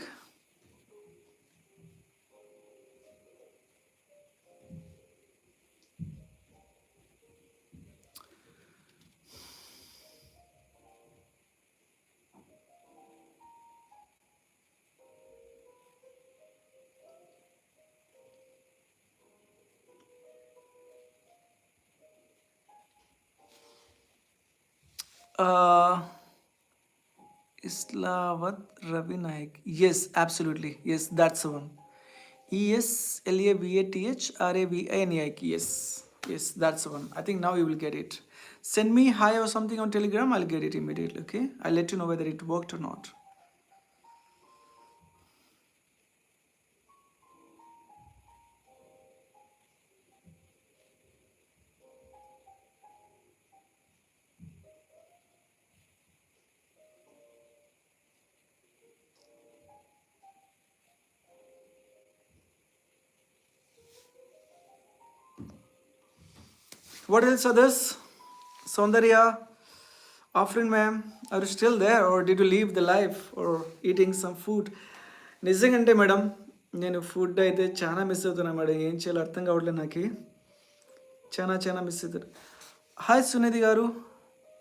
Speaker 1: Islavat Ravi Naik. Yes, absolutely. Yes, that's the one. ESLAVATHRAVINEIK. Yes, that's the one. I think now you will get it. Send me hi or something on Telegram. I'll get it immediately. Okay, I'll let you know whether it worked or not. What else others? Saundarya, Afrin ma'am, are you still there or did you leave the life or eating some food? నిజంగంటే madam నేను food అయితే చాలా miss అవుతున్నా madam. ఏం చేయాలో అర్థం కావట్లేదు నాకు. చాలా చాలా మిస్ అవుతారు. హాయ్ సునిధి గారు,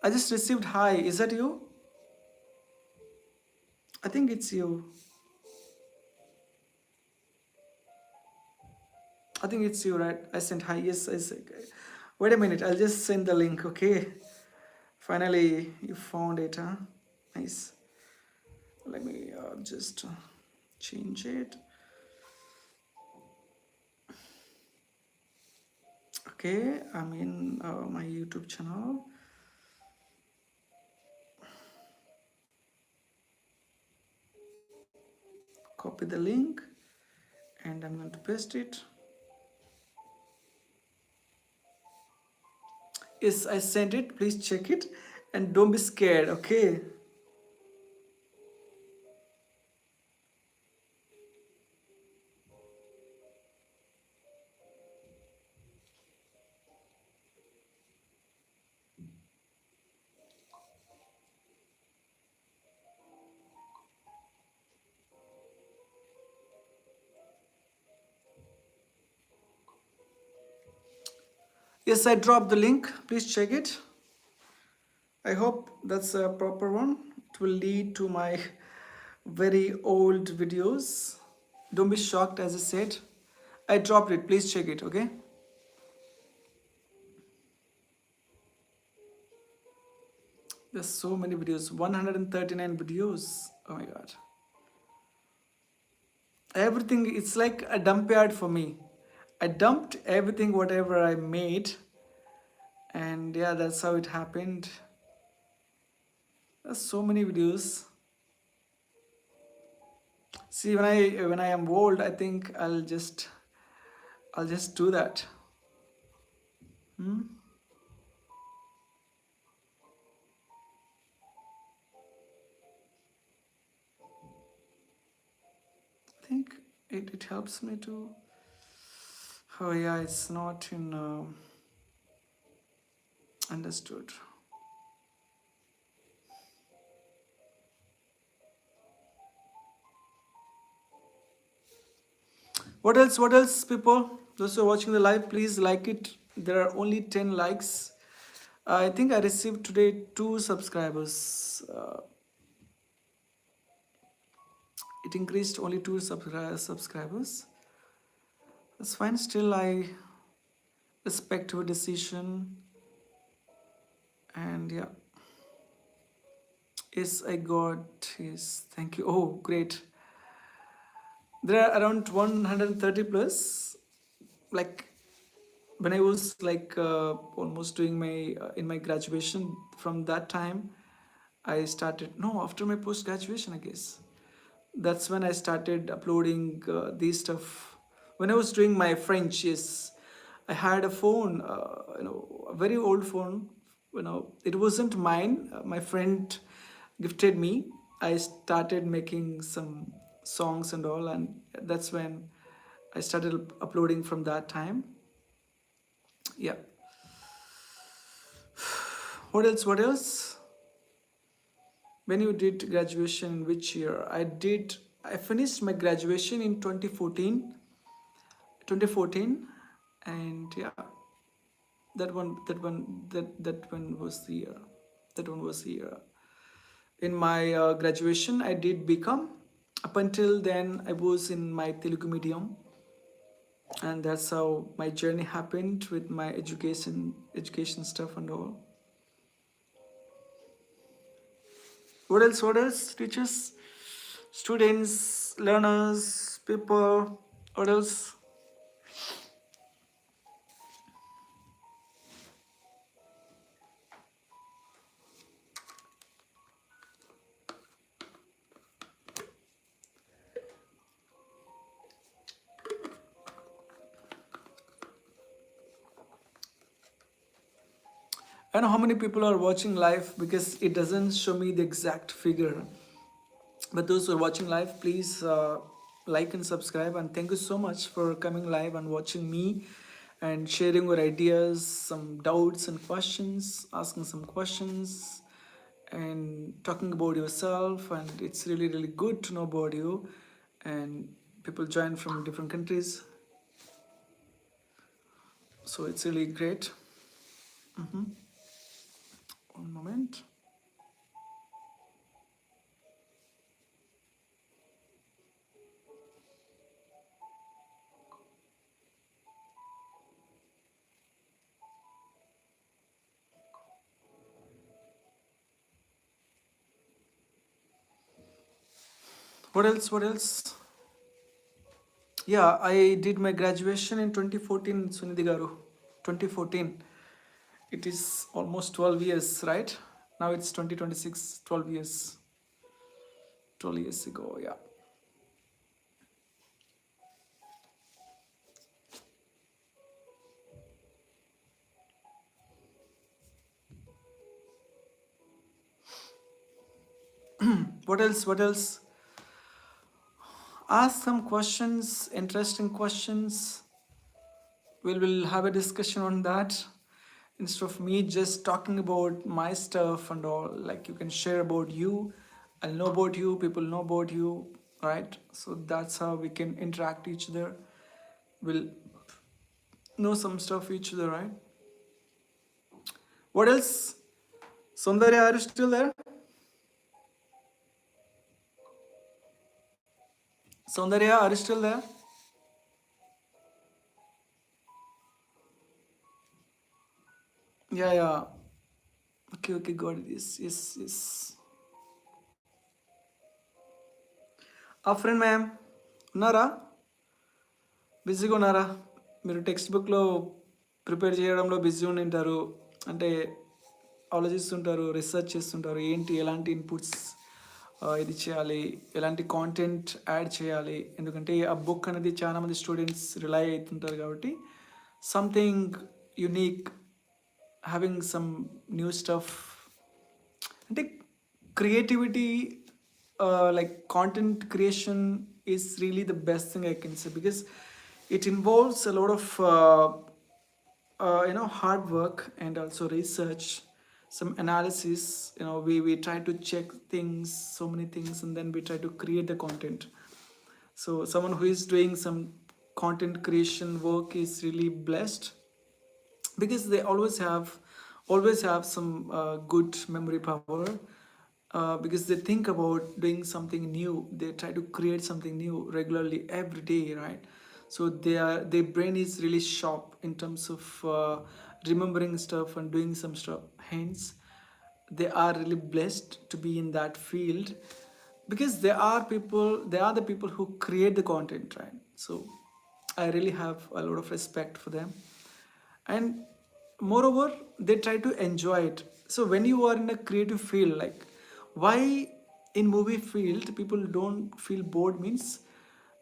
Speaker 1: I just received hi. Is that you? I think it's you. I think it's you, right? I sent hi. Yes, I said. Wait a minute. I'll just send the link. Okay. Finally, you found it, huh? Nice. Let me just change it. Okay. I'm in my YouTube channel. Copy the link, and I'm going to paste it. Yes, I sent it. Please check it, and don't be scared. Okay. Yes, I dropped the link. Please check it. I hope that's a proper one. It will lead to my very old videos. Don't be shocked, as I said. I dropped it. Please check it, okay? There's so many videos. 139 videos. Oh my god. Everything, it's like a dump yard for me. I dumped everything, whatever I made. And yeah, that's how it happened. There's so many videos. See, when I am old, I think I'll just do that. I think it helps me to. Oh yeah, it's not in understood. What else? What else, people? Those who are watching the live, please like it. There are only 10 likes. I think I received today 2 subscribers. It increased only 2 subscribers. That's fine. Still, I respect your decision. And yeah. Yes, I got. Yes, thank you. Oh, great. There are around 130 plus. Like when I was like almost doing my in my graduation, from that time I started. No, after my post graduation, I guess. That's when I started uploading these stuff. When I was doing my French, yes, I had a phone, a very old phone. It wasn't mine. My friend gifted me. I started making some songs and all, and that's when I started uploading from that time. Yeah. What else? What else? When you did graduation, in which year? I finished my graduation in 2014, and yeah, that one was the year. That one was the year. In my graduation, I did become. Up until then, I was in my Telugu medium, and that's how my journey happened with my education stuff and all. What else? What else? Teachers, students, learners, people. What else? I know how many people are watching live because it doesn't show me the exact figure. But those who are watching live, please like and subscribe. And thank you so much for coming live and watching me and sharing your ideas, some doubts and questions, asking some questions, and talking about yourself. And it's really, really good to know about you. And people join from different countries, so it's really great. One moment. What else? What else? Yeah, I did my graduation in 2014, Sunidhi Garu. 2014. It is almost 12 years, right? Now it's 2026, 12 years. 12 years ago, yeah. What else? What else? Ask some questions, interesting questions. We'll have a discussion on that. Instead of me just talking about my stuff and all, like you can share about you, I'll know about you, people know about you, right? So that's how we can interact each other. We'll know some stuff each other, right? What else? Sundarya, are you still there? Sundarya, are you still there? Yeah, yeah. Okay, okay, got it. Yes, yes, yes. Afrin ma'am, ఉన్నారా? బిజీగా ఉన్నారా? మీరు text బుక్లో prepare చేయడంలో busy ఉండి ఉంటారు. అంటే ఆలోచిస్తుంటారు, research చేస్తుంటారు, ఏంటి ఎలాంటి ఇన్పుట్స్ ఇది చేయాలి, ఎలాంటి కాంటెంట్ యాడ్ చేయాలి. ఎందుకంటే ఆ బుక్ అనేది చాలామంది స్టూడెంట్స్ రిలై అవుతుంటారు కాబట్టి something unique, having some new stuff, అంటే creativity, like content creation is really the best thing I can say, because it involves a lot of hard work and also research, some analysis. We try to check things, so many things, and then we try to create the content. So someone who is doing some content creation work is really blessed, because they always have some good memory power, because they think about doing something new, they try to create something new regularly every day, right? So their brain is really sharp in terms of remembering stuff and doing some stuff. Hence they are really blessed to be in that field, because they are the people who create the content, right? So I really have a lot of respect for them. And moreover, they try to enjoy it. So when you are in a creative field, like, why in movie field people don't feel bored means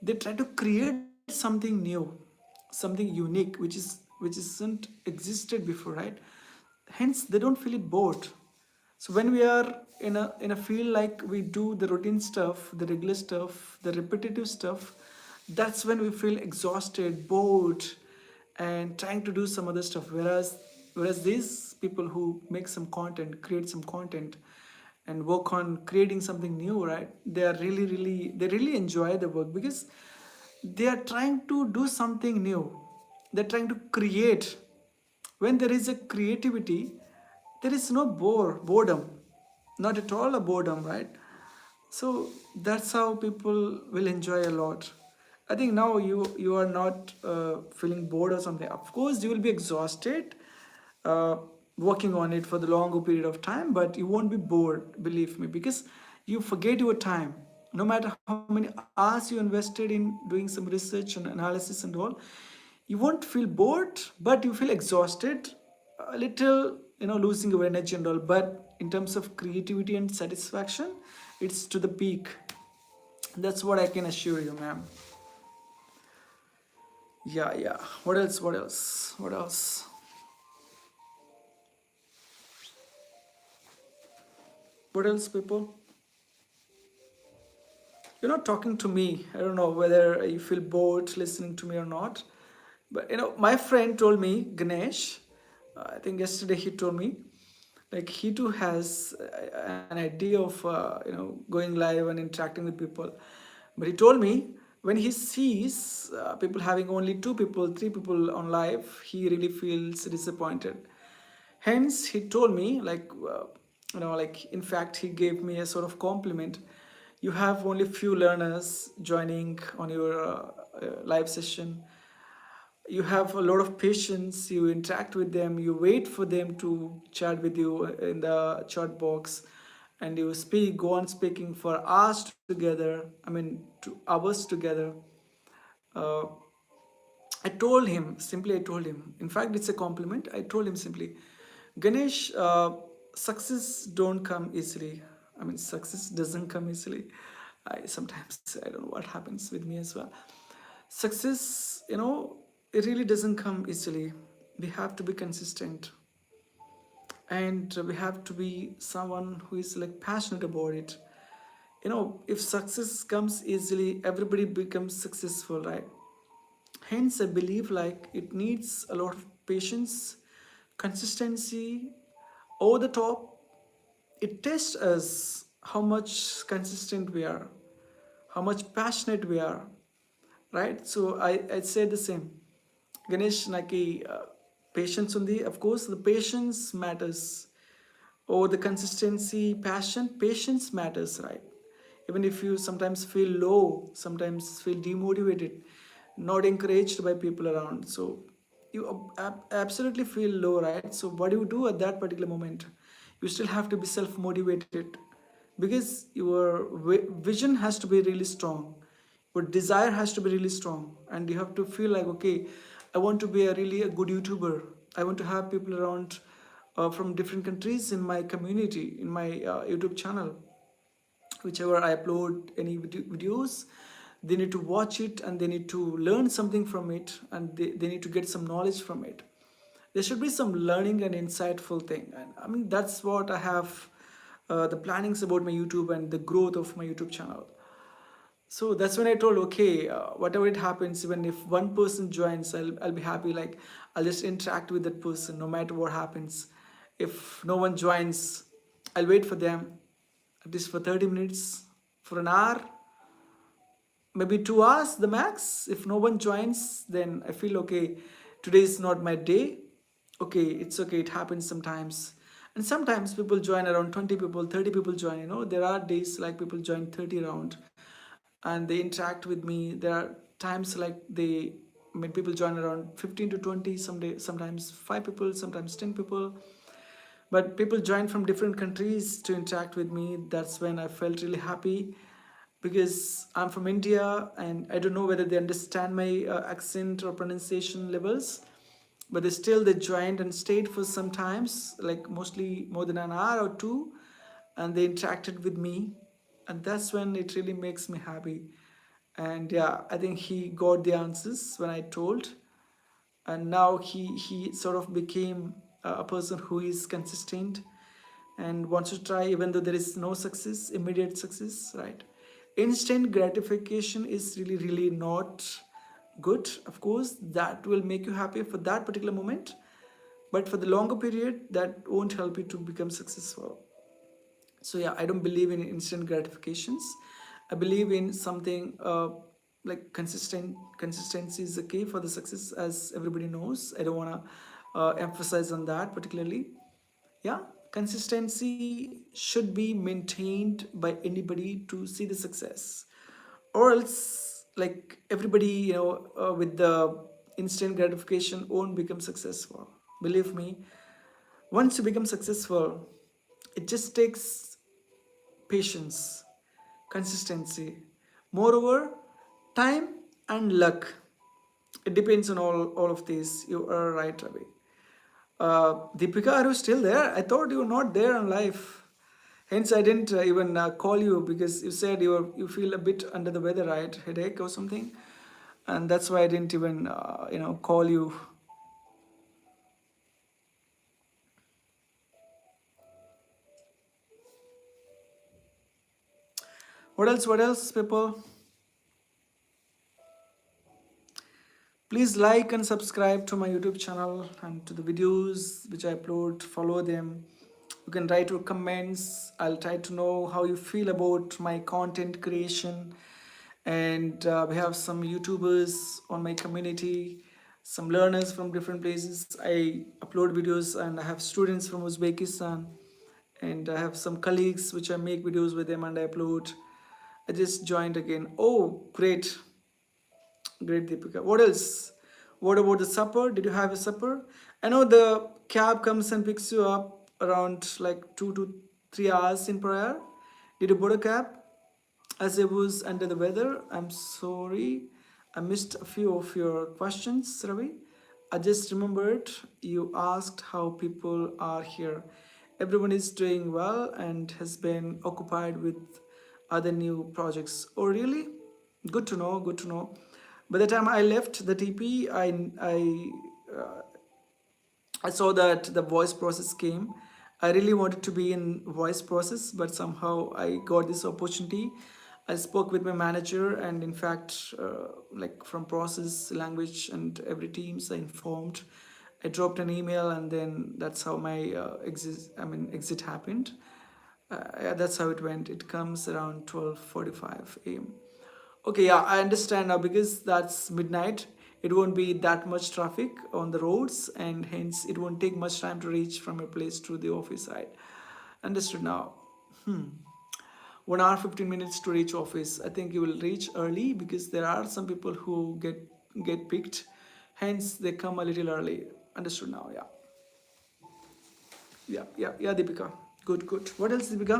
Speaker 1: they try to create something new, something unique, which isn't existed before, right? Hence they don't feel it bored. So when we are in a field, like we do the routine stuff, the regular stuff, the repetitive stuff, that's when we feel exhausted, bored, and trying to do some other stuff. Whereas these people who make some content, create some content, and work on creating something new, right? They really enjoy the work, because they are trying to do something new. They're trying to create. When there is a creativity, there is no boredom, not at all a boredom, right? So that's how people will enjoy a lot. I think now you are not feeling bored or something. Of course you will be exhausted uh, working on it for the longer period of time, but you won't be bored, believe me, because you forget your time. No matter how many hours you invested in doing some research and analysis and all, you won't feel bored, but you feel exhausted, a little, losing your energy and all. But in terms of creativity and satisfaction, it's to the peak. That's what I can assure you, ma'am. Yeah, yeah. What else? What else? What else? What else, people? You're not talking to me. I don't know whether you feel bored listening to me or not, But my friend told me, Ganesh, I think yesterday he told me, like he too has an idea of going live and interacting with people. But he told me when he sees people having only two people, three people on live, he really feels disappointed. Hence, he told me, like, like, in fact, he gave me a sort of compliment. You have only few learners joining on your live session. You have a lot of patience. You interact with them. You wait for them to chat with you in the chat box, and you speak, go on speaking for hours together. I mean, 2 hours together. Uh, I told him, simply, I told him, in fact, it's a compliment. I told him simply, Ganesh, success don't come easily. I mean, success doesn't come easily. Sometimes I don't know what happens with me as well. Success, it really doesn't come easily. We have to be consistent, and we have to be someone who is like passionate about it. If success comes easily, everybody becomes successful, right? Hence, I believe like it needs a lot of patience, consistency, over the top. It tests us how much consistent we are, how much passionate we are, right? So I say the same. Ganesh, naki patience undi. Of course, the patience matters. Or the consistency, passion, patience matters, right? Even if you sometimes feel low, sometimes feel demotivated, not encouraged by people around, so you absolutely feel low, right? So what do you do at that particular moment? You still have to be self-motivated, because your vision has to be really strong, your desire has to be really strong, and you have to feel like, okay, I want to be a good YouTuber. I want to have people around from different countries in my community, in my YouTube channel. Whichever I upload any videos, they need to watch it and they need to learn something from it, and they need to get some knowledge from it. There should be some learning and insightful thing, and I mean that's what I have, the plannings about my YouTube and the growth of my YouTube channel. So that's when I told, okay, whatever it happens, even if one person joins, I'll be happy. Like, I'll just interact with that person no matter what happens. If no one joins, I'll wait for them at least for 30 minutes, for an hour, maybe 2 hours, the max. If no one joins, then I feel, okay, today is not my day. Okay, it's okay, it happens sometimes. And sometimes people join around 20 people, 30 people join. There are days like people join 30 around and they interact with me. There are times like I mean, people join around 15 to 20, sometimes 5 people, sometimes 10 people. But people join from different countries to interact with me. That's when I felt really happy, because I'm from India and I don't know whether they understand my accent or pronunciation levels, but they joined and stayed for some times, like mostly more than an hour or two, and they interacted with me, and that's when it really makes me happy. And yeah, I think he got the answers when I told, and now he sort of became a person who is consistent and wants to try even though there is no success, immediate success, right? Instant gratification is really not good. Of course, that will make you happy for that particular moment, but for the longer period, that won't help you to become successful. So yeah, I don't believe in instant gratifications. I believe in something like consistency is the key for the success, as everybody knows. I don't want to emphasize on that particularly. Yeah, consistency should be maintained by anybody to see the success, or else like everybody, with the instant gratification won't become successful. Believe me, once you become successful, it just takes patience, consistency, moreover, time and luck. It depends on all of these. You are right, Ravi. Deepika, are you still there? I thought you were not there on live. Hence, I didn't even call you, because you said you feel a bit under the weather, right? Headache or something, and that's why I didn't even call you. What else? What else, people? Please like and subscribe to my YouTube channel and to the videos which I upload. Follow them. You can write your comments. I'll try to know how you feel about my content creation. And we have some YouTubers on my community, some learners from different places. I upload videos and I have students from Uzbekistan, and I have some colleagues which I make videos with them and I upload. I just joined again. Oh, great. Great, Deepika. What else? What about the supper? Did you have a supper? I know the cab comes and picks you up around like 2 to 3 hours in prayer. Did you board a cab? As I was under the weather, I'm sorry. I missed a few of your questions, Ravi. I just remembered you asked how people are here. Everyone is doing well and has been occupied with other new projects. Oh, really? Good to know. Good to know. By the time I left the TP, I saw that the voice process came. I really wanted to be in voice process, but somehow I got this opportunity. I spoke with my manager, and in fact, like from process, language, and every teams, I informed. I dropped an email, and then that's how my exit happened. Yeah, that's how it went. It comes around 12:45 a.m. Okay, yeah, I understand now because that's midnight. It won't be that much traffic on the roads, and hence it won't take much time to reach from your place to the office side. Understood now. 1 hour 15 minutes to reach office. I think you will reach early because there are some people who get picked, hence they come a little early. Understood now. Yeah, yeah, Deepika. Good, good. What else, Deepika?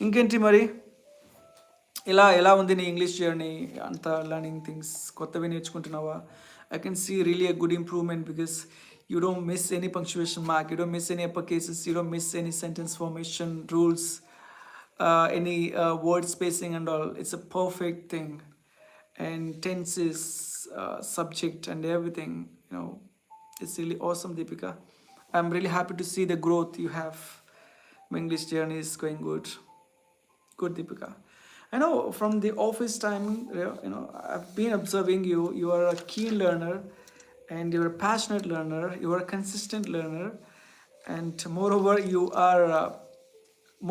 Speaker 1: ఇంకేంటి మరి? ఎలా ఎలా ఉంది నీ English journey అంతా learning things కొత్తవి నేర్చుకుంటున్నావా? I can see really a good improvement because you don't miss any punctuation mark, you don't miss any upper cases, you don't miss any sentence formation rules, any word spacing and all. It's a perfect thing. And tenses, subject and everything, you know, it's really awesome, Deepika. I'm really happy to see the growth you have. My English journey is going good. Good, Deepika. I know from the office time, I've been observing you. You are a keen learner, and you're a passionate learner. You are a consistent learner, and moreover, you are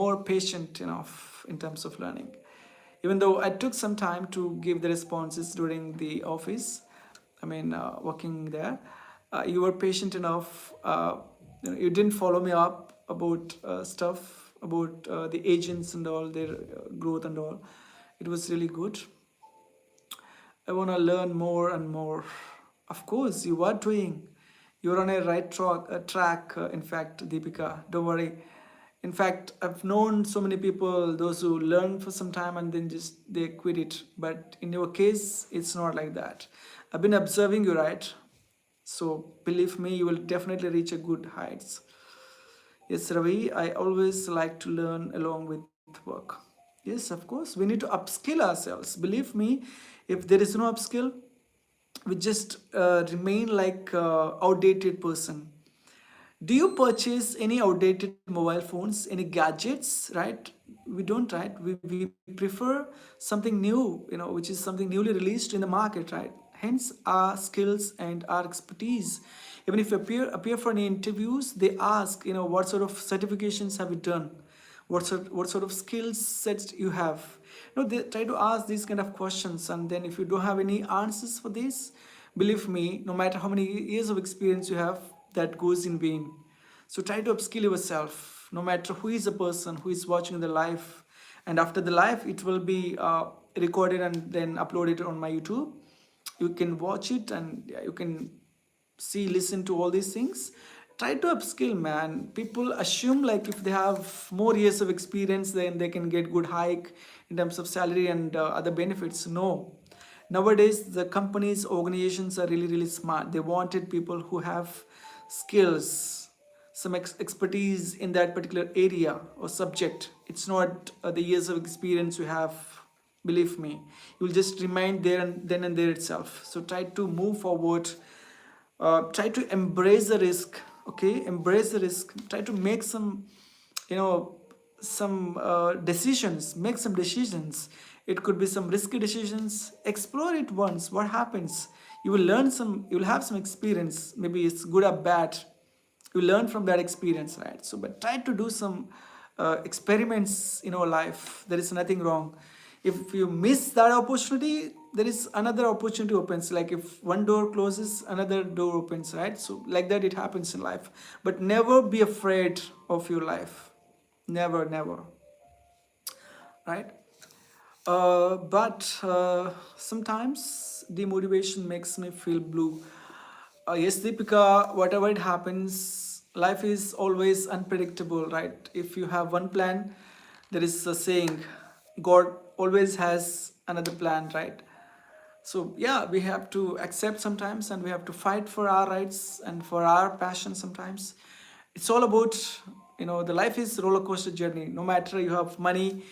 Speaker 1: more patient enough in terms of learning. Even though I took some time to give the responses during the office, working there, you were patient enough. You didn't follow me up about stuff about the agents and all their growth and all. It was really good. I want to learn more and more. Of course, you are doing. You're on a right track. In fact, Deepika, don't worry. In fact, I've known so many people, those who learn for some time and then just they quit it. But in your case, it's not like that. I've been observing you, right? So believe me, you will definitely reach a good heights. Yes, Ravi, I always like to learn along with work. Yes, of course, we need to upskill ourselves. Believe me, if there is no upskill, we just remain like outdated person. Do you purchase any outdated mobile phones, any gadgets, right? We don't, right? We prefer something new, which is something newly released in the market, right? Hence our skills and our expertise. Even if you appear for any interviews, they ask, what sort of certifications have you done? What sort of skill sets you have? They try to ask these kind of questions, and then if you don't have any answers for this, believe me, no matter how many years of experience you have, that goes in vain. So try to upskill yourself, no matter who is the person who is watching the live. And after the live, it will be recorded and then uploaded on my YouTube. You can watch it, and yeah, you can see, listen to all these things. Try to upskill, man. People assume like if they have more years of experience, then they can get good hike in terms of salary and other benefits. No, nowadays the companies, organizations are really really smart. They wanted people who have skills, some expertise in that particular area or subject. It's not the years of experience you have. Believe me, you will just remain there and then and there itself. So try to move forward. Try to embrace the risk. Okay, embrace the risk. Try to make some, you know some decisions, make some decisions. It could be some risky decisions. Explore it once. What happens? You will learn some, you will have some experience. Maybe it's good or bad. You learn from that experience, right? So, but try to do some experiments in our life. There is nothing wrong. If you miss that opportunity, there is another opportunity opens. Like if one door closes, another door opens, right? So, like that, it happens in life. But never be afraid of your life. Never, never, right? But sometimes demotivation makes me feel blue. Yes, Deepika, whatever it happens, life is always unpredictable, right? If you have one plan, there is a saying, God always has another plan, right? So yeah, we have to accept sometimes, and we have to fight for our rights and for our passion sometimes. It's all about, the life is roller coaster journey. No matter you have money,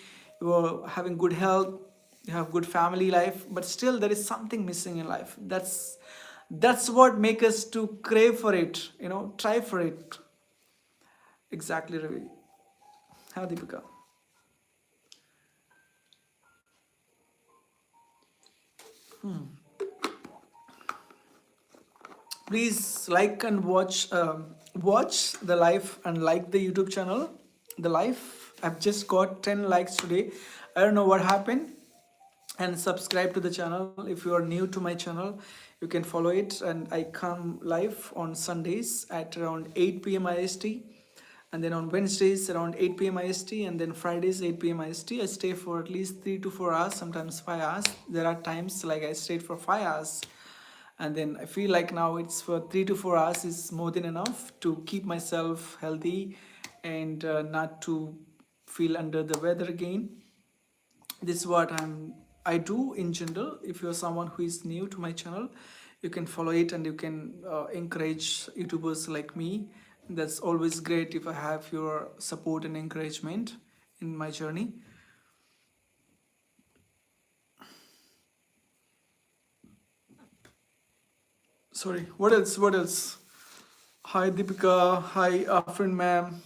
Speaker 1: you are having good health, you have good family life, but still there is something missing in life. That's what make us to crave for it, try for it. Exactly, Ravi. How, Deepika? Please like and watch the live and like the YouTube channel. The live, I've just got 10 likes today. I don't know what happened. And subscribe to the channel. If you are new to my channel, you can follow it. And I come live on Sundays at around 8 p.m. IST, and then on Wednesdays around 8 p.m. IST, and then Fridays 8 p.m. IST. I stay for at least 3 to 4 hours, sometimes 5 hours. There are times like I stayed for 5 hours, and then I feel like now it's for 3 to 4 hours is more than enough to keep myself healthy and not to feel under the weather again. This is what I do in general. If you're someone who is new to my channel, you can follow it, and you can encourage YouTubers like me. That's always great if I have your support and encouragement in my journey. Sorry, what else? Hi Deepika, hi Afrin ma'am,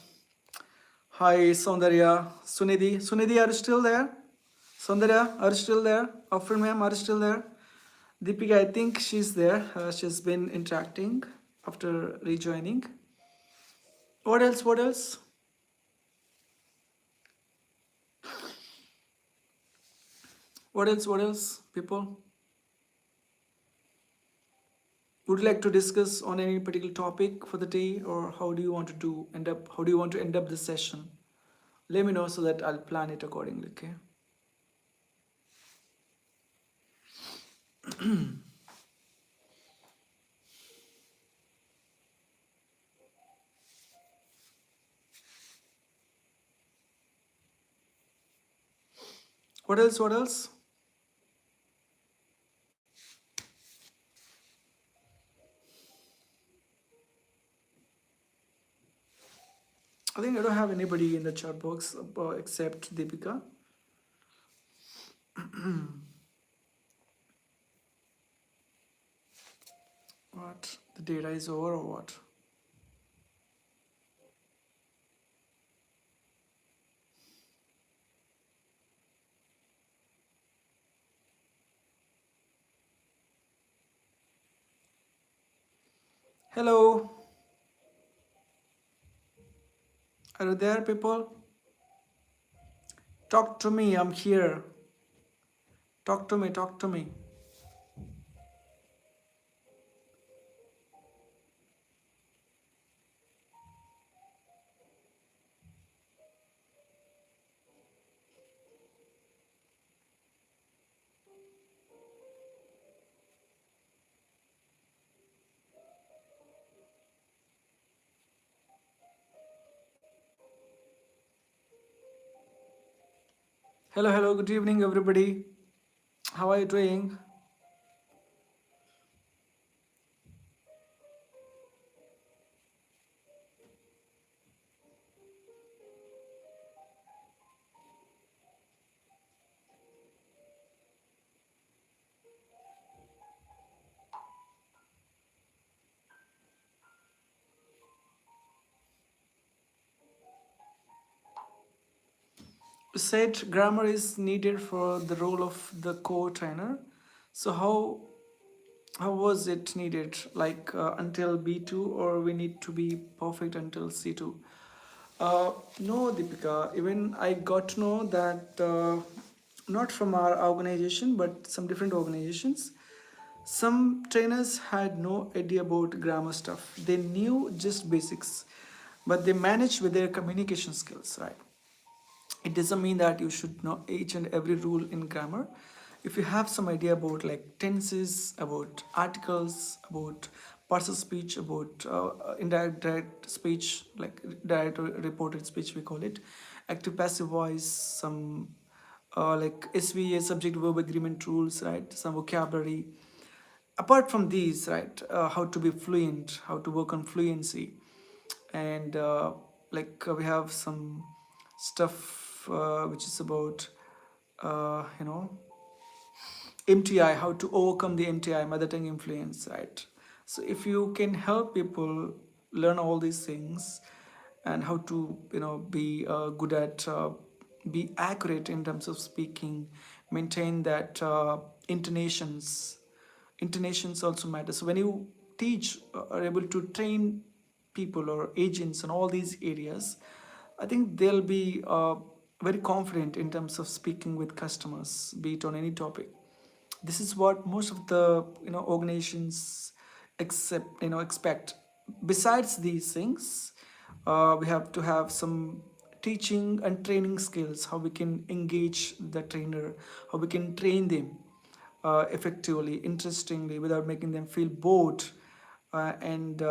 Speaker 1: hi Soundarya, Sunidhi, are you still there? Soundarya, are you still there? Afrin ma'am, are you still there? Deepika, I think she's there. She's been interacting after rejoining. What else? What else? What else? What else? People, would you like to discuss on any particular topic for the day, or how do you want to do end up? How do you want to end up the session? Let me know so that I'll plan it accordingly. Okay. What else? What else? I think I don't have anybody in the chat box except Deepika. What? The data is over or what? Hello. Are you there, people? Talk to me. I'm here. Talk to me. Talk to me. Hello, hello. Good evening, everybody. How are you doing? said grammar is needed for the role of the co-trainer. So how was it needed? Like until B2, or we need to be perfect until C2? No, Deepika. Even I got to know that not from our organization, but some different organizations. Some trainers had no idea about grammar stuff. They knew just basics, but they managed with their communication skills, right? It doesn't mean that you should know each and every rule in grammar. If you have some idea about like tenses, about articles, about parts of speech, about indirect direct speech, like direct or reported speech we call it, active passive voice, some like SVA, subject verb agreement rules, right, some vocabulary. Apart from these, right, how to be fluent, how to work on fluency, and we have some stuff which is about you know, MTI, how to overcome the MTI, mother tongue influence, right? So if you can help people learn all these things, and how to, you know, be good at be accurate in terms of speaking, maintain that intonations also matter. So when you teach are able to train people or agents in all these areas, I think they'll be very confident in terms of speaking with customers, be it on any topic. This is what most of the, you know, organizations expect. Besides these things, we have to have some teaching and training skills, how we can engage the trainer, how we can train them effectively, interestingly, without making them feel bored, and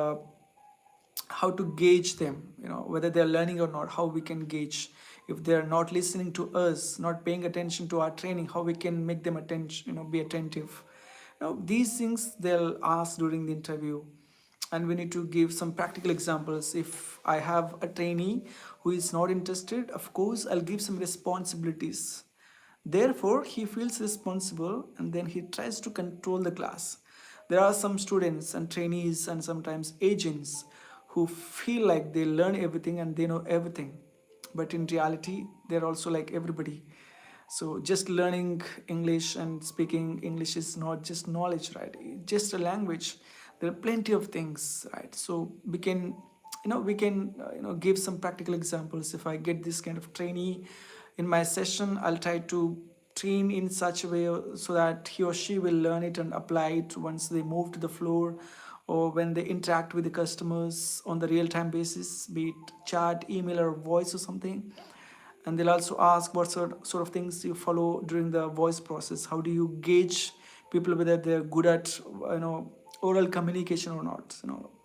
Speaker 1: how to gauge them, you know, whether they're learning or not, how we can gauge. If they're not listening to us, not paying attention to our training, how we can make them attention, you know, be attentive. Now these things they'll ask during the interview, and we need to give some practical examples. If I have a trainee who is not interested, of course I'll give some responsibilities. Therefore, he feels responsible, and then he tries to control the class. There are some students and trainees and sometimes agents who feel like they learn everything and they know everything. But in reality, they're also like everybody. So just learning English and speaking English is not just knowledge, right? It's just a language. There are plenty of things, right? So we can give some practical examples. If I get this kind of trainee in my session, I'll try to train in such a way so that he or she will learn it and apply it once they move to the floor, or when they interact with the customers on the real-time basis, be it chat, email, or voice or something. And they'll also ask what sort of things you follow during the voice process. How do you gauge people whether they're good at, oral communication or not?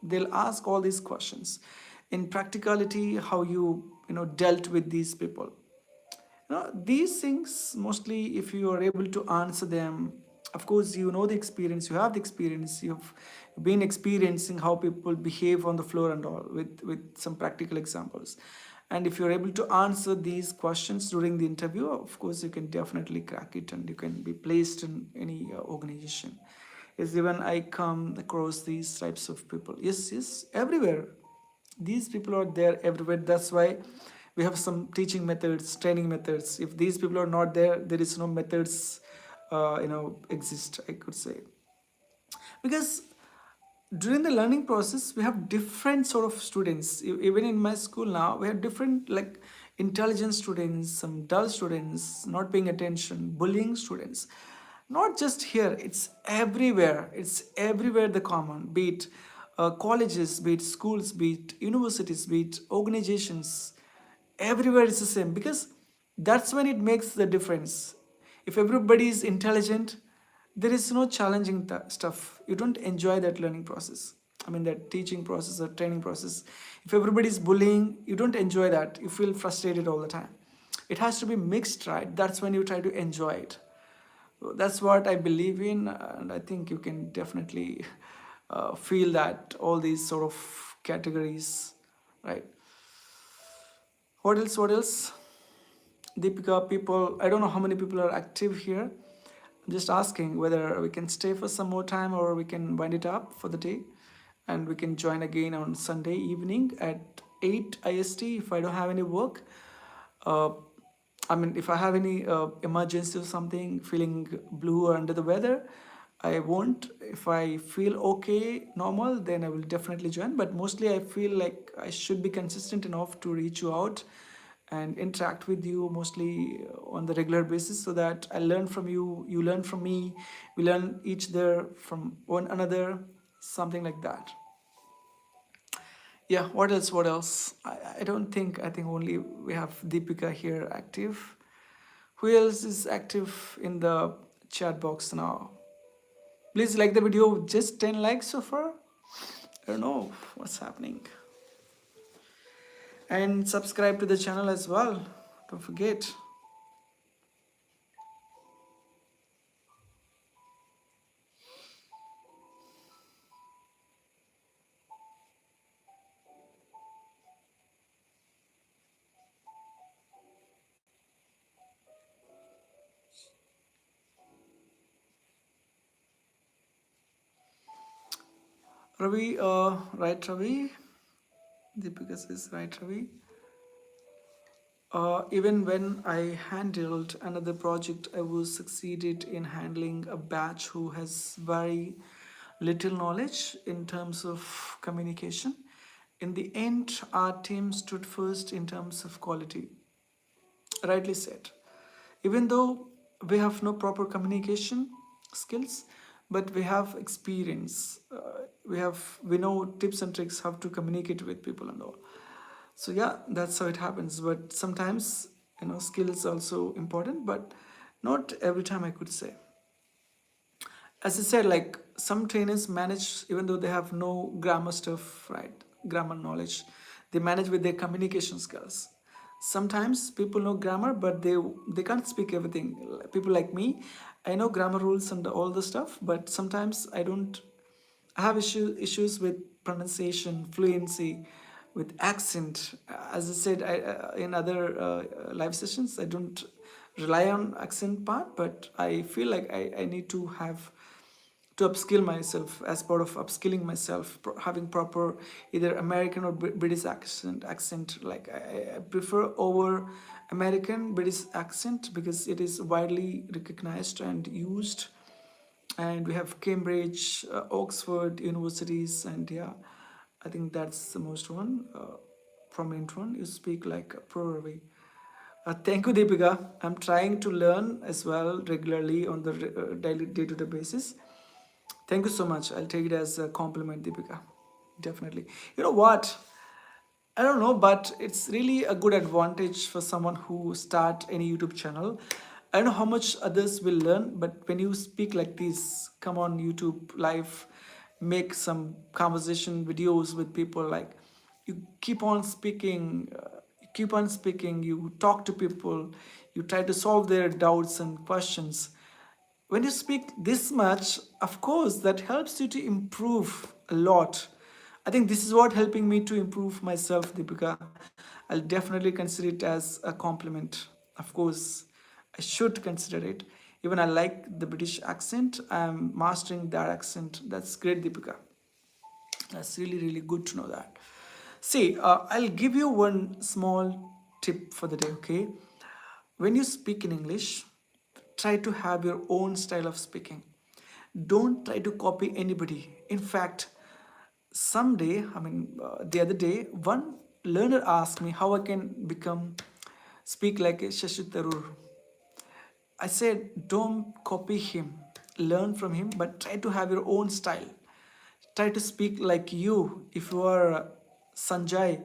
Speaker 1: They'll ask all these questions. In practicality, how you dealt with these people. These things mostly, if you are able to answer them, of course, you know the experience, you have the experience, you've been experiencing how people behave on the floor and all, with some practical examples. And if you're able to answer these questions during the interview, of course, you can definitely crack it and you can be placed in any organization. Yes, even I come across these types of people. Yes, yes, everywhere. These people are there everywhere. That's why we have some teaching methods, training methods. If these people are not there, there is no methods exist, I could say. Because during the learning process, we have different sort of students. Even in my school now, we have different, like, intelligent students, some dull students, not paying attention, bullying students. Not just here, it's everywhere. It's everywhere, the common, be it colleges, be it schools, be it universities, be it organizations. Everywhere it's the same, because that's when it makes the difference. If everybody is intelligent, there is no challenging stuff. You don't enjoy that learning process, I mean that teaching process or training process. If everybody is bullying, you don't enjoy that. You feel frustrated all the time. It has to be mixed, right? That's when you try to enjoy it. So that's what I believe in, and I think you can definitely feel that all these sort of categories, right? What else? What else? Deepika, people, I don't know how many people are active here. I'm just asking whether we can stay for some more time or we can wind it up for the day, and we can join again on Sunday evening at 8 IST if I don't have any work. Uh, I mean, if I have any emergency or something, feeling blue or under the weather, I won't. If I feel okay, normal, then I will definitely join. But mostly, I feel like I should be consistent enough to reach you out and interact with you mostly on the regular basis, so that I learn from you, you learn from me, we learn each there from one another, something like that. Yeah, what else? What else? I don't think, I think only we have Deepika here active. Who else is active in the chat box now? Please like the video, just 10 likes so far. I don't know what's happening. And subscribe to the channel as well. Don't forget. Ravi, right, Ravi? Deepika says, right, Ravi? Even when I handled another project, I was succeeded in handling a batch who has very little knowledge in terms of communication. In the end, our team stood first in terms of quality. Rightly said. Even though we have no proper communication skills, but we have experience. We know tips and tricks how to communicate with people and all. So yeah, that's how it happens. But sometimes, skill is also important, but not every time, I could say. As I said, like some trainers manage even though they have no grammar stuff, right? Grammar knowledge, they manage with their communication skills. Sometimes people know grammar, but they can't speak everything. People like me, I know grammar rules and all the stuff, but sometimes I don't. I have issues with pronunciation, fluency, with accent. As I said, in other live sessions, I don't rely on accent part, but I feel like I need to have to upskill myself as part of upskilling myself, having proper either American or British accent. Like I prefer over American British accent because it is widely recognized and used, and we have Cambridge, Oxford universities, and yeah, I think that's the most one, prominent one. You speak like a pro Ravi. Thank you, Deepika. I'm trying to learn as well regularly on the daily day-to-day basis. Thank you so much. I'll take it as a compliment, Deepika. Definitely. You know what? I don't know, but it's really a good advantage for someone who start any YouTube channel. I don't know how much others will learn, but when you speak like this, come on YouTube live, make some conversation videos with people, like you keep on speaking, you talk to people, you try to solve their doubts and questions. When you speak this much, of course, that helps you to improve a lot. I think this is what helping me to improve myself, Deepika. I'll definitely consider it as a compliment. Of course, I should consider it. Even I like the British accent. I'm mastering that accent. That's great, Deepika. That's really, really good to know that. See, I'll give you one small tip for the day, okay? When you speak in English, try to have your own style of speaking. Don't try to copy anybody. In fact, the other day, one learner asked me how I can speak like a Shashi Tharoor. I said, don't copy him, learn from him, but try to have your own style. Try to speak like you. If you are Sanjay,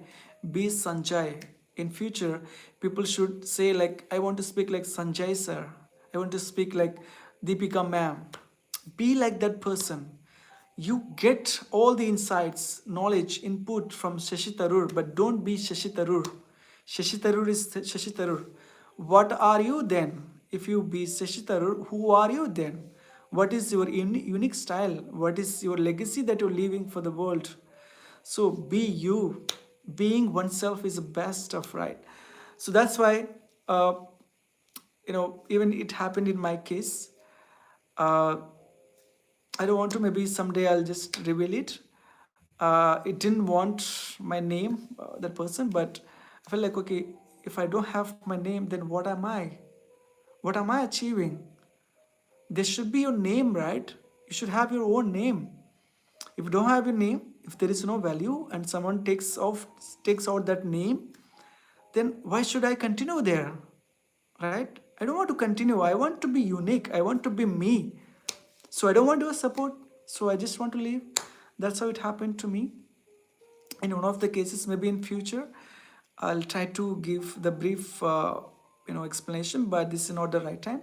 Speaker 1: be Sanjay. In future, people should say like, I want to speak like Sanjay sir. I want to speak like Deepika ma'am. Be like that person. You get all the insights, knowledge, input from Shashi Tharoor, but don't be Shashi Tharoor. Shashi Tharoor is Shashi Tharoor. What are you then? If you be Shashi Tharoor, who are you then? What is your unique style? What is your legacy that you're leaving for the world? So be you. Being oneself is the best of, right. So that's why, uh, even it happened in my case. Uh, I don't want to. Maybe someday I'll just reveal it. It didn't want my name, that person, but I felt like, okay, if I don't have my name, then what am I? What am I achieving? There should be your name, right? You should have your own name. If you don't have your name, if there is no value and someone takes out that name, then why should I continue there? Right? I don't want to continue. I want to be unique. I want to be me. So I don't want your support. So I just want to leave. That's how it happened to me. In one of the cases, maybe in future, I'll try to give the brief explanation, but this is not the right time,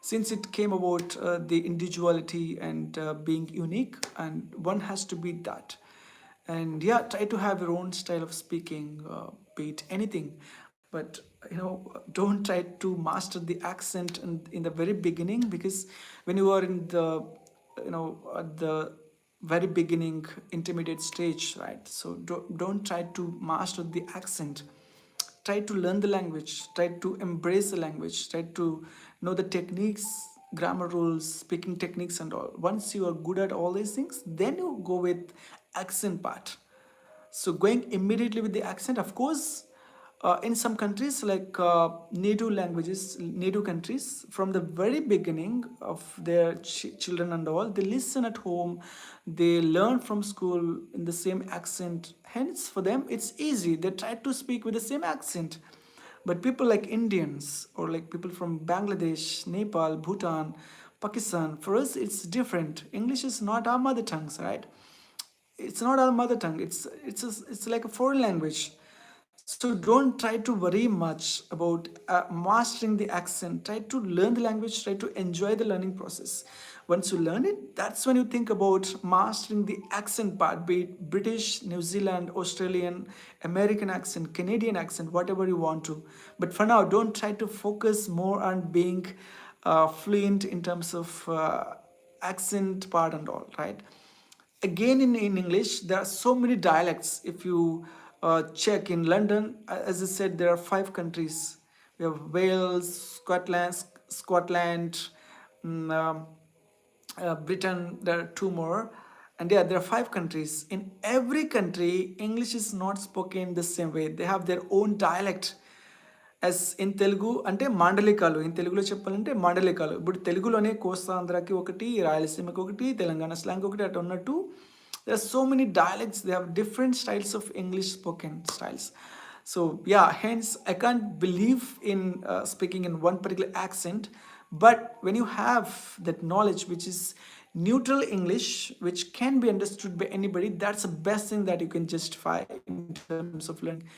Speaker 1: since it came about the individuality and being unique, and one has to be that. And yeah, try to have your own style of speaking, be it anything, but don't try to master the accent in the very beginning, because when you are in the at the very beginning intermediate stage, right? So don't try to master the accent. Try to learn the language, try to embrace the language, try to know the techniques, grammar rules, speaking techniques and all. Once you are good at all these things, then you go with accent part. So going immediately with the accent, of course, in some countries like native countries, from the very beginning of their children and all, they listen at home, they learn from school in the same accent. Hence, for them, it's easy. They try to speak with the same accent. But people like Indians or like people from Bangladesh, Nepal, Bhutan, Pakistan, for us, it's different. English is not our mother tongues, right? It's not our mother tongue. It's like a foreign language. So don't try to worry much about mastering the accent. Try to learn the language, try to enjoy the learning process. Once you learn it, that's when you think about mastering the accent part, be it British, New Zealand, Australian, American accent, Canadian accent, whatever you want to. But for now, don't try to focus more on being fluent in terms of accent part and all, right? Again, in English, there are so many dialects. If you check in London, as I said, there are 5 countries. We have Wales, Scotland, mm, um, Britain. There are 2 more, and yeah, there are 5 countries. In every country, English is not spoken the same way. They have their own dialect. Yes in Telugu అంటే మాండలికాలు, in తెలుగులో చెప్పాలంటే మాండలికాలు. ఇప్పుడు తెలుగులోనే కోస్తాంధ్రకి ఒకటి, రాయలసీమకి ఒకటి, తెలంగాణ స్లాంగ్ ఒకటి అట్లా ఉన్నట్టు there are so many dialects. They have different styles of English spoken styles. So yeah, hence I can't believe in speaking in one particular accent. But when you have that knowledge, which is neutral English, which can be understood by anybody, that's the best thing that you can justify in terms of learning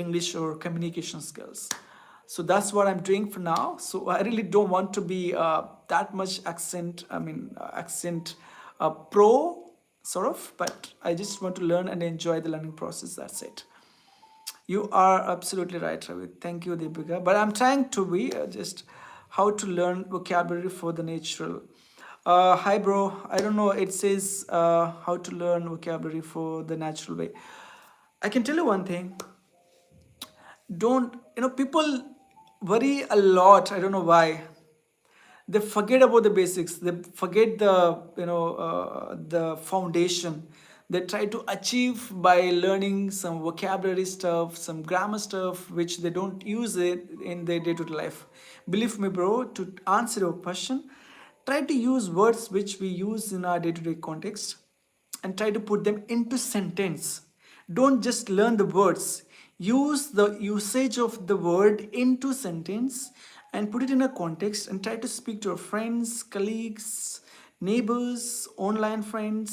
Speaker 1: English or communication skills. So that's what I'm doing for now. So I really don't want to be that much accent pro sort of, but I just want to learn and enjoy the learning process. That's it. You are absolutely right, Ravi. Thank you, Deepika. But I'm trying to be just how to learn vocabulary for the natural. Hi, bro. I don't know. It says how to learn vocabulary for the natural way. I can tell you one thing. Don't, people worry a lot. I don't know why. They forget about the basics. They forget the foundation. They try to achieve by learning some vocabulary stuff, some grammar stuff, which they don't use it in their day-to-day life. Believe me, bro, to answer your question, try to use words which we use in our day-to-day context and try to put them into sentence. Don't just learn the words. Use the usage of the word into sentence and put it in a context and try to speak to your friends, colleagues, neighbors, online friends,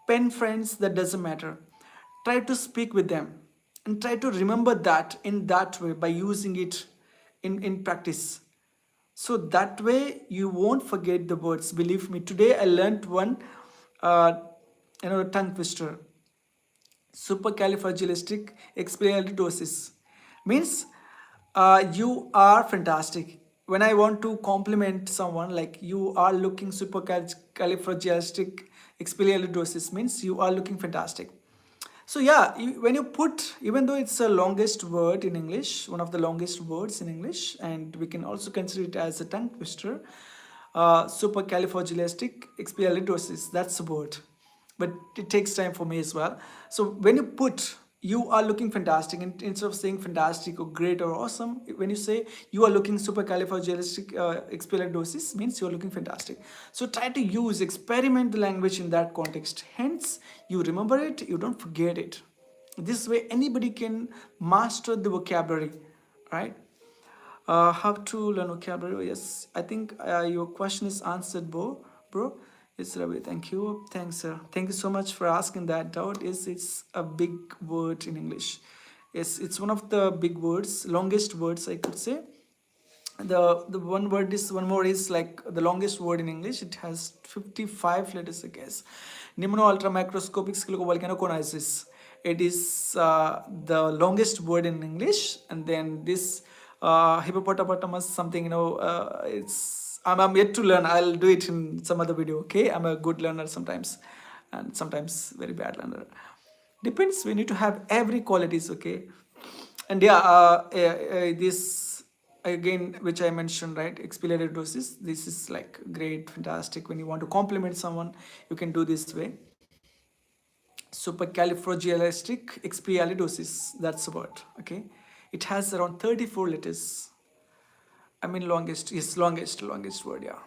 Speaker 1: pen friends, that doesn't matter. Try to speak with them and try to remember that in that way by using it in practice. So that way you won't forget the words. Believe me, today I learned one tongue twister. Supercalifragilisticexpialidocious means you are fantastic. When I want to compliment someone, like you are looking supercalifragilisticexpialidocious means you are looking fantastic. So yeah, when you put, even though it's the longest word in English, one of the longest words in English, and we can also consider it as a tongue twister, supercalifragilisticexpialidocious, that's the word. But it takes time for me as well. So when you put You are looking fantastic. Instead of saying fantastic or great or awesome, when you say you are looking supercalifragilisticexpialidocious, means you are looking fantastic. So try to experiment the language in that context. Hence, you remember it, you don't forget it. This way, anybody can master the vocabulary, right? How to learn vocabulary? Yes, I think your question is answered, bro. Yes, Ravi. Thank you. Thanks, sir. Thank you so much for asking that doubt. Yes, it's a big word in English. Yes, it's one of the big words, longest words I could say. The one more is like the longest word in English. It has 55 letters, I guess. Pneumono ultramicroscopic volcanoconiosis. It is the longest word in English, and then this hippopotamus something, it's I'm yet to learn. I'll do it in some other video. Okay, I'm a good learner sometimes, and sometimes very bad learner. Depends. We need to have every qualities. Okay, and yeah, this again, which I mentioned, right? Expedited doses. This is like great, fantastic. When you want to compliment someone, you can do this way. Supercalifragilisticexpialidocious. That's the word. Okay, it has around 34 letters. I mean, longest. Yes, longest word. Yeah.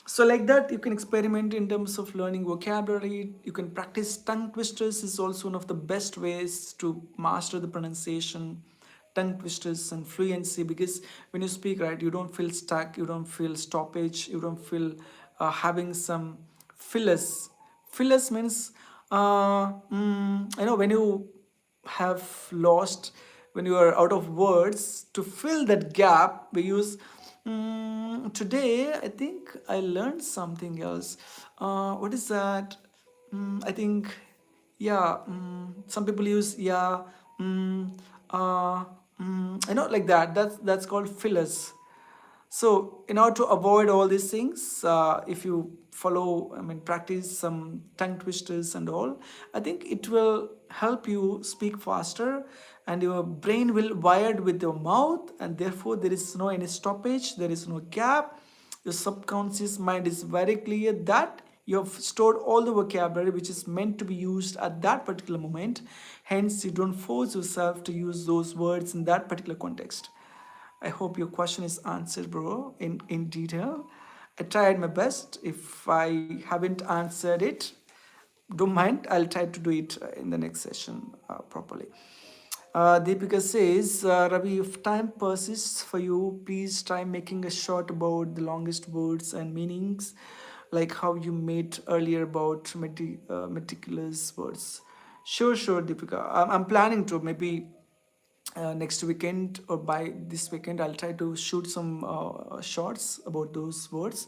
Speaker 1: So like that, you can experiment in terms of learning vocabulary. You can practice tongue twisters is also one of the best ways to master the pronunciation. Tongue twisters and fluency, because when you speak, right, you don't feel stuck, you don't feel stoppage, you don't feel having some fillers. Fillers means, when you have lost, when you are out of words, to fill that gap we use, today I think I learned something else. What is that? I think, yeah, some people use yeah, uh, like that. That's called fillers. So in order to avoid all these things, if you follow, I mean, practice some tongue twisters and all, I think it will help you speak faster, and your brain will wired with your mouth, and therefore there is no any stoppage, there is no gap. Your subconscious mind is very clear that you have stored all the vocabulary which is meant to be used at that particular moment. Hence, you don't force yourself to use those words in that particular context. I hope your question is answered, bro, in detail. I tried my best. If I haven't answered it, don't mind. I'll try to do it in the next session properly. Deepika says, Ravi, if time persists for you, please try making a short about the longest words and meanings, like how you made earlier about meticulous words. Sure, Deepika. I'm planning to maybe next weekend or by this weekend I'll try to shoot some shorts about those words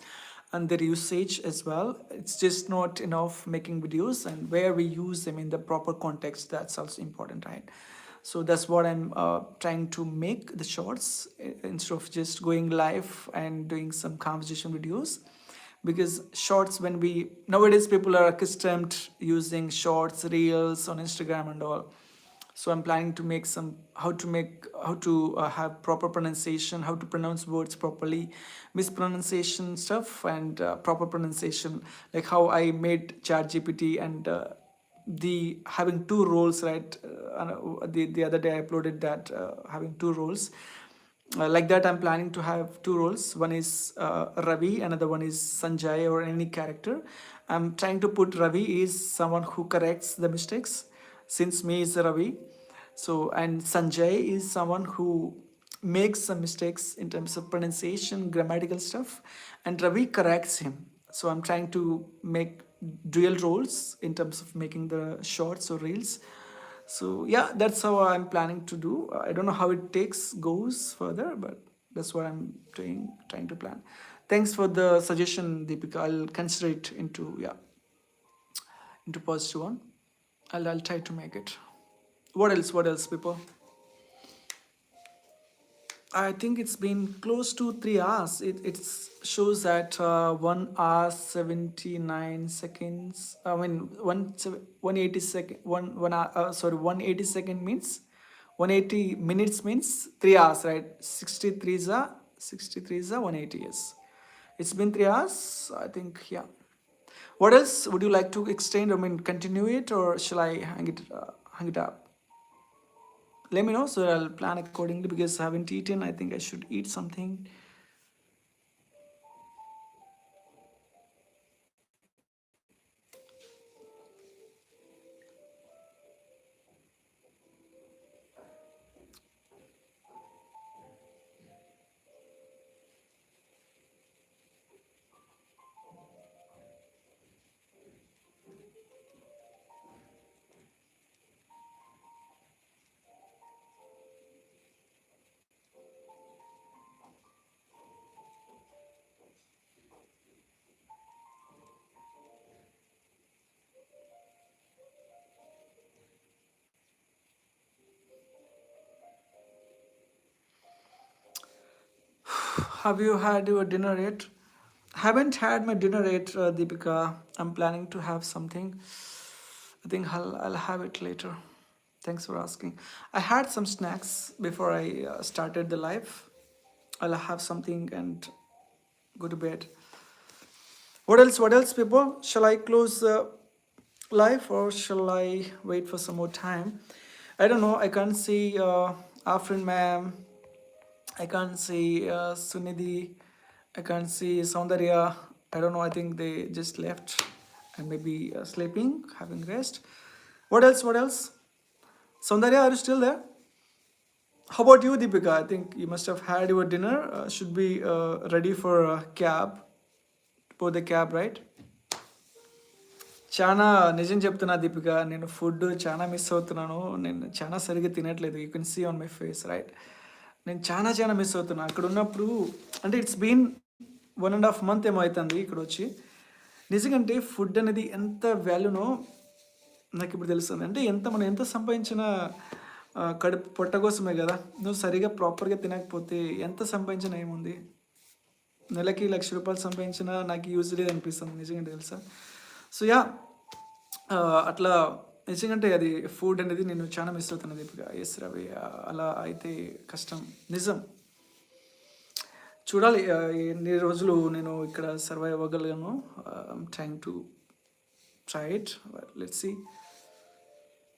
Speaker 1: and their usage as well. It's just not enough making videos, and where we use them in the proper context, that's also important, right? So that's what I'm trying to make the shorts, instead of just going live and doing some conversation videos. Because shorts, when we nowadays people are accustomed using shorts, reels on Instagram and all. So I'm planning to make some how to have proper pronunciation, how to pronounce words properly, mispronunciation stuff, and proper pronunciation, like how I made chat gpt, and the having two roles, right? The other day I uploaded that, having two roles. Like that, I'm planning to have two roles. One is Ravi, another one is Sanjay, or any character. I'm trying to put Ravi is someone who corrects the mistakes, since me is Ravi. So, and Sanjay is someone who makes some mistakes in terms of pronunciation, grammatical stuff, and Ravi corrects him. So I'm trying to make dual roles in terms of making the shorts or reels. So yeah, that's how I'm planning to do. I don't know how it takes goes further, but that's what I'm doing, trying to plan. Thanks for the suggestion, Deepika. I'll consider it into, yeah, into positive one. I'll try to make it. What else? What else, people? I think it's been close to 3 hours. It shows that 1 hour 79 seconds. I mean 180 second, 1 hour, sorry, 180 second means 180 minutes means 3 hours, right? 63 is a 180. Yes, it's been 3 hours. I think, yeah. What else would you like to extend? I mean, continue it, or shall I hang it up? Let me know so I'll plan accordingly because I haven't eaten. I think I should eat something. Have you had your dinner yet? Haven't had my dinner yet, Deepika. I'm planning to have something. I think I'll have it later. Thanks for asking. I had some snacks before I started the live. I'll have something and go to bed. What else? What else, people? Shall I close live or shall I wait for some more time? I don't know. I can't see Afrin ma'am. I can't see Sunidhi. I can't see Soundarya. I don't know. I think they just left and maybe sleeping, having rest. What else? What else? Soundarya, are you still there? How about you, Deepika? I think you must have had your dinner. Should be ready for a cab. For the cab, right? చాలా నిజం చెప్తున్నా దీపిక, నేను food చాలా miss అవుతున్నాను. నేను చాలా సరిగ్గా తినట్లేదు. You can see on my face, right? నేను చాలా చాలా మిస్ అవుతున్నా అక్కడ ఉన్నప్పుడు. అంటే ఇట్స్ బీన్ 1.5 month ఏమో అవుతుంది ఇక్కడ వచ్చి. నిజంగా ఫుడ్ అనేది ఎంత వాల్యూనో నాకు ఇప్పుడు తెలుస్తుంది. అంటే మనం ఎంత సంపాదించినా కడుపు పొట్ట కోసమే కదా. నువ్వు సరిగా ప్రాపర్గా తినకపోతే ఎంత సంపాదించినా ఏముంది? నెలకి 1,00,000 రూపాయలు సంపాదించినా నాకు యూజ్ లేదు అనిపిస్తుంది నిజంగా తెలుసా. సో యా, అట్లా నిజంగా అది ఫుడ్ అనేది నేను చాలా మిస్ అవుతున్నది ఇప్పుడు. ఎస్ రవి, అలా అయితే కష్టం నిజం. చూడాలి ఎన్ని రోజులు నేను ఇక్కడ సర్వైవ్ అవ్వగలను. I'm trying to try it. Let's see.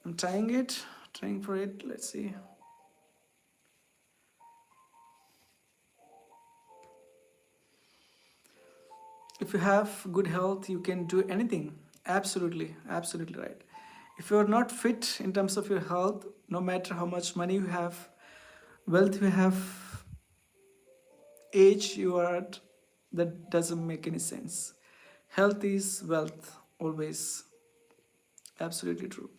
Speaker 1: I'm trying for it. Let's see. If you have good health, you can do anything. Absolutely, absolutely right. If you are not fit in terms of your health, no matter how much money you have, wealth you have, age you are at, that doesn't make any sense. Health is wealth, always. Absolutely true.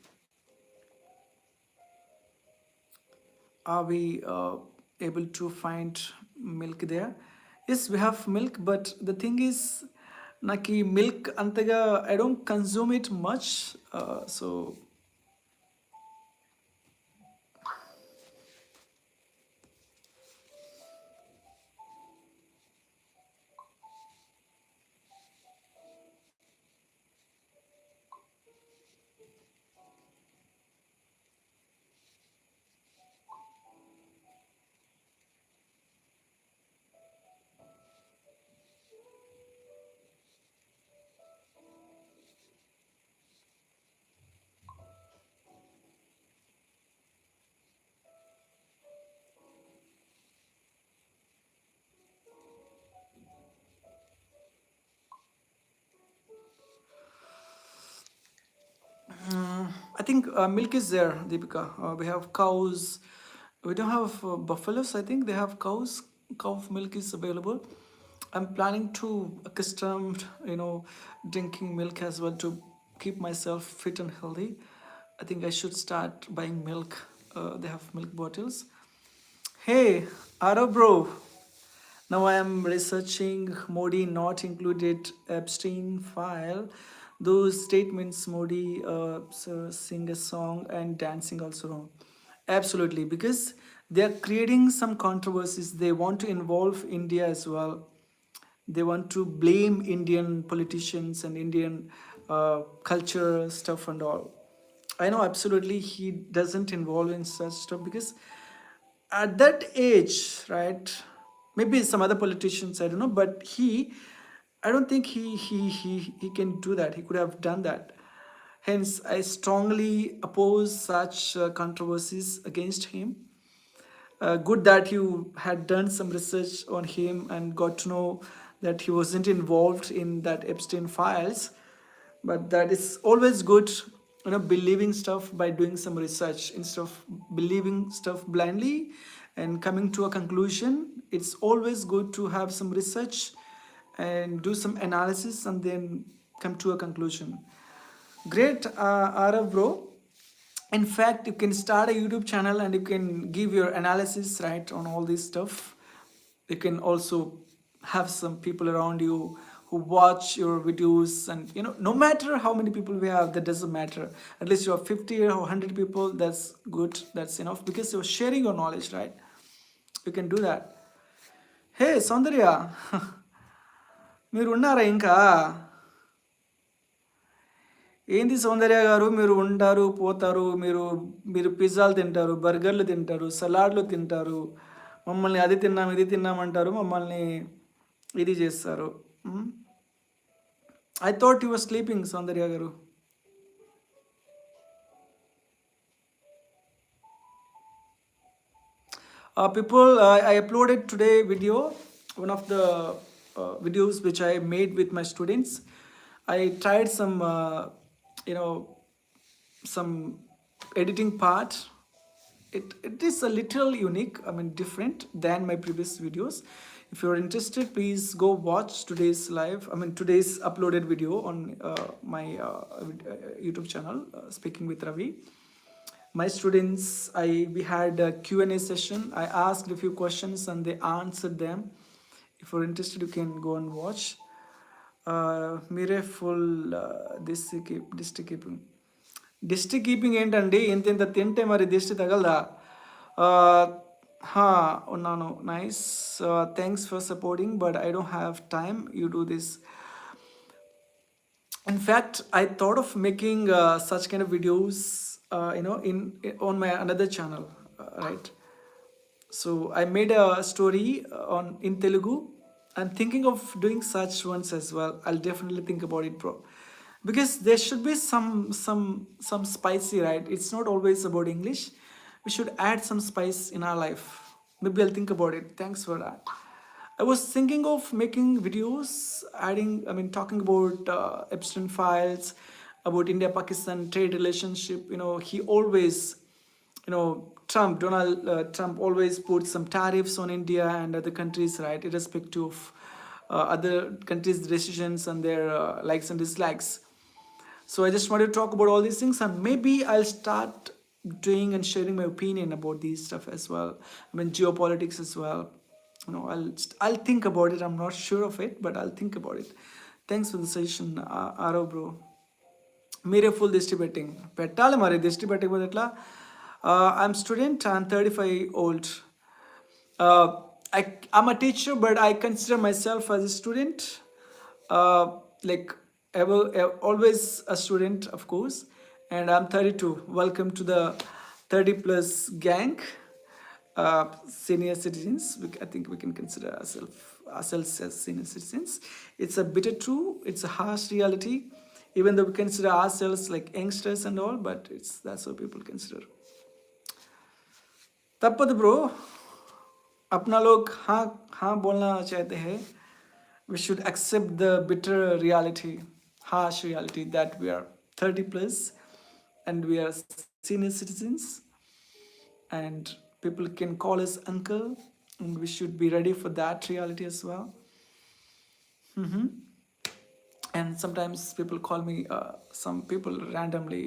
Speaker 1: Are we able to find milk there? Yes, we have milk, but the thing is, naki milk antaga I don't consume it much. So I think milk is there, Deepika. We have cows. We don't have buffaloes. I think they have cows. Cow milk is available. I'm planning to accustomed, drinking milk as well to keep myself fit and healthy. I think I should start buying milk. They have milk bottles. Hey, Aro bro. Now I am researching Modi not included Epstein file. Those statements Modi sing a song and dancing also wrong. Absolutely, because they are creating some controversies. They want to involve India as well. They want to blame Indian politicians and Indian culture stuff and all. I know absolutely he doesn't involve in such stuff because at that age, right? Maybe some other politicians, I don't know, but he I don't think he can do that. He could have done that. Hence, I strongly oppose such controversies against him. Good that you had done some research on him and got to know that he wasn't involved in that Epstein files. But that is always good, believing stuff by doing some research instead of believing stuff blindly and coming to a conclusion. It's always good to have some research and do some analysis and then come to a conclusion. Great, Arav bro. In fact, you can start a YouTube channel and you can give your analysis right on all this stuff. You can also have some people around you who watch your videos, and no matter how many people we have, that doesn't matter. At least you have 50 or 100 people, that's good, that's enough, because you're sharing your knowledge, right? You can do that. Hey Saundarya, మీరు ఉన్నారా ఇంకా? ఏంది సౌందర్య గారు, మీరు ఉంటారు పోతారు, మీరు మీరు పిజ్జాలు తింటారు, బర్గర్లు తింటారు, సలాడ్లు తింటారు, మమ్మల్ని అది తిన్నాం ఇది తిన్నామంటారు, మమ్మల్ని ఇది చేస్తారు. I thought you were sleeping Soundarya garu. People, I uploaded today video, one of the videos which I made with my students. I tried some you know some editing part. It is a little unique, I mean different than my previous videos. If you're interested, please go watch today's live, I mean today's uploaded video on my YouTube channel, Speaking with Ravi. My students, we had a Q&A session. I asked a few questions and they answered them. If you're interested, you can go and watch. మీరే full district keeping. District keeping ఏంటండి? ఇంత ఇంత తింటే మరి దిష్టి తగలదా? ఉన్నాను. Nice. Thanks for supporting, but I don't have time. You do this. In fact, I thought of making such kind of videos in on my another channel, right? So I made a story on in Telugu. I'm thinking of doing such ones as well. I'll definitely think about it, bro, because there should be some spicy, right? It's not always about English. We should add some spice in our life. Maybe I'll think about it. Thanks for that. I was thinking of making videos, talking about Epstein files, about India-Pakistan trade relationship. He always, Donald Trump always puts some tariffs on India and other countries, right, irrespective of other countries' decisions and their likes and dislikes. So I just want to talk about all these things, and maybe I'll start doing and sharing my opinion about these stuff as well. Geopolitics as well. I'll think about it. I'm not sure of it, but I'll think about it. Thanks for the suggestion, Aro bro. మీరే full దిష్టి పెట్టింగ్ పెట్టాలి మరి. దిష్టి పెట్టకపోతే ఎట్లా? I'm student, I'm 35 old. I'm a teacher, but I consider myself as a student. Like ever, always a student, of course. And I'm 32. Welcome to the 30 plus gang. Senior citizens, I think we can consider ourselves as senior citizens. It's a bitter true, it's a harsh reality, even though we consider ourselves like youngsters and all, but that's what people consider. तपद bro, अपना लोग हाँ हाँ बोलना चाहते हैं. We should accept the bitter reality, harsh reality, that we are 30 plus and we are senior citizens, and people can call us uncle, and we should be ready for that reality as well. And sometimes people call me, some people randomly,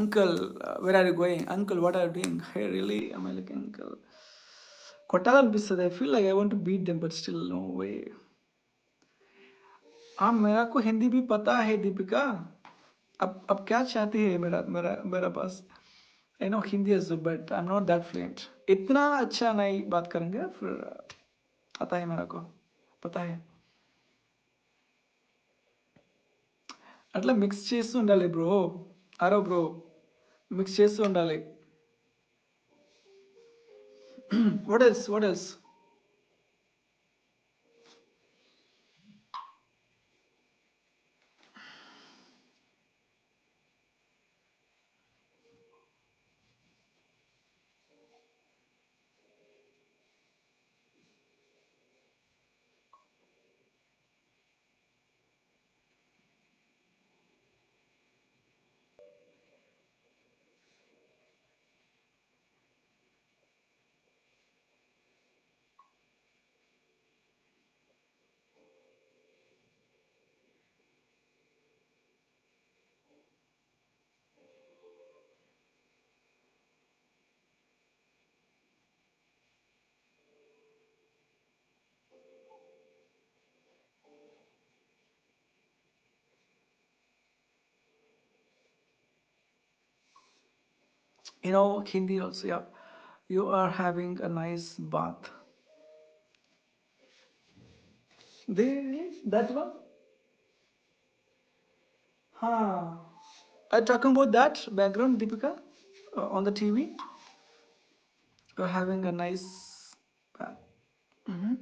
Speaker 1: uncle, where are you going? Uncle, what are you doing? Hey, really? Am I like uncle? కొట్టాలనిపిస్తుంది. I feel like I want to beat them, but still no way. हाँ, मेरा को हिंदी भी पता है दीपिका. अब क्या चाहती है मेरा मेरा मेरा पास? I know Hindi as well, but I'm not that fluent. इतना अच्छा नहीं बात करेंगे, फिर आता है मेरा को, पता है. అట్లా మిక్స్ చేస్తూ ఉండాలి బ్రో. ఆరో బ్రో, మిక్స్ చేస్తూ ఉండాలి. What else? Hindi also, yeah. You are having a nice bath. There, that one? Huh. Are you talking about that background, Deepika? On the TV? You're having a nice bath. Mm-hmm.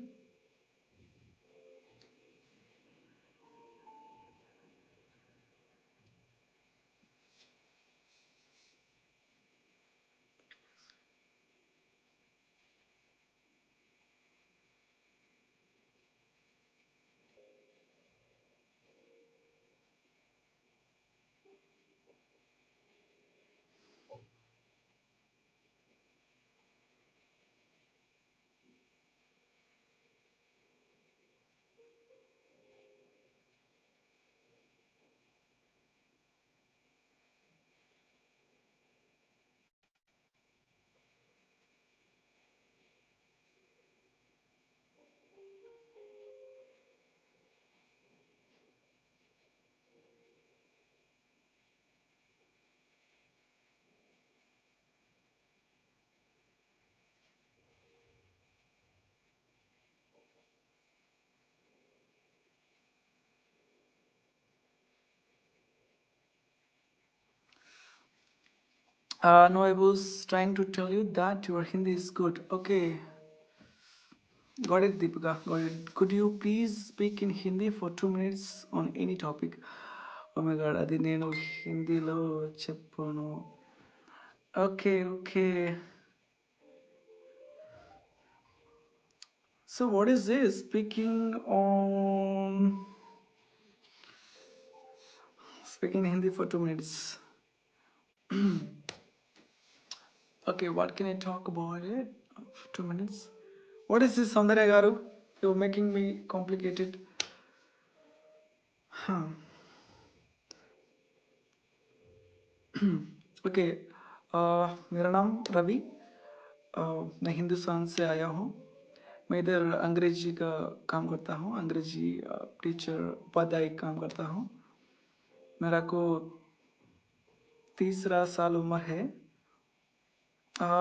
Speaker 1: No, I was trying to tell you that your Hindi is good. Okay, got it, Deepika. Got it. Could you please speak in Hindi for 2 minutes on any topic? Oh my God, అది నేను హిందీలో చెప్పను. Okay, okay. So what is this? Speaking Hindi for 2 minutes. Okay, what can I talk about it? For 2 minutes. What is this, Soundarya Garu? You're making me complicated. Huh. Okay मेरा नाम रवि। मैं हिंदुस्तान से आया हूँ। मैं इधर अंग्रेजी का काम करता हूँ, अंग्रेजी टीचर उपाध्याय काम करता हूँ। मेरा को तीसरा साल उम्र है।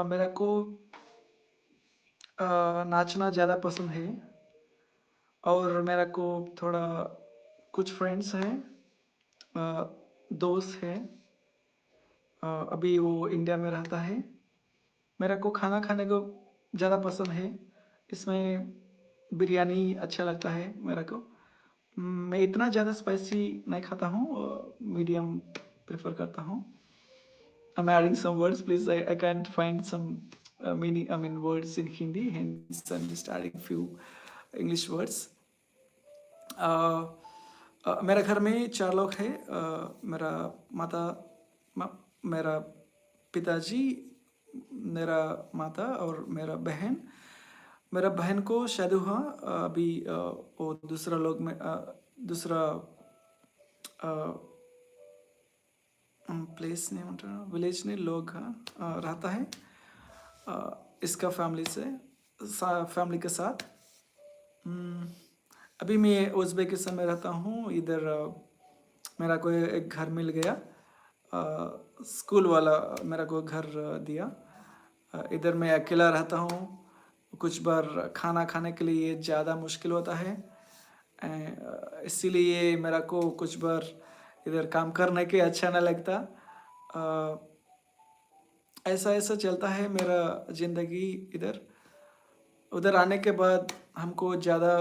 Speaker 1: मेरा को नाचना ज़्यादा पसंद है और मेरा को थोड़ा कुछ फ्रेंड्स हैं, दोस्त हैं। अभी वो इंडिया में रहता है। मेरा को खाना खाने को ज़्यादा पसंद है। इसमें बिरयानी अच्छा लगता है मेरा को। मैं इतना ज़्यादा स्पाइसी नहीं खाता हूँ, मीडियम प्रेफर करता हूँ। I'm adding some words, please. I can't find some meaning, I mean, words in Hindi, hence I'm just adding few English words. मेरा घर में 4 लोग हैं। मेरा माता मेरा पिताजी, मेरा माता और मेरा बहन। मेरा बहन को शादी हुआ अभी। वो दूसरा लोग में दूसरा प्लेस नहीं मतलब विलेज नहीं लोग रहता है इसका फैमिली से फैमिली के साथ। अभी मैं उज़्बेकिस्तान में रहता हूँ। इधर मेरा को एक घर मिल गया, स्कूल वाला मेरा को घर दिया। इधर मैं अकेला रहता हूँ। कुछ बार खाना खाने के लिए ज़्यादा मुश्किल होता है, इसीलिए मेरा को कुछ बार इधर काम करने के अच्छा नहीं लगता। ऐसा ऐसा चलता है मेरा ज़िंदगी इधर। उधर आने के बाद हमको ज़्यादा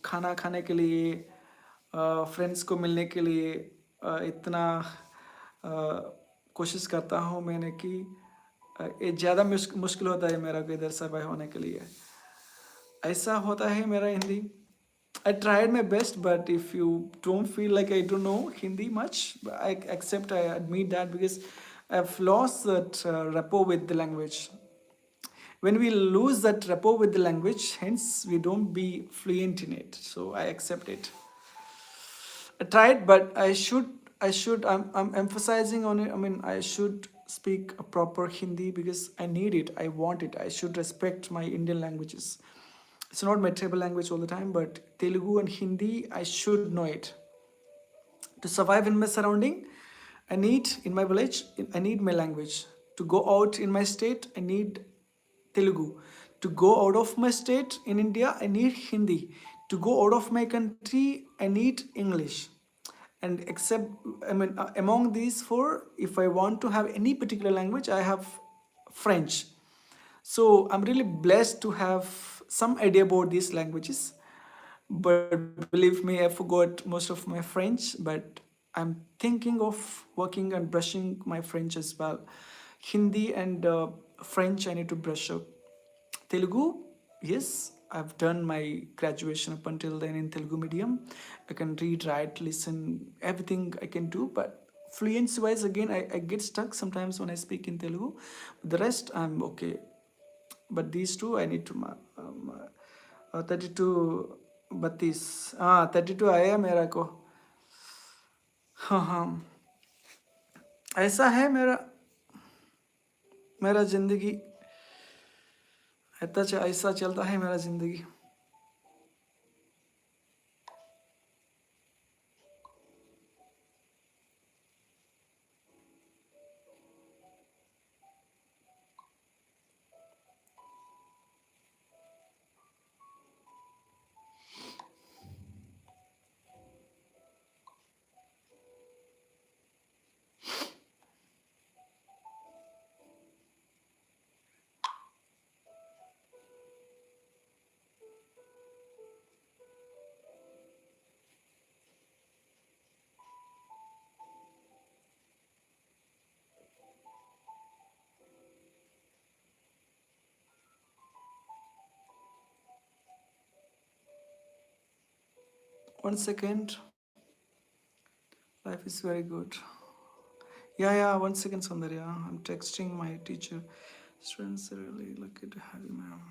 Speaker 1: खाना खाने के लिए, फ्रेंड्स को मिलने के लिए इतना कोशिश करता हूँ मैंने कि ये ज़्यादा मुश्किल होता है मेरा को इधर सर्वाइव होने के लिए। ऐसा होता है मेरा Hindi. I tried my best, but if you don't feel like I don't know Hindi much, I accept, I admit that, because I've lost that rapport with the language. When we lose that rapport with the language, hence we don't be fluent in it. So I accept it. I tried, but I'm emphasizing on it. I mean, I should speak a proper Hindi because I need it. I want it. I should respect my Indian languages. It's not my tribal language all the time, but Telugu and Hindi, I should know it. To survive in my surrounding, I need, in my village, I need my language. To go out in my state, I need Telugu. To go out of my state in India, I need Hindi. To go out of my country, I need English. And except, among these four, if I want to have any particular language, I have French. So I'm really blessed to have some idea about these languages. But believe me, I forgot most of my French, but I'm thinking of working and brushing my French as well. Hindi and French, I need to brush up. Telugu, yes, I've done my graduation up until then in Telugu medium. I can read, write, listen, everything I can do, but fluency wise, again, I get stuck sometimes when I speak in Telugu. The rest, I'm okay. But these two, I need to 32 32 32 आया मेरा को. हाँ हाँ, ऐसा है मेरा मेरा जिंदगी. ऐसा चलता है मेरा जिंदगी. 1 second. Life is very good. Yeah, 1 second, Soundarya. I'm texting my teacher. Students are really lucky to have you, ma'am.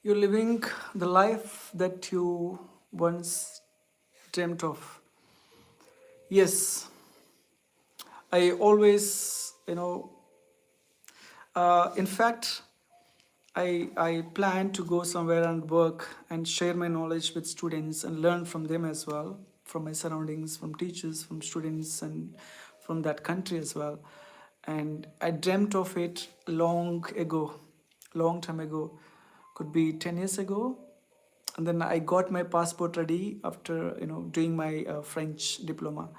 Speaker 1: You're living the life that you once dreamt of. Yes, I always, in fact, I plan to go somewhere and work and share my knowledge with students and learn from them as well, from my surroundings, from teachers, from students, and from that country as well. And I dreamt of it long ago, long time ago, could be 10 years ago. And then I got my passport ready after doing my French diploma.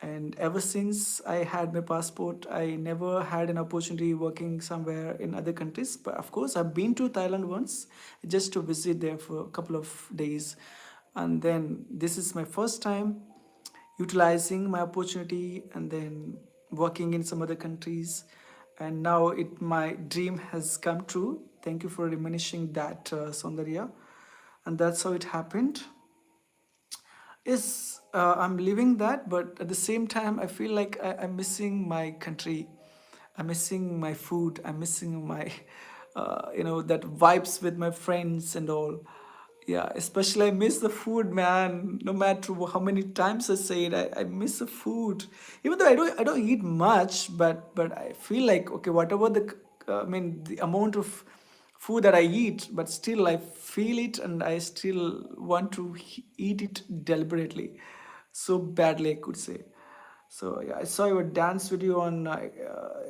Speaker 1: And ever since I had my passport, I never had an opportunity working somewhere in other countries. But of course, I've been to Thailand once just to visit there for a couple of days. And then this is my first time utilizing my opportunity and then working in some other countries. And now my dream has come true. Thank you for diminishing that, Sondarya. And that's how it happened. Yes, I'm living that, but at the same time, I feel like I'm missing my country. I'm missing my food. I'm missing my, that vibes with my friends and all. Yeah, especially I miss the food, man. No matter how many times I say it, I miss the food. Even though I don't eat much, but I feel like okay, whatever the amount of food that I eat, but still I feel it and I still want to eat it deliberately, so badly I could say. So yeah, I saw your dance video on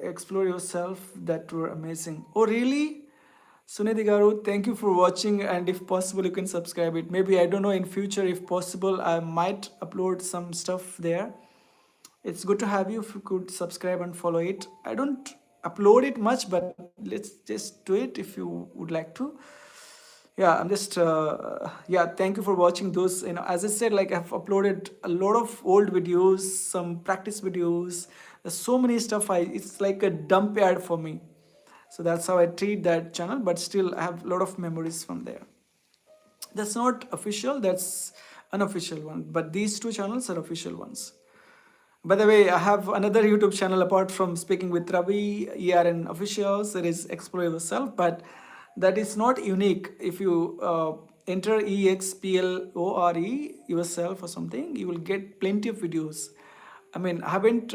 Speaker 1: Explore Yourself that were amazing. Oh really? Sunidhi Garu, thank you for watching, and if possible you can subscribe it. Maybe I don't know, in future if possible I might upload some stuff there. It's good to have you. If you could subscribe and follow it. I don't upload it much, but let's just do it if you would like to. Yeah, I'm just yeah, thank you for watching those. As I said, like I've uploaded a lot of old videos, some practice videos. There's so many stuff. It's like a dump yard for me. So that's how I treat that channel, but still I have a lot of memories from there. That's not official, that's unofficial one, but these two channels are official ones. By the way, I have another YouTube channel apart from Speaking with Ravi, ERN Officials. There is Explore Yourself, but that is not unique. If you enter EXPLORE yourself or something, you will get plenty of videos. I mean, I haven't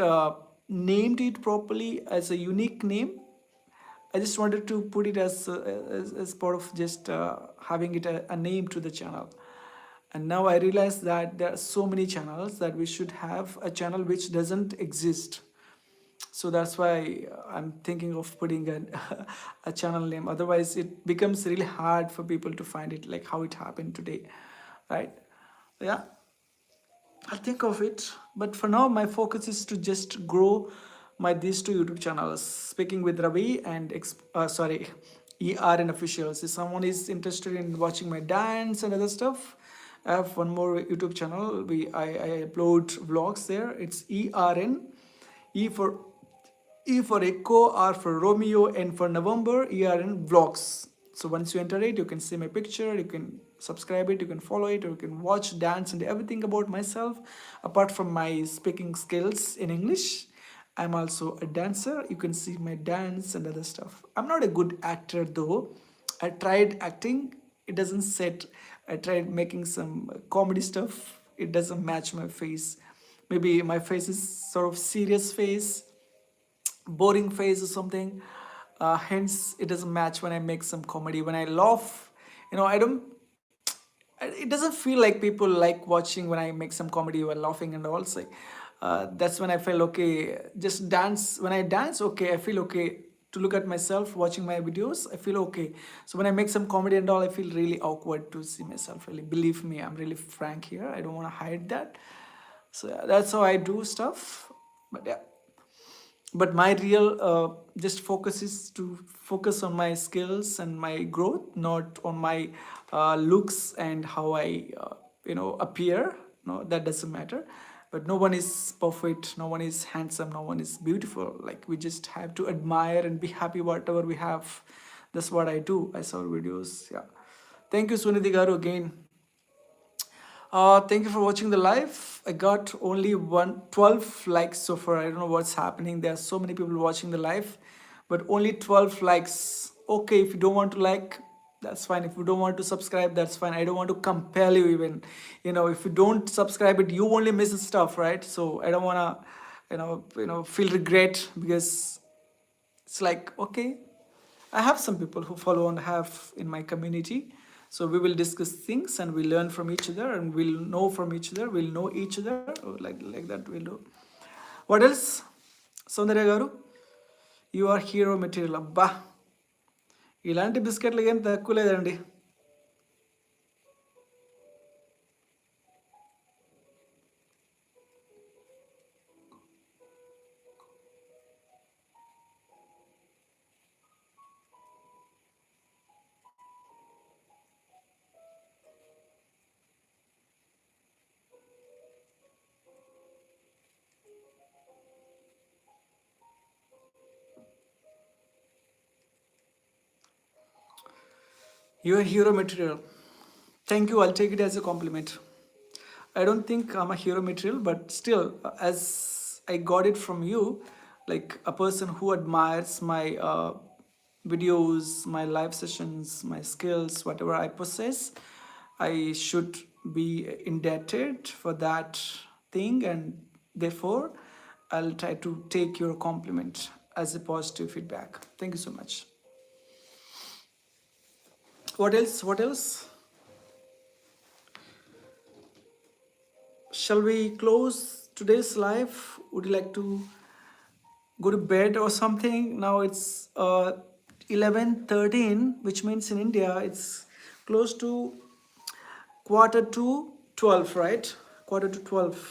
Speaker 1: named it properly as a unique name. I just wanted to put it as part of just having it a name to the channel. And now I realize that there are so many channels that we should have a channel which doesn't exist. So that's why I'm thinking of putting a channel name. Otherwise, it becomes really hard for people to find it, like how it happened today, right? Yeah, I'll think of it. But for now, my focus is to just grow my these two YouTube channels, Speaking with Ravi and sorry, ERN Officials. If someone is interested in watching my dance and other stuff, I have one more YouTube channel. I upload vlogs there. It's ERN, E for Echo, R for Romeo, N for November, ERN Vlogs. So once you enter it, you can see my picture, you can subscribe it, you can follow it, or you can watch, dance, and everything about myself. Apart from my speaking skills in English, I'm also a dancer. You can see my dance and other stuff. I'm not a good actor though. I tried acting, it doesn't set. I tried making some comedy stuff, it doesn't match my face. Maybe my face is sort of serious face, boring face or something. Hence it doesn't match when I make some comedy. When I laugh, I don't, it doesn't feel like people like watching when I make some comedy while laughing and all. So that's when I feel okay. Just dance. When I dance, okay, I feel okay. To look at myself watching my videos, I feel okay. So when I make some comedy and all, I feel really awkward to see myself. Really, believe me, I'm really frank here. I don't want to hide that. So yeah, that's how I do stuff. But yeah, but my real just focus is to focus on my skills and my growth, not on my looks and how I appear. No, that doesn't matter. But no one is perfect, no one is handsome, no one is beautiful. Like, we just have to admire and be happy whatever we have. That's what I do. I saw videos. Yeah, thank you, Sunidhi Garu, again. Thank you for watching the live. I got only 12 likes so far. I don't know what's happening. There are so many people watching the live, but only 12 likes. Okay, if you don't want to like, that's fine. If you don't want to subscribe, that's fine. I don't want to compel you even. If you don't subscribe it, you only miss the stuff, right? So I don't wanna, feel regret, because it's like, okay, I have some people who follow and have in my community. So we will discuss things and we learn from each other and we'll know from each other. We'll know each other. Like that we'll do. What else? Soundarya garu, you are hero material. Abba. ఇలాంటి బిస్కెట్లు ఏం తక్కువ లేదండి. You are hero material. Thank you. I'll take it as a compliment. I don't think I'm a hero material, but still, as I got it from you, like a person who admires my videos, my live sessions, my skills, whatever I possess, I should be indebted for that thing, and therefore, I'll try to take your compliment as a positive feedback. Thank you so much. What else? What else? Shall we close today's live? Would you like to go to bed or something? Now it's 11:13, which means in India it's close to quarter to 12, right? Quarter to 12.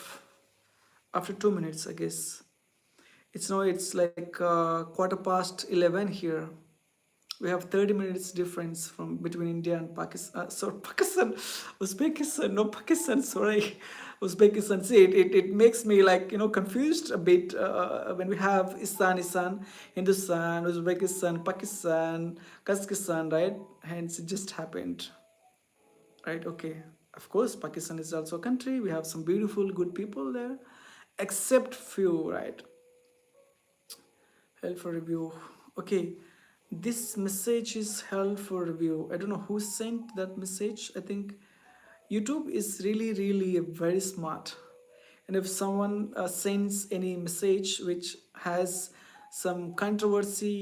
Speaker 1: After 2 minutes, I guess. It's like quarter past 11 here. We have 30 minutes difference from between India and Pakistan. Sorry, Pakistan, Uzbekistan, no Pakistan. Sorry, Uzbekistan. See, it makes me like confused a bit when we have Istan, Hindustan, Uzbekistan, Pakistan, Kazakhstan, right? Hence, it just happened, right? Okay. Of course, Pakistan is also a country. We have some beautiful, good people there, except few, right? Held for review. Okay, this message is held for review. I don't know who sent that message. I think YouTube is really very smart. And if someone sends any message which has some controversy,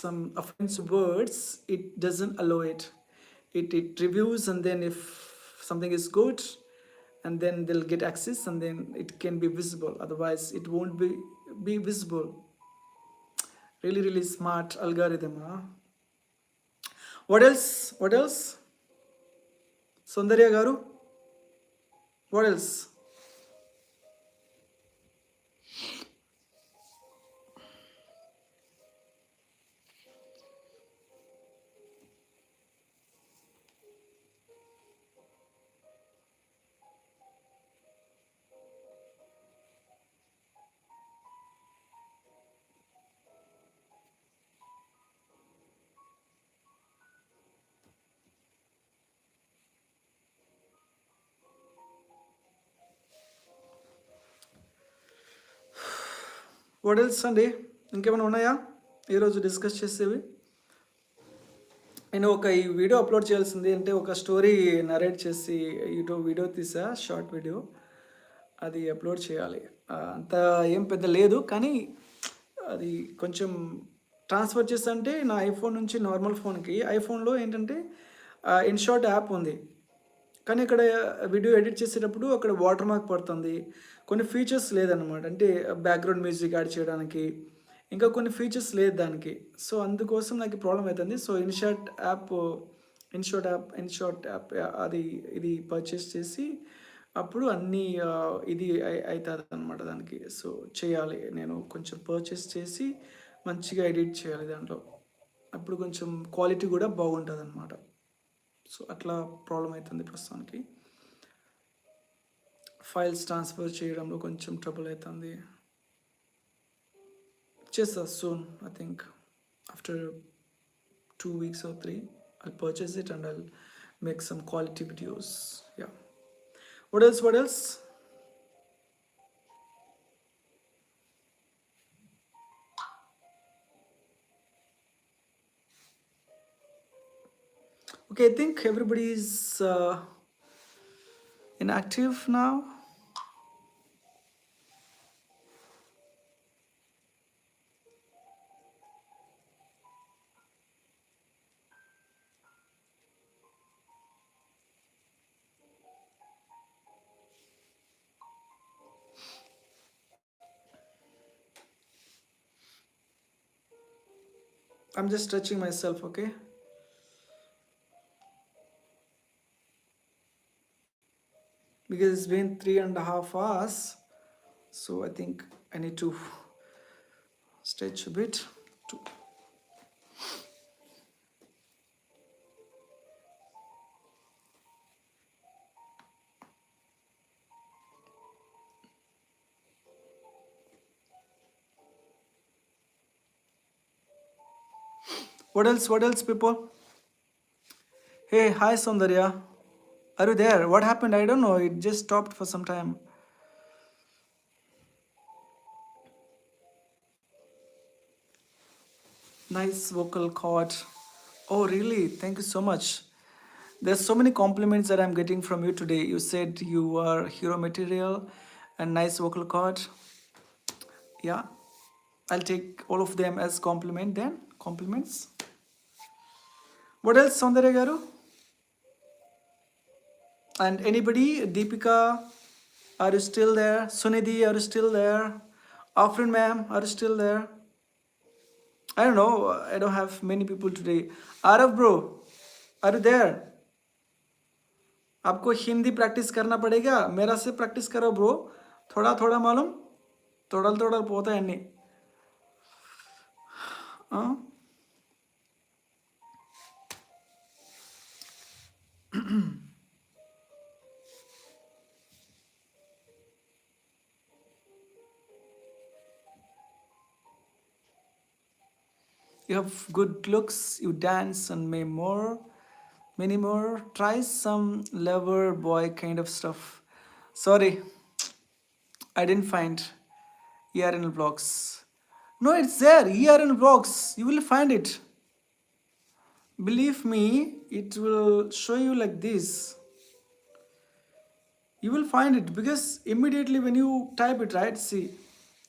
Speaker 1: some offensive words, it doesn't allow it. It reviews, and then if something is good, and then they'll get access, and then it can be visible. Otherwise, it won't be visible. Really smart algorithm, huh? What else? What else? Sundarya Garu? What else? What else అండి? ఇంకేమైనా ఉన్నాయా ఈరోజు discuss చేసేవి? నేను ఈ video upload చేయాల్సింది, అంటే ఒక స్టోరీ నరేట్ చేసి యూట్యూబ్ వీడియో తీసా, షార్ట్ వీడియో. అది అప్లోడ్ చేయాలి. అంత ఏం పెద్ద లేదు, కానీ అది కొంచెం ట్రాన్స్ఫర్ చేస్తా అంటే నా ఐఫోన్ నుంచి నార్మల్ ఫోన్కి. ఐఫోన్లో ఏంటంటే ఇన్షార్ట్ యాప్ ఉంది, కానీ ఇక్కడ వీడియో ఎడిట్ చేసేటప్పుడు అక్కడ వాటర్ మార్క్ పడుతుంది. కొన్ని ఫీచర్స్ లేదన్నమాట, అంటే బ్యాక్గ్రౌండ్ మ్యూజిక్ యాడ్ చేయడానికి ఇంకా కొన్ని ఫీచర్స్ లేదు దానికి. సో అందుకోసం నాకు ప్రాబ్లం అవుతుంది. సో ఇన్షార్ట్ యాప్ అది ఇది పర్చేస్ చేసి అప్పుడు అన్నీ ఇది అవుతుంది అనమాట దానికి. సో చేయాలి, నేను కొంచెం పర్చేస్ చేసి మంచిగా ఎడిట్ చేయాలి దాంట్లో. అప్పుడు కొంచెం క్వాలిటీ కూడా బాగుంటుంది అనమాట. సో అట్లా ప్రాబ్లం అవుతుంది ప్రస్తుతానికి. ఫైల్స్ ట్రాన్స్ఫర్ చేయడంలో కొంచెం ట్రబుల్ అవుతుంది. చేస్తా soon, I think after 2 weeks or 3 I'll purchase it and I'll make some quality videos. Yeah. What else? Okay, I think everybody is inactive now. I'm just stretching myself, okay? Because it's been 3.5 hours, so I think I need to stretch a bit. What else, people? Hey, hi Saundarya. Are you there? What happened? I don't know. It just stopped for some time. Nice vocal cord. Oh, really? Thank you so much. There's so many compliments that I'm getting from you today. You said you are hero material and nice vocal cord. Yeah, I'll take all of them as compliments. What else, Saundarya Garu? And anybody? Deepika, are you still there? Sunidhi, are you still there? Afrin ma'am, are you still there? I don't know. I don't have many people today. Arav bro, are you there? आपको Hindi practice करना पड़ेगा मेरा से practice करो bro थोड़ा थोड़ा मालूम तोड़ल तोड़ल పోతాయి అన్ని You have good looks, you dance and many more. Try some lover boy kind of stuff. Sorry, I didn't find ERN vlogs. No, it's there. ERN vlogs. You will find it. Believe me, it will show you like this. You will find it because immediately when you type it, right? See,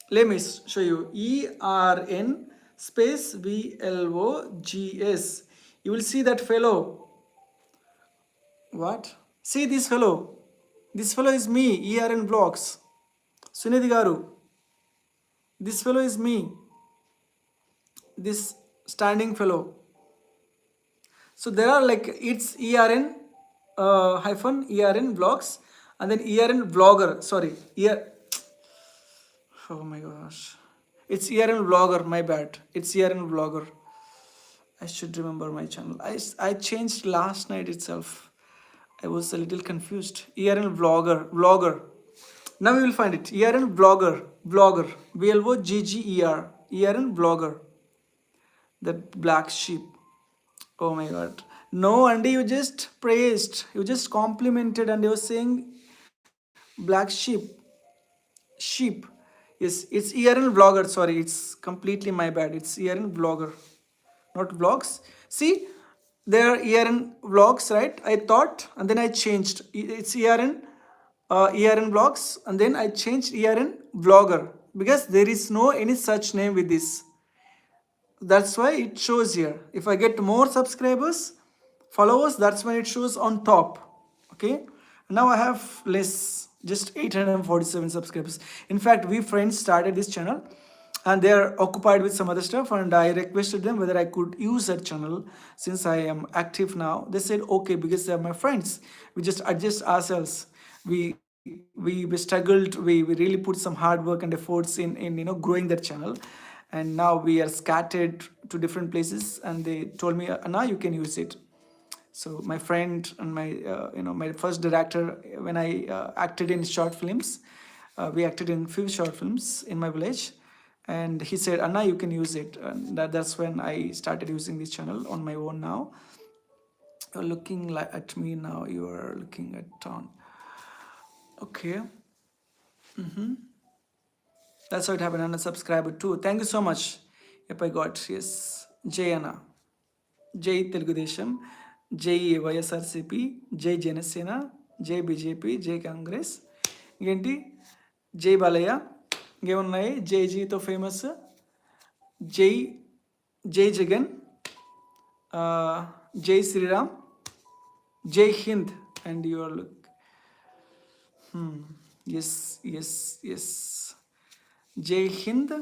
Speaker 1: let me show you. ERN space VLOGS. You will see that fellow. What? See this fellow. This fellow is me. ERN vlogs. Sunidhi Garu. This fellow is me. This standing fellow. So there are like it's ERN hyphen ERN vlogs and then ERN vlogger. Sorry, oh my gosh, it's ERN vlogger. My bad. It's ERN vlogger. I should remember my channel. I changed last night itself. I was a little confused. ERN vlogger. Now you will find it. ERN vlogger. VLOGGER. ERN vlogger. That black sheep. Oh my god. No, Andy, you just praised, you just complimented, and you were saying black sheep. Sheep. Yes, it's ERN vlogger. Sorry, it's completely my bad. It's ERN vlogger, not vlogs. See, there are ERN vlogs, right? I thought, and then I changed. It's ERN vlogs, and then I changed ERN vlogger because there is no any such name with this. That's why it shows here. If I get more subscribers, followers, that's when it shows on top. Okay, now I have less, just 847 subscribers. In fact, we friends started this channel and they are occupied with some other stuff, and I requested them whether I could use that channel since I am active now. They said okay because they are my friends. We just adjust ourselves. We struggled, we really put some hard work and efforts in growing that channel, and now we are scattered to different places, and they told me Anna, you can use it. So my friend and my my first director, when I acted in short films, we acted in few short films in my village, and he said Anna, you can use it, and that's when I started using this channel on my own. Now you're looking like at me, now you are looking at Tom. Okay, that's how it happened. And a subscriber too. Thank you so much. Yep, I got. Yes, Jay Anna. జై తెలుగుదేశం, జై వైఎస్ఆర్సిపి, జై జనసేన, జై BJP, జై కాంగ్రెస్, ఇంకేంటి జై బాలయ్య, ఇంకేమున్నాయి జై జీతో famous, జై జై జగన్, జై శ్రీరామ్, జై Hind, and your look. Yes yes yes, జై హింద్,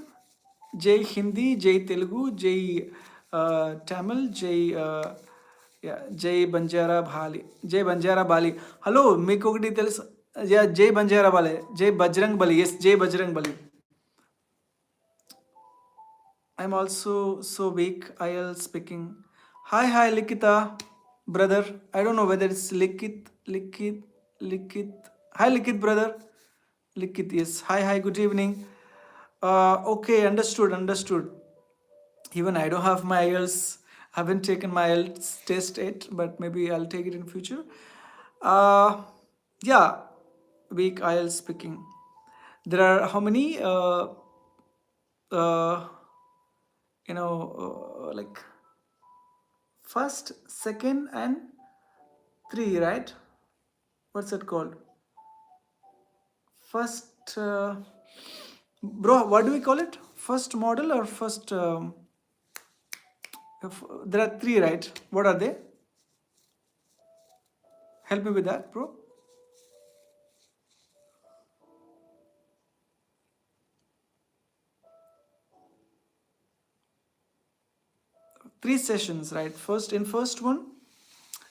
Speaker 1: జై హిందీ, జై తెలుగు, జై తమిళ్, జై జై బంజారా బాలి, జై బంజారా బాలి. హలో, మీకు ఒకటి తెలుసు, జై బంజారా బాలి, జై బజరంగ్ బలి. ఎస్, జై బజరంగ్ బలి. I'm also so weak. IELTS speaking. Hi, Likita, brother. I don't know whether it's Likit. Hi, Likit, brother. Likit, yes. Hi, good evening. Okay, understood. Even I don't have my IELTS. Haven't taken my IELTS test yet, but maybe I'll take it in future. Yeah, weak IELTS speaking. There are how many? Like first, second, and 3, right? What's that called? First, bro, what do we call it? First model or first? There are three, right? What are they? Help me with that, bro. Three sessions, right? First one,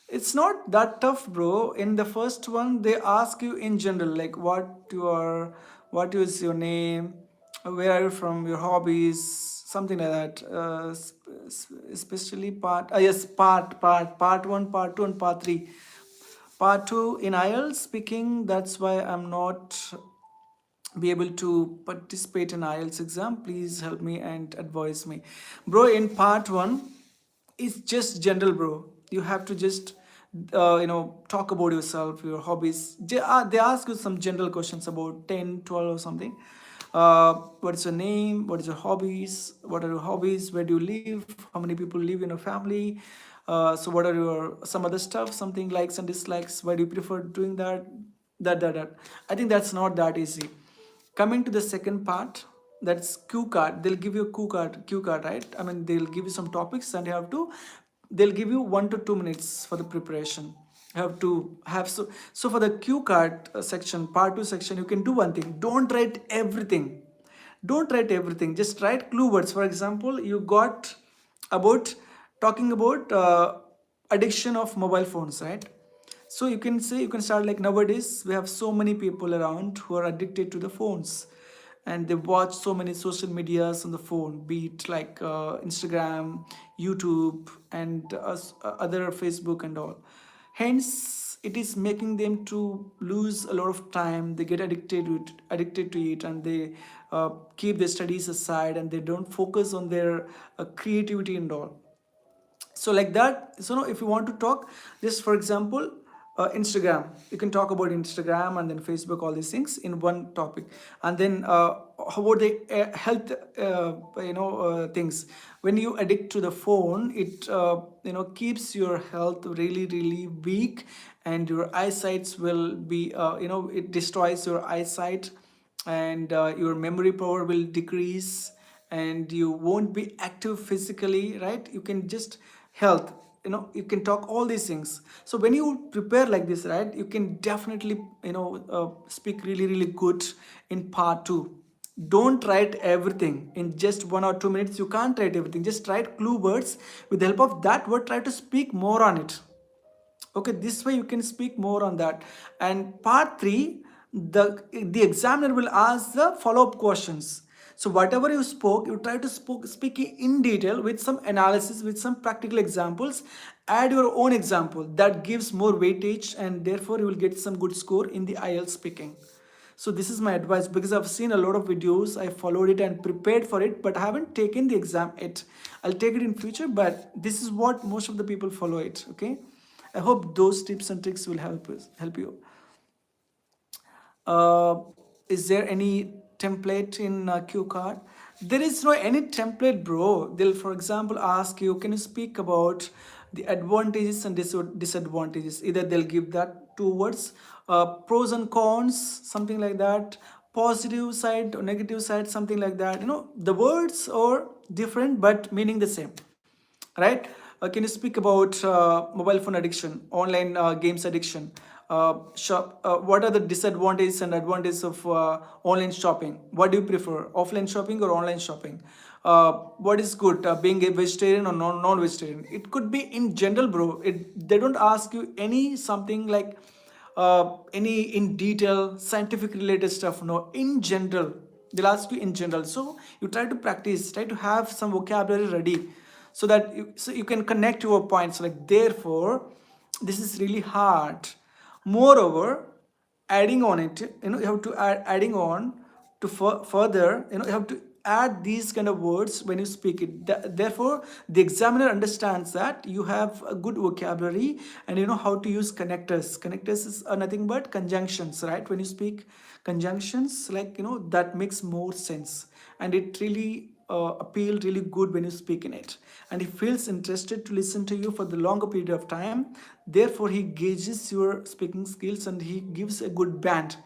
Speaker 1: it's not that tough, bro. In the first one, they ask you in general, like what is your name, where are you from, your hobbies, something like that. Especially yes, part one, part two, and part three. Part two in IELTS speaking. That's why I'm not be able to participate in IELTS exam. Please help me and advise me, bro. In part one, it's just general, bro. You have to just talk about yourself, your hobbies. They ask you some general questions about 10, 12 or something. What is your name, what is your hobbies, what are your hobbies, where do you live, how many people live in your family, so what are your some other stuff, something likes and dislikes, why do you prefer doing that, that. I think that's not that easy. Coming to the second part, that's cue card. They'll give you a cue card, right? I mean, they'll give you some topics and you have to, they'll give you 1 to 2 minutes for the preparation. You have to have, so for the cue card section, part two section, you can do one thing. Don't write everything. Don't write everything. Just write clue words. For example, you got about talking about addiction of mobile phones, right? So you can say, you can start like, nowadays we have so many people around who are addicted to the phones, and they watch so many social medias on the phone, be it like Instagram, YouTube, and other Facebook and all. Hence it is making them to lose a lot of time. They get addicted to it, and they keep their studies aside, and they don't focus on their creativity and all. So like that, so no, if you want to talk, just for example, Instagram, you can talk about Instagram and then Facebook, all these things in one topic. And then how about the health things. When you addict to the phone, it keeps your health really really weak, and your eyesights will be it destroys your eyesight, and your memory power will decrease, and you won't be active physically, right? You can just health, you can talk all these things. So when you prepare like this, right, you can definitely speak really really good in part two. Don't write everything in just 1 or 2 minutes. You can't write everything. Just write clue words. With the help of that word, try to speak more on it. Okay, this way you can speak more on that. And part 3, the examiner will ask the follow-up questions. So whatever you spoke, you try to speak in detail with some analysis, with some practical examples. Add your own example that gives more weightage, and therefore you will get some good score in the IELTS speaking. So this is my advice, because I've seen a lot of videos, I followed it and prepared for it, but I haven't taken the exam yet. I'll take it in future, but this is what most of the people follow it. Okay, I hope those tips and tricks will help you. uh, is there any template in Q card? There is no any template, bro. They'll, for example, ask you, can you speak about the advantages and disadvantages? Either they'll give that two words, pros and cons, something like that, positive side or negative side, something like that. The words are different but meaning the same, right? Can you speak about mobile phone addiction, online games addiction? What are the disadvantages and advantages of online shopping? What do you prefer, offline shopping or online shopping? What is good, being a vegetarian or non-vegetarian? It could be in general, bro. They don't ask you any something like any in detail scientific related stuff. No, in general, they'll ask you in general. So you try to practice, try to have some vocabulary ready, so that you can connect your points. Like, therefore, this is really hard. Moreover, adding on it, you have to adding on to further, you have to add these kind of words when you speak it. Therefore, the examiner understands that you have a good vocabulary, and you know how to use connectors. Connectors is nothing but conjunctions, right? When you speak conjunctions, like, that makes more sense, and it really appeal really good when you speak in it, and he feels interested to listen to you for the longer period of time. Therefore, he gauges your speaking skills and he gives a good band.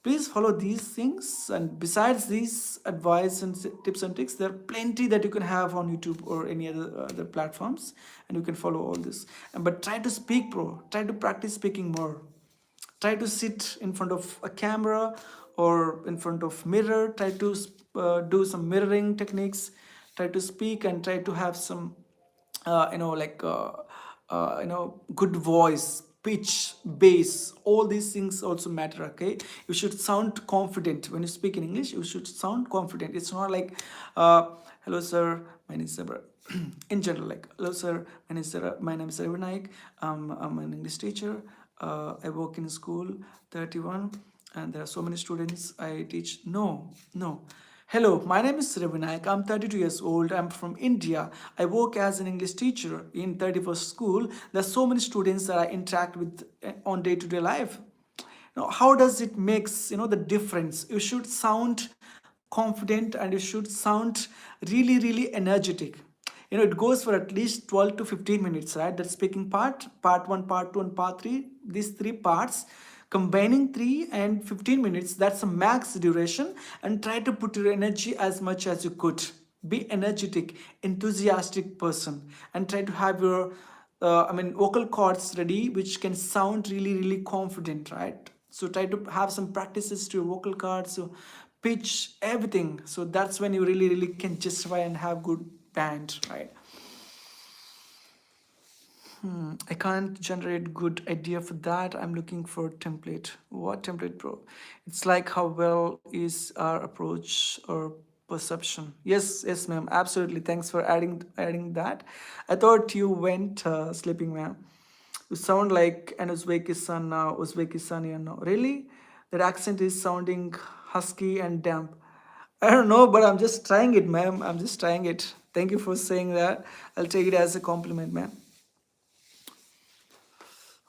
Speaker 1: Please follow these things, and besides these advice and tips and tricks, there are plenty that you can have on YouTube or any other platforms, and you can follow all this. And but try to speak, bro. Try to practice speaking more. Try to sit in front of a camera or in front of mirror. Try to do some mirroring techniques. Try to speak and try to have some like good voice, pitch, bass. All these things also matter. Okay, you should sound confident when you speak in English. You should sound confident. It's not like hello sir, my name is Sabra. In general, like hello sir, my name is Ravi. I'm an English teacher. I work in school 31, and there are so many students I teach. No. Hello, my name is Ravi. I'm 32 years old. I'm from India. I work as an English teacher in 31st school. There are so many students that I interact with on day-to-day life. Now, how does it makes the difference? You should sound confident, and you should sound really energetic. It goes for at least 12 to 15 minutes, right? That speaking part 1, part 2, and part 3, these three parts, combining 3 and 15 minutes, that's a max duration. And try to put your energy as much as you could. Be energetic, enthusiastic person, and try to have your vocal cords ready, which can sound really confident, right? So try to have some practices to your vocal cords, so pitch, everything. So that's when you really can justify and have good band, right? I can't generate good idea for that. I'm looking for template. What template, bro? It's like how well is our approach or perception? Yes, ma'am. Absolutely. Thanks for adding that. I thought you went sleeping, ma'am. You sound like an Uzbekistan now. Uzbekistani now. Really? That accent is sounding husky and damp. I don't know, but I'm just trying it, ma'am. I'm just trying it. Thank you for saying that. I'll take it as a compliment, ma'am.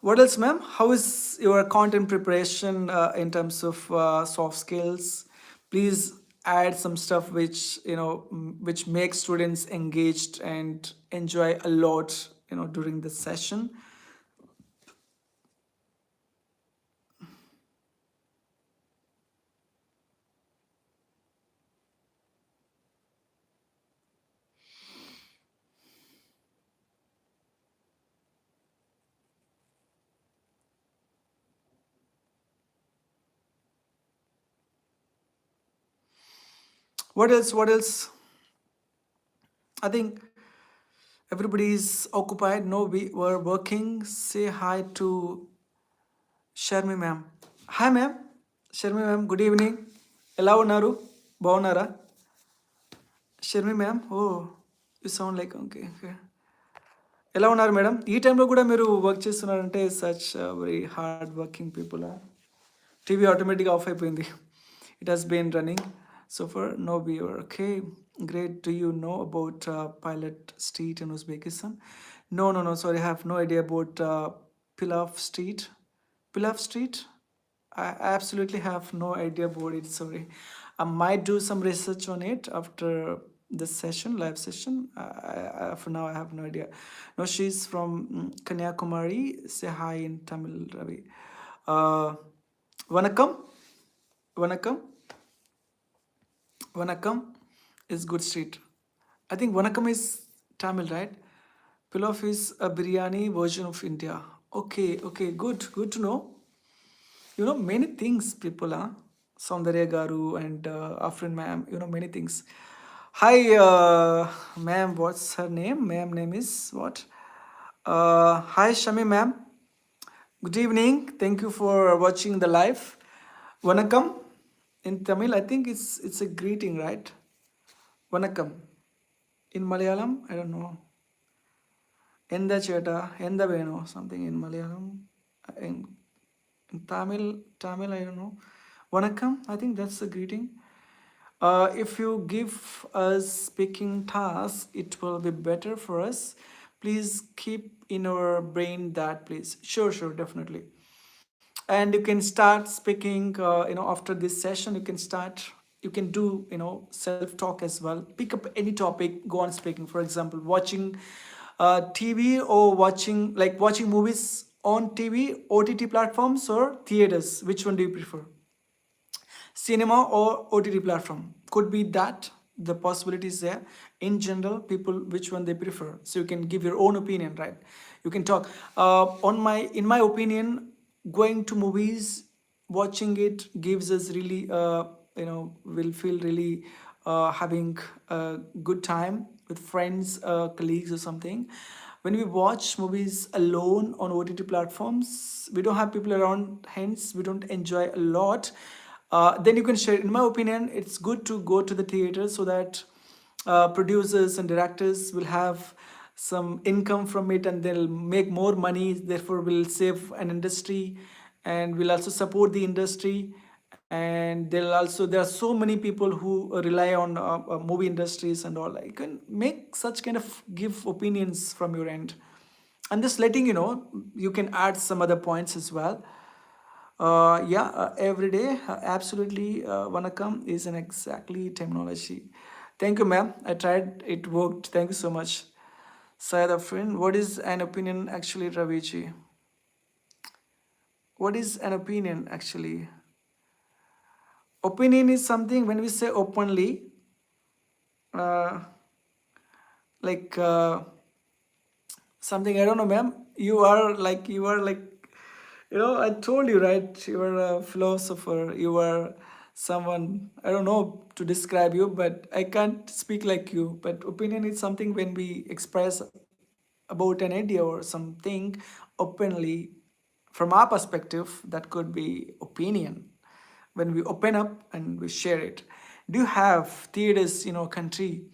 Speaker 1: What else, ma'am? How is your content preparation in terms of soft skills? Please add some stuff which which makes students engaged and enjoy a lot during the session. What else? What else? I think everybody is occupied. No, we were working. Say hi to Sharmi ma'am. Hi ma'am. Sharmi ma'am. Good evening. ఎలా ఉన్నారు? బాగున్నారా? Sharmi ma'am. Oh, you sound like okay okay. ఎలా ఉన్నారు madam? ఈ టైంలో కూడా మీరు work చేస్తున్నారంటే such very hard working people. TV ఆటోమేటిక్గా ఆఫ్ అయిపోయింది. It has been running so far no viewer. Okay, great. Do you know about pilot street in Uzbekistan? No, sorry, I have no idea about Pilaf Street. Pilaf Street? I absolutely have no idea about it. Sorry, I might do some research on it after this session, live session. For now, I have no idea. No, she's from Kanyakumari. Say hi in Tamil, Ravi. Uh, Vanakkam. Vanakkam. Vanakkam is good street. I think Vanakkam is Tamil, right? Pilaf is a biryani version of India. Okay, good to know. Many things people are. Saundarya Garu and Afrin ma'am, many things. Hi, ma'am, what's her name? Ma'am name is what? Hi, Shami ma'am. Good evening. Thank you for watching the live. Vanakkam in Tamil, I think it's a greeting, right? Vanakkam. In Malayalam, I don't know. Enda cheta, enda veno, something in Malayalam. In Tamil, I don't know. Vanakkam, I think that's a greeting. If you give us speaking task, it will be better for us. Please keep in our brain that, please. Sure, definitely. And you can start speaking after this session. You can do self talk as well. Pick up any topic, go on speaking. For example, watching TV, or watching movies on TV, OTT platforms, or theaters. Which one do you prefer? cinema or OTT platform. Could be that the possibilities there. In general, people which one they prefer, so you can give your own opinion, right? You can talk. On my In my opinion, going to movies, watching it gives us really will feel really having a good time with friends, colleagues or something. When we watch movies alone on OTT platforms, we don't have people around, hence we don't enjoy a lot. Then you can share. In my opinion, it's good to go to the theater so that producers and directors will have some income from it and they'll make more money, therefore will save an industry and will also support the industry. And there are so many people who rely on movie industries and all. You can make such kind of give opinions from your end. I'm just letting you know. You can add some other points as well. Yeah, every day, absolutely. Vanakkam is an exactly terminology. Thank you, ma'am. I tried, it worked. Thank you so much. Syed Afrin, what is an opinion actually, Raviji? What is an opinion actually? Opinion is something when we say openly, uh, like something, I don't know, ma'am. You are like, I told you, right? You are a philosopher. You are someone, I don't know to describe you, but I can't speak like you. But opinion is something when we express about an idea or something openly from our perspective. That could be opinion when we open up and we share it. Do you have theaters in our country?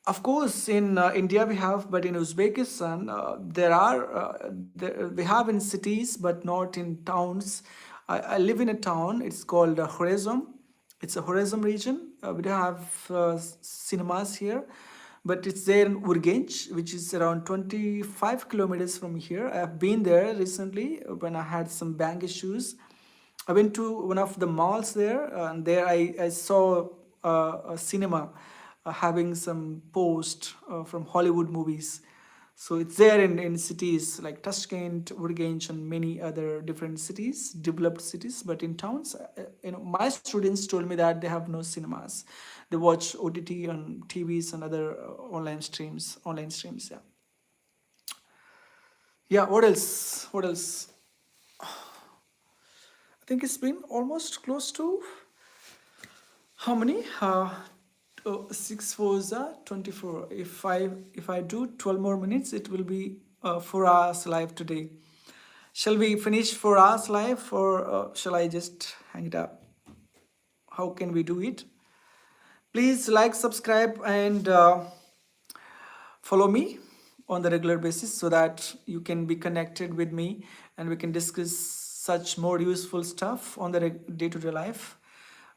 Speaker 1: Of course, in India we have, but in Uzbekistan we have in cities, but not in towns. I live in a town. It's called Khorezm. It's a Khorezm region. We don't have cinemas here, but it's there in Urgench, which is around 25 kilometers from here. I have been there recently when I had some bank issues. I went to one of the malls there, and there I saw a cinema having some post from Hollywood movies. So it's there in cities like Tashkent, Urgench, and many other different cities, developed cities. But in towns, my students told me that they have no cinemas. They watch OTT on TVs and other online streams. Online streams, yeah. Yeah. What else? What else? I think it's been almost close to how many? 6 4s are 24. If I do 12 more minutes, it will be 4 hours live today. Shall we finish 4 hours live, or shall I just hang it up? How can we do it? Please like, subscribe, and follow me on the regular basis so that you can be connected with me and we can discuss such more useful stuff on the day-to-day life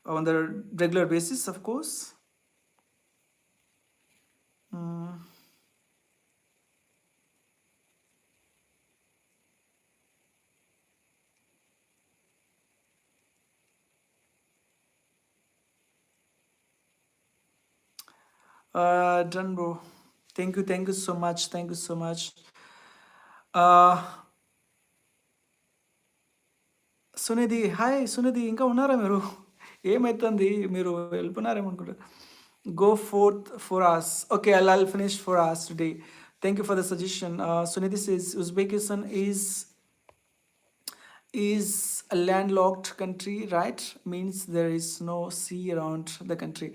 Speaker 1: on the regular basis, of course. Mm. Done, bro. Thank you so much. Thank you so much. Uh, Sunidhi hi Sunidhi, ఇంకా ఉన్నారా మీరు? ఏమైతుంది, మీరు వెళ్ళిపోయినారేమో అనుకుంటా. Go forth 4 hours. Okay, I'll finish 4 hours today. Thank you for the suggestion. Sunidhi says Uzbekistan is a landlocked country, right? Means there is no sea around the country.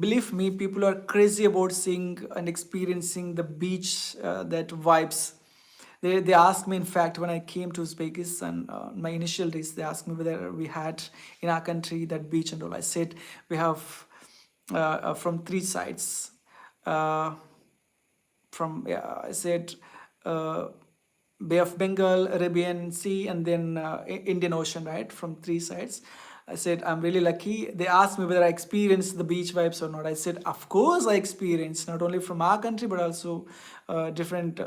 Speaker 1: Believe me, people are crazy about seeing and experiencing the beach, that vibes. They asked me, in fact, when I came to Uzbekistan, my initial days, they asked me whether we had in our country that beach and all. I said we have from three sides. Uh, from yeah, I said Bay of Bengal, Arabian Sea, and then Indian Ocean, right? From three sides. I said, I'm really lucky. They asked me whether I experienced the beach vibes or not. I said, of course I experienced, not only from our country, but also different,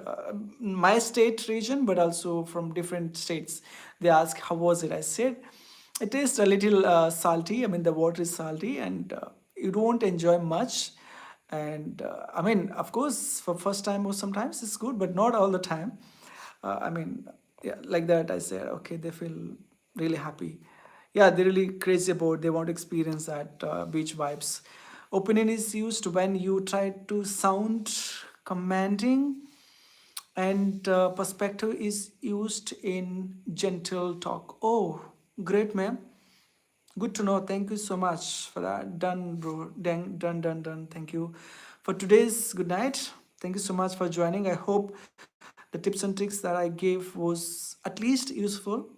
Speaker 1: my state region, but also from different states. They asked, how was it? I said, it is a little salty. I mean, the water is salty and you don't enjoy much. And I mean, of course, for first time or sometimes it's good, but not all the time. I mean, yeah, like that I said, okay, they feel really happy. yeah, they're really crazy about. They want to experience that beach vibes. Opinion is used when you try to sound commanding, and perspective is used in gentle talk. Oh, great, ma'am. Good to know. Thank you so much for that. Done, bro. Done, done, done, done. Thank you for today's good night. Thank you so much for joining. I hope the tips and tricks that I gave was at least useful,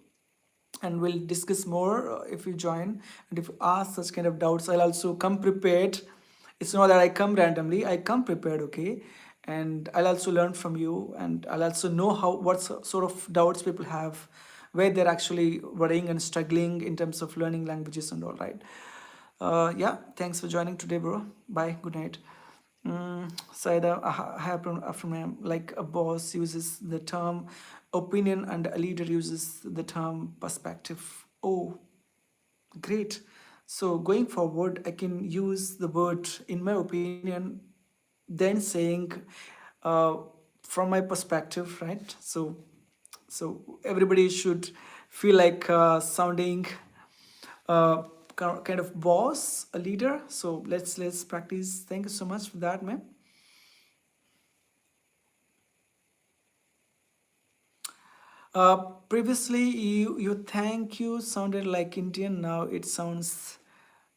Speaker 1: and we'll discuss more if you join, and if you ask such kind of doubts, I'll also come prepared. It's not that I come randomly, I come prepared, okay? And I'll also learn from you, and I'll also know how what sort of doubts people have, where they're actually worrying and struggling in terms of learning languages and all, right? Yeah, thanks for joining today, bro. Bye, good night. Saida, after like a boss uses the term opinion and a leader uses the term perspective. Oh, great. So going forward, I can use the word in my opinion, then saying uh, from my perspective, right? So everybody should feel like sounding uh, kind of boss, a leader. So let's practice. Thank you so much for that, man. Previously, you thank you sounded like Indian. Now it sounds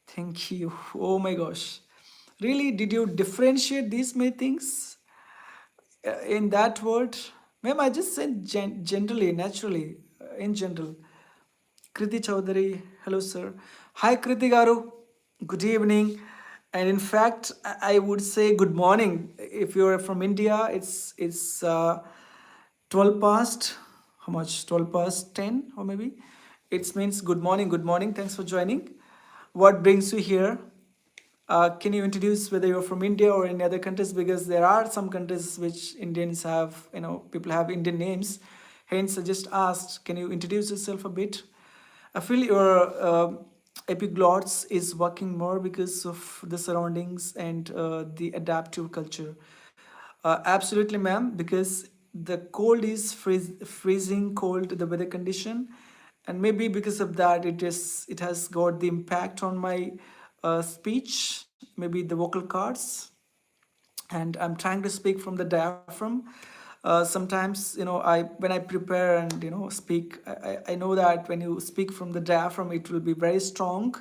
Speaker 1: thank you. Oh my gosh. Really? Did you differentiate these many things in that word? Ma'am, I just said generally, naturally, in general. Kriti Chaudhary, hello sir. Hi Kriti Garu, good evening. And in fact, I would say good morning. If you're from India, it's 12 past, how much? 12 past 10 or maybe? It means good morning, good morning. Thanks for joining. What brings you here? Can you introduce whether you're from India or any other countries? Because there are some countries which Indians have, people have Indian names. Hence, I just asked, can you introduce yourself a bit? I feel your epiglots is working more because of the surroundings and the adaptive culture. Absolutely, ma'am, because the cold is freezing cold, the weather condition, and maybe because of that, it has got the impact on my speech, maybe the vocal cords, and I'm trying to speak from the diaphragm. Sometimes, I when I prepare and speak, I know that when you speak from the diaphragm, it will be very strong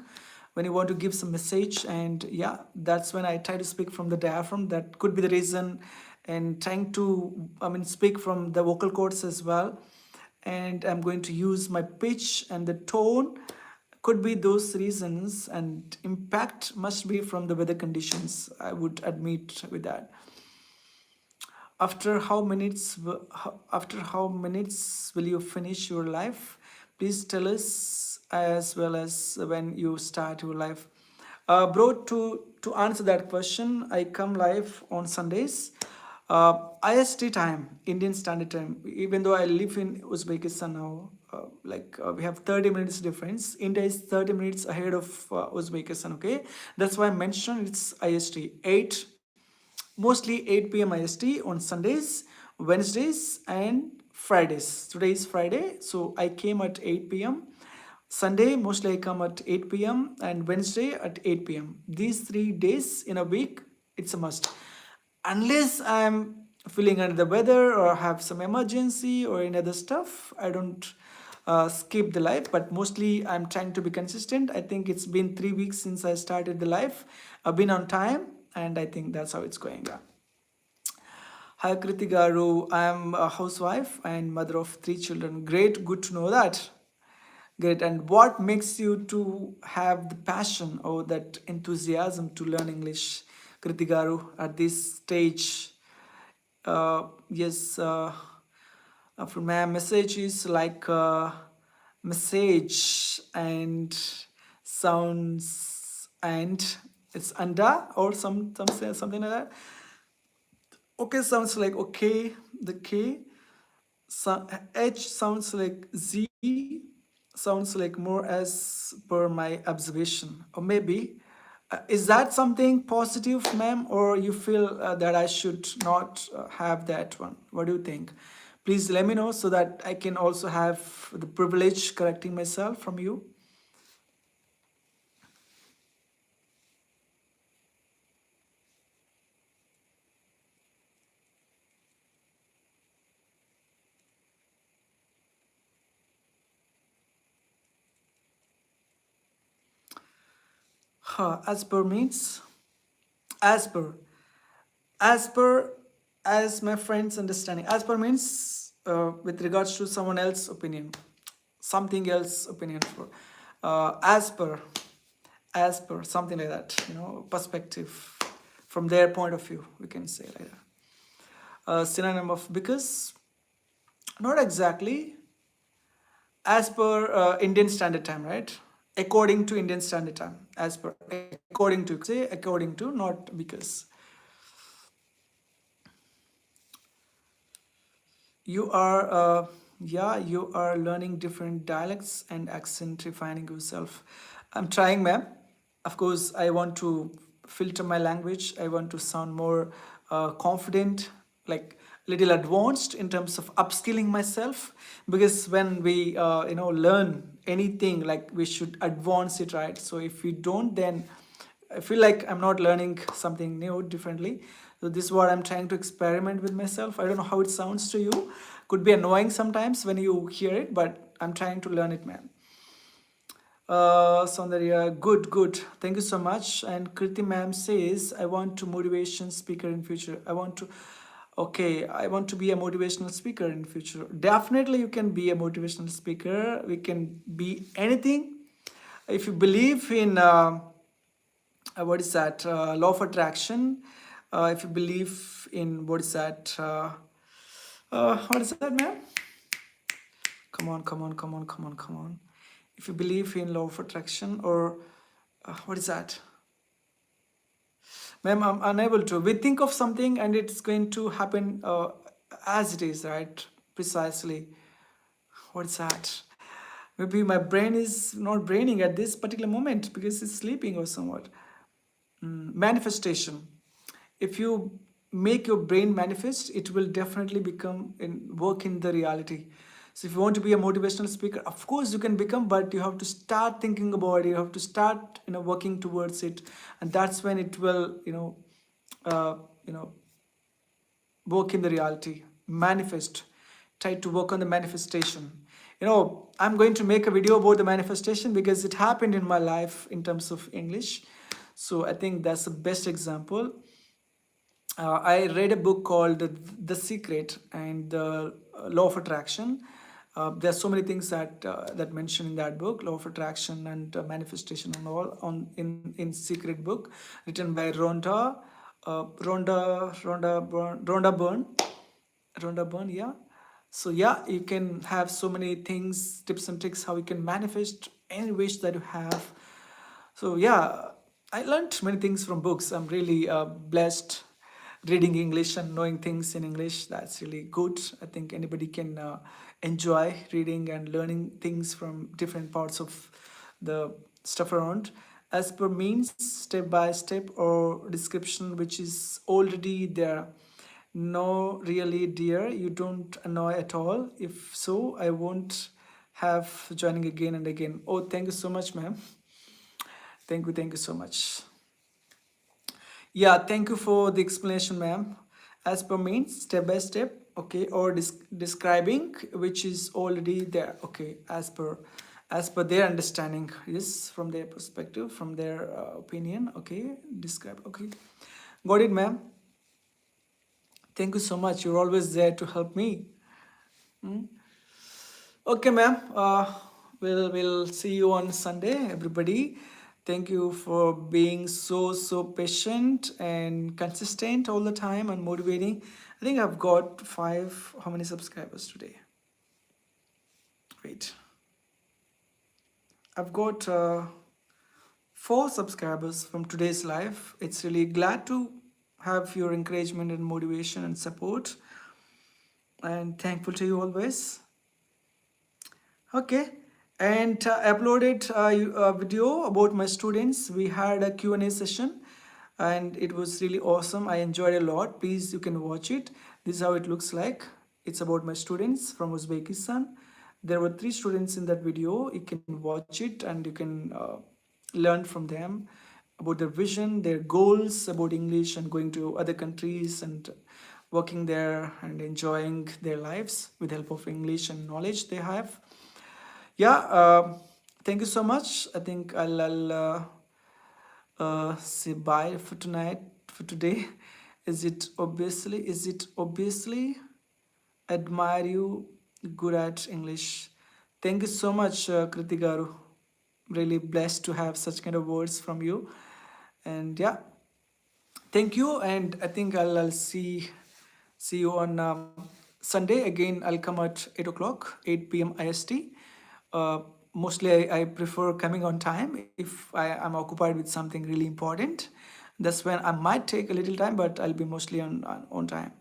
Speaker 1: when you want to give some message, and yeah, that's when I try to speak from the diaphragm. That could be the reason, and trying to, I mean, speak from the vocal cords as well. And I'm going to use my pitch and the tone, could be those reasons, and impact must be from the weather conditions, I would admit with that. After how minutes will you finish your life? Please tell us, as well as when you start your life. Bro, to answer that question, I come live on Sundays. IST time, Indian Standard Time. Even though I live in Uzbekistan now, we have 30 minutes difference. India is 30 minutes ahead of Uzbekistan. Okay, that's why I mentioned it's IST 8, mostly 8 p.m. IST on Sundays, Wednesdays, and Fridays. Today is Friday, so I came at 8 p.m. Sunday, mostly I come at 8 p.m., and Wednesday at 8 p.m. These 3 days in a week, it's a must. Unless I'm feeling under the weather or have some emergency or any other stuff, I don't skip the live, but mostly I'm trying to be consistent. I think it's been 3 weeks since I started the live. I've been on time, and I think that's how it's going. Yeah. Hi Kriti Garu, I am a housewife and mother of 3 children. Great, good to know that. Great. And what makes you to have the passion or that enthusiasm to learn English, Kriti Garu, at this stage? Yes, for my message is like message and sounds, and it's anda or something like that. Okay sounds like okay, the K. H sounds like Z, sounds like more as per my observation. Or maybe, is that something positive, ma'am, or you feel that I should not have that one? What do you think? Please let me know so that I can also have the privilege correcting myself from you. As per means, as per, as per, as my friend's understanding. As per means with regards to someone else's opinion, something else opinion for. As per, something like that. Perspective from their point of view. We can say like that. Synonym of because, not exactly. As per Indian Standard Time, right? According to Indian Standard Time. As per, according to, say according to, not because. You are, yeah, you are learning different dialects and accent, refining yourself. I'm trying, ma'am. Of course, I want to filter my language. I want to sound more confident, like little advanced in terms of upskilling myself. Because when we, learn anything, like we should advance it, right? So if we don't, then I feel like I'm not learning something new differently. So this is what I'm trying to experiment with myself. I don't know how it sounds to you. Could be annoying sometimes when you hear it, but I'm trying to learn it, man. Soundarya, good, good. Thank you so much. And Kriti ma'am says, I want to motivation speaker in future. Okay, I want to be a motivational speaker in future. Definitely you can be a motivational speaker. We can be anything. If you believe in what is that law of attraction, if you believe in what is that what is that, man? Come on, come on, come on, come on, come on. If you believe in law of attraction, or what is that, ma'am? I'm unable to. We think of something and it's going to happen as it is, right? Precisely. What is that? Maybe my brain is not braining at this particular moment because it's sleeping or somewhat. Manifestation. If you make your brain manifest, it will definitely become in work in the reality. So if you want to be a motivational speaker, of course you can become, but you have to start thinking about it. You have to start working towards it, and that's when it will uh, you know work in the reality, manifest. Try to work on the manifestation. I'm going to make a video about the manifestation because it happened in my life in terms of English. So I think that's the best example. I read a book called The Secret and the Law of Attraction. There are so many things that mentioned in that book, Law of Attraction and manifestation and all in Secret book, written by Rhonda Byrne, yeah. So yeah, you can have so many things, tips and tricks how you can manifest any wish that you have. So yeah, I learned many things from books. I'm really blessed reading English and knowing things in English. That's really good. I think anybody can enjoy reading and learning things from different parts of the stuff around. As per means, step by step or description, which is already there. No, really, dear, you don't annoy at all. If so, I won't have joining again and again. Oh, thank you so much, ma'am. Thank you so much. Yeah, thank you for the explanation, ma'am. As per means, step by step, okay, or describing, which is already there, okay, as per their understanding, yes, from their perspective, from their opinion, okay, describe, okay. Got it, ma'am. Thank you so much. You're always there to help me. Hmm? Okay, ma'am. We'll see you on Sunday, everybody. Thank you for being so patient and consistent all the time and motivating. I think I've got how many subscribers today? Wait. I've got 4 subscribers from today's live. It's really glad to have your encouragement and motivation and support. And thankful to you always. Okay, and I uploaded a video about my students. We had a Q&A session and it was really awesome. I enjoyed a lot. Please, you can watch it. This is how it looks like. It's about my students from Uzbekistan. There were 3 students in that video. You can watch it and you can learn from them about their vision, their goals about English and going to other countries and working there and enjoying their lives with the help of English and knowledge they have. Yeah, thank you so much. I think I'll say bye for tonight, for today. Is it obviously admire you, good at English. Thank you so much, Kriti Garu. Really blessed to have such kind of words from you. And yeah, thank you. And I think I'll see you on Sunday. Again, I'll come at 8 o'clock, 8 p.m. IST. Uh, Mostly, I prefer coming on time if I am occupied with something really important. That's when I might take a little time, but I'll be mostly on time.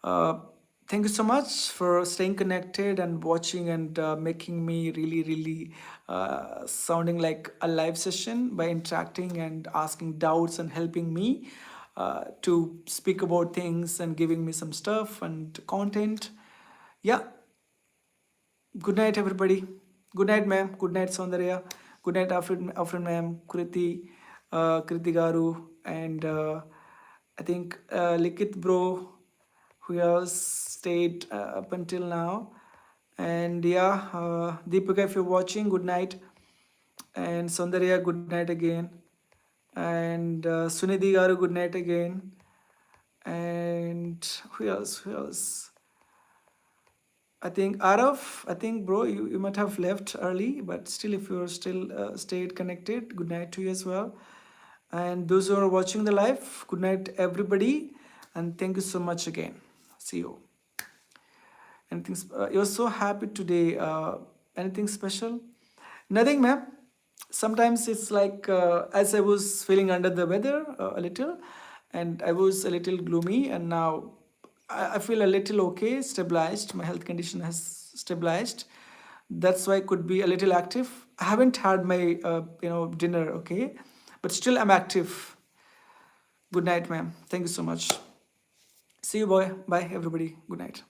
Speaker 1: Uh, Thank you so much for staying connected and watching and making me really sounding like a live session by interacting and asking doubts and helping me to speak about things and giving me some stuff and content. Yeah, good night, everybody. Good night, ma'am. Good night, Soundarya. Good night, Afrin ma'am, Kriti Garu, and I think Likit bro, who else stayed up until now. And yeah, Deepika, if you're watching, good night. And Soundarya, good night again. And Sunidhi Garu, good night again. And who else? Who else? I think Arav, I think bro, you might have left early, but still, if you're still stayed connected, good night to you as well. And those who are watching the live, good night, everybody. And thank you so much again. See you. Anything? You're so happy today. Anything special? Nothing, ma'am. Sometimes it's like as I was feeling under the weather a little, and I was a little gloomy, and now I feel a little okay, stabilized. My health condition has stabilized. That's why I could be a little active. I haven't had my dinner, okay, but still I'm active. Good night, ma'am. Thank you so much. See you, boy. Bye, everybody. Good night.